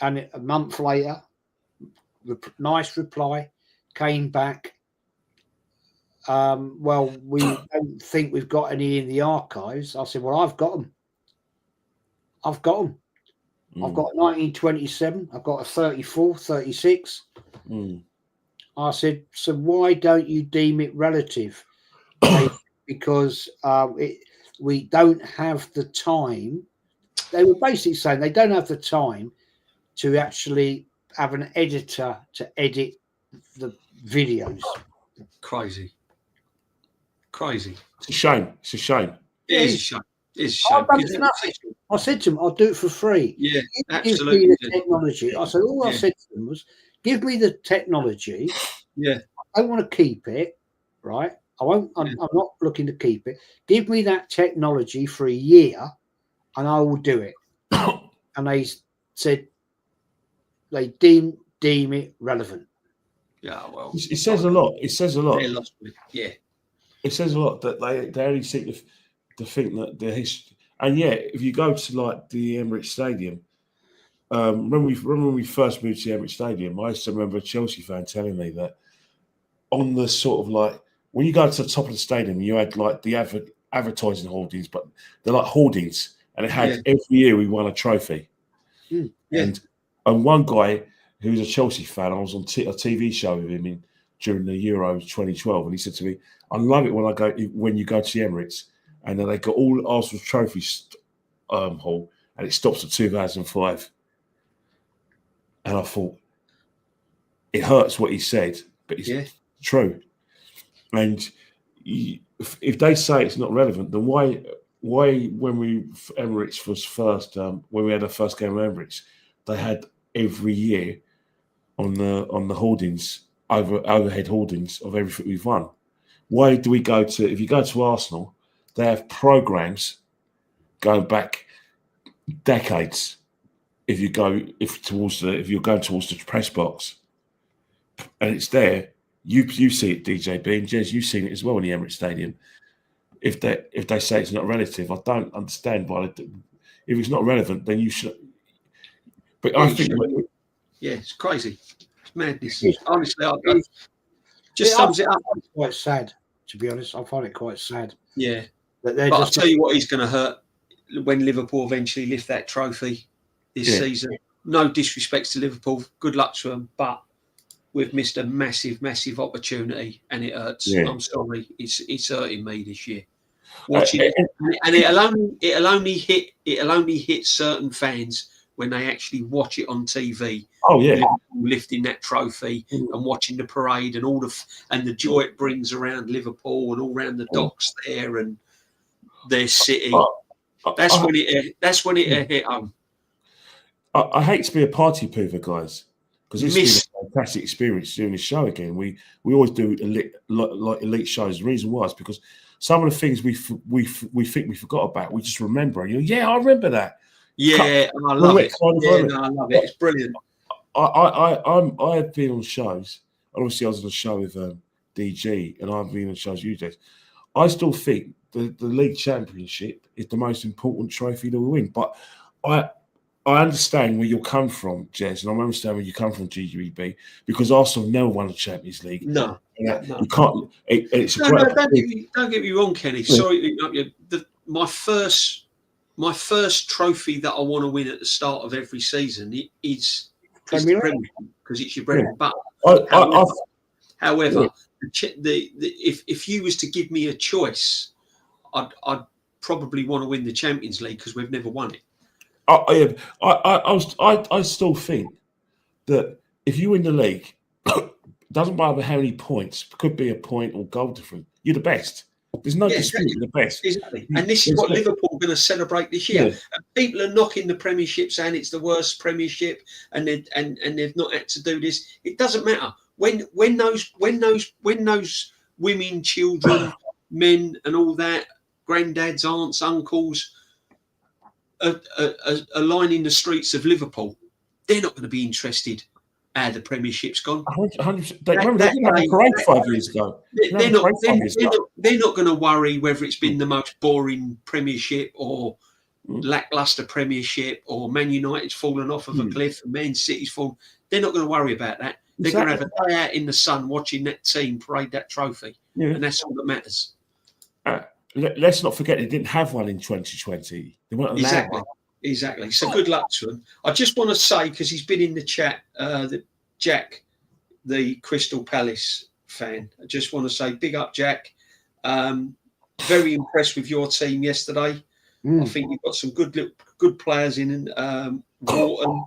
And a month later, nice reply came back. Well, we don't think we've got any in the archives. I said, well, I've got them. I've got 1927. I've got a 34, 36. I said, so why don't you deem it relative? Because we don't have the time. They were basically saying they don't have the time to actually have an editor to edit the videos. Crazy. It's a shame. It is a shame. I said to him, I'll do it for free. Yeah, absolutely. Give me the technology. I said, all I said to them was, give me the technology. Yeah. I don't want to keep it, right? I'm not looking to keep it. Give me that technology for a year and I will do it. And they said they deem it relevant. Yeah, well. It says a lot. Yeah. It says a lot that they only seem to think that the history. And yeah, if you go to like the Emirates Stadium, remember when we first moved to Emirates Stadium, I used to remember a Chelsea fan telling me that on the sort of like when you go to the top of the stadium, you had like the advertising hoardings, but they're like hoardings, and it had every year we won a trophy. And one guy who was a Chelsea fan, I was on a TV show with him during the Euro 2012, and he said to me, "I love it when you go to the Emirates." And then they got all Arsenal's trophies hall, and it stops at 2005. And I thought, it hurts what he said, but it's true. And if they say it's not relevant, then why when Emirates was first, when we had our first game of Emirates, they had every year on the hoardings, overhead hoardings of everything we've won. Why do we go to? If you go to Arsenal, they have programs going back decades. If you're going towards the press box, and it's there, you see it, DJB and Jez, you've seen it as well in the Emirates Stadium. If they say it's not relative, I don't understand why. If it's not relevant, then you should. But I think, it's crazy. It's madness. Honestly, just sums it up. It's quite sad, to be honest. I find it quite sad. Yeah. But I'll tell you what is going to hurt when Liverpool eventually lift that trophy this season. No disrespect to Liverpool. Good luck to them. But we've missed a massive, massive opportunity and it hurts. Yeah. I'm sorry. It's hurting me this year. Watching it. And it'll only hit certain fans when they actually watch it on TV. Oh, yeah. Lifting that trophy and watching the parade and and the joy it brings around Liverpool and all around the docks there and their city. That's when it hit home. I hate to be a party pooper, guys, because it's been a fantastic experience doing this show again. We always do elite shows. The reason why is because some of the things we think we forgot about, we just remember. And I remember that. Yeah, I love it. I love it. It's brilliant. I have been on shows. Obviously, I was on a show with DG, and I've been on shows you days. I still think the league championship is the most important trophy that we win. But I understand where you'll come from, Jez, and I understand where you come from, GGB, because Arsenal never won the Champions League. No. You can't. It's a No, great. don't get me wrong, Kenny. Sorry to interrupt you. My first trophy that I want to win at the start of every season is the Premier, because it's your bread and butter. However, if you was to give me a choice, I'd probably want to win the Champions League because we've never won it. I still think that if you win the league, doesn't matter how many points, could be a point or goal difference, you're the best. There's no dispute, you're the best. Exactly. And this is what Liverpool are going to celebrate this year. Yeah. People are knocking the Premiership, saying it's the worst Premiership, and they've not had to do this. It doesn't matter. When those women, children, men, and all that, granddads, aunts, uncles, are lining the streets of Liverpool, they're not going to be interested how the Premiership's gone. 100%. They didn't have a parade 5 years ago. They're not going to worry whether it's been the most boring Premiership or lacklustre Premiership or Man United's fallen off of a cliff and Man City's fallen. They're not going to worry about that. They're going to have a day out in the sun watching that team parade that trophy, and that's all that matters. Let's not forget they didn't have one in 2020. They weren't allowed one. Exactly. So good luck to him. I just want to say, because he's been in the chat, that Jack, the Crystal Palace fan, I just want to say big up, Jack. Very impressed with your team yesterday. I think you've got some good players in Wharton.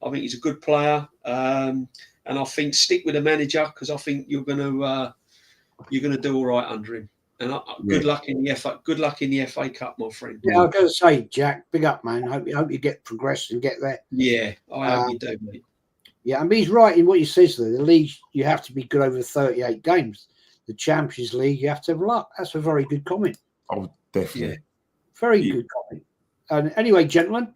I think he's a good player, and I think stick with the manager because I think you're going to do all right under him. And good luck in the FA. Good luck in the FA Cup, my friend. Yeah, I was going to say, Jack, big up, man. Hope you get progressed and get there. Yeah, I hope you do, mate. Yeah, I mean, he's right in what he says there. The league, you have to be good over 38 games. The Champions League, you have to have luck. That's a very good comment. Oh, definitely. Yeah. Very good comment. And anyway, gentlemen,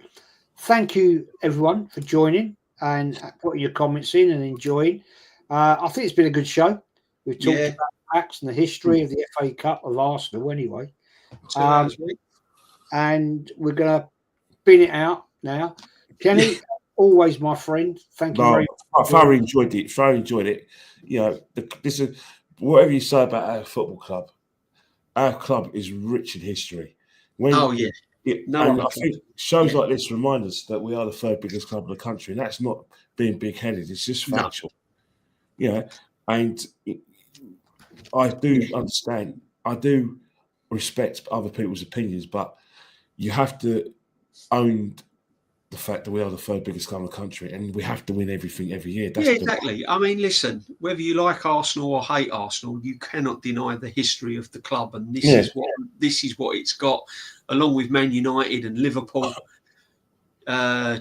thank you, everyone, for joining and putting your comments in and enjoying. I think it's been a good show. We've talked about facts and the history of the FA Cup of Arsenal anyway. And we're going to bin it out now. Kenny, always my friend. Thank you very much. I thoroughly enjoyed it. You know, this is whatever you say about our football club. Our club is rich in history. I think shows like this remind us that we are the third biggest club in the country, and that's not being big-headed. It's just factual. No. You know, and I do understand. I do respect other people's opinions, but you have to own the fact that we are the third biggest club in the country, and we have to win everything every year. That's exactly. I mean, listen, whether you like Arsenal or hate Arsenal, you cannot deny the history of the club, and this is what it's got, along with Man United and Liverpool.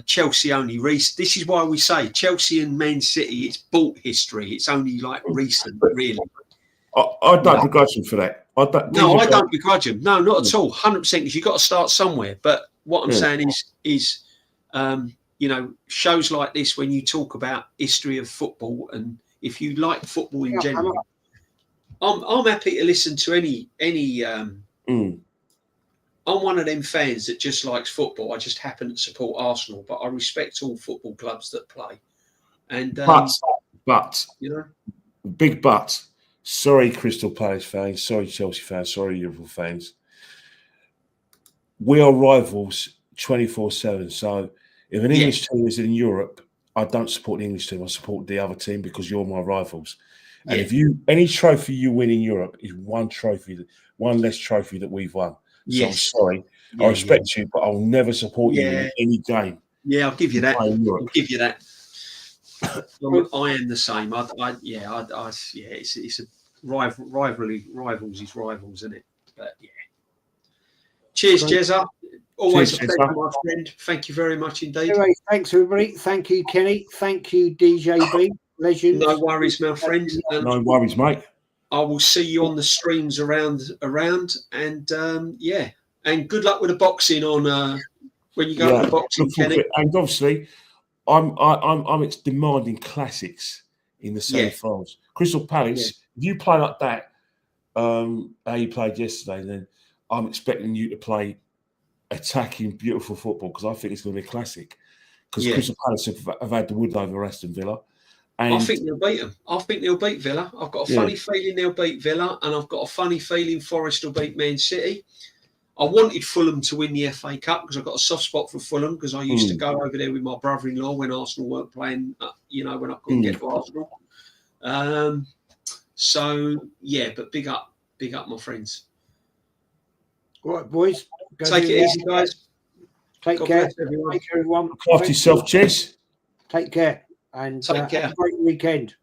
Chelsea only recent. This is why we say Chelsea and Man City. It's bought history. It's only like recent, really. I don't begrudge him for that. I don't begrudge him. No, not at all. 100%. Because you've got to start somewhere. But what I'm saying is, you know, shows like this when you talk about history of football, and if you like football in general, I'm happy to listen to any. I'm one of them fans that just likes football. I just happen to support Arsenal, but I respect all football clubs that play. And but you know, big but. Sorry, Crystal Palace fans. Sorry, Chelsea fans. Sorry, Liverpool fans. We are rivals 24/7. So if an English team is in Europe, I don't support the English team. I support the other team because you're my rivals. And if any trophy you win in Europe is one less trophy that we've won. So I'm sorry. I respect you, but I'll never support you in any game. Yeah, I'll give you that. I'll give you that. I am the same. It's a rivalry. Rivals is rivals, isn't it? But yeah. Cheers, Jezza. Always a pleasure, my friend. Thank you very much indeed. Anyway, thanks everybody. Thank you, Kenny. Thank you, DJB. Legend. No worries, my friend. No worries, mate. I will see you on the streams around, and and good luck with the boxing on when you go to the boxing, Kenny. And obviously, I'm demanding classics in the semi-finals. Crystal Palace if you play like that, how you played yesterday, then I'm expecting you to play attacking, beautiful football, because I think it's going to be a classic. Because Crystal Palace have had the wood over Aston Villa. And I think they'll beat them. I think they'll beat Villa. I've got a funny feeling they'll beat Villa, and I've got a funny feeling Forest will beat Man City. I wanted Fulham to win the FA Cup because I've got a soft spot for Fulham, because I used to go over there with my brother-in-law when Arsenal weren't playing, when I couldn't get to Arsenal. But big up, my friends. All right, boys. Take it easy, guys. Take care. Take care, everyone. Look after yourself, Chess. Take care. And Take care. have a great weekend.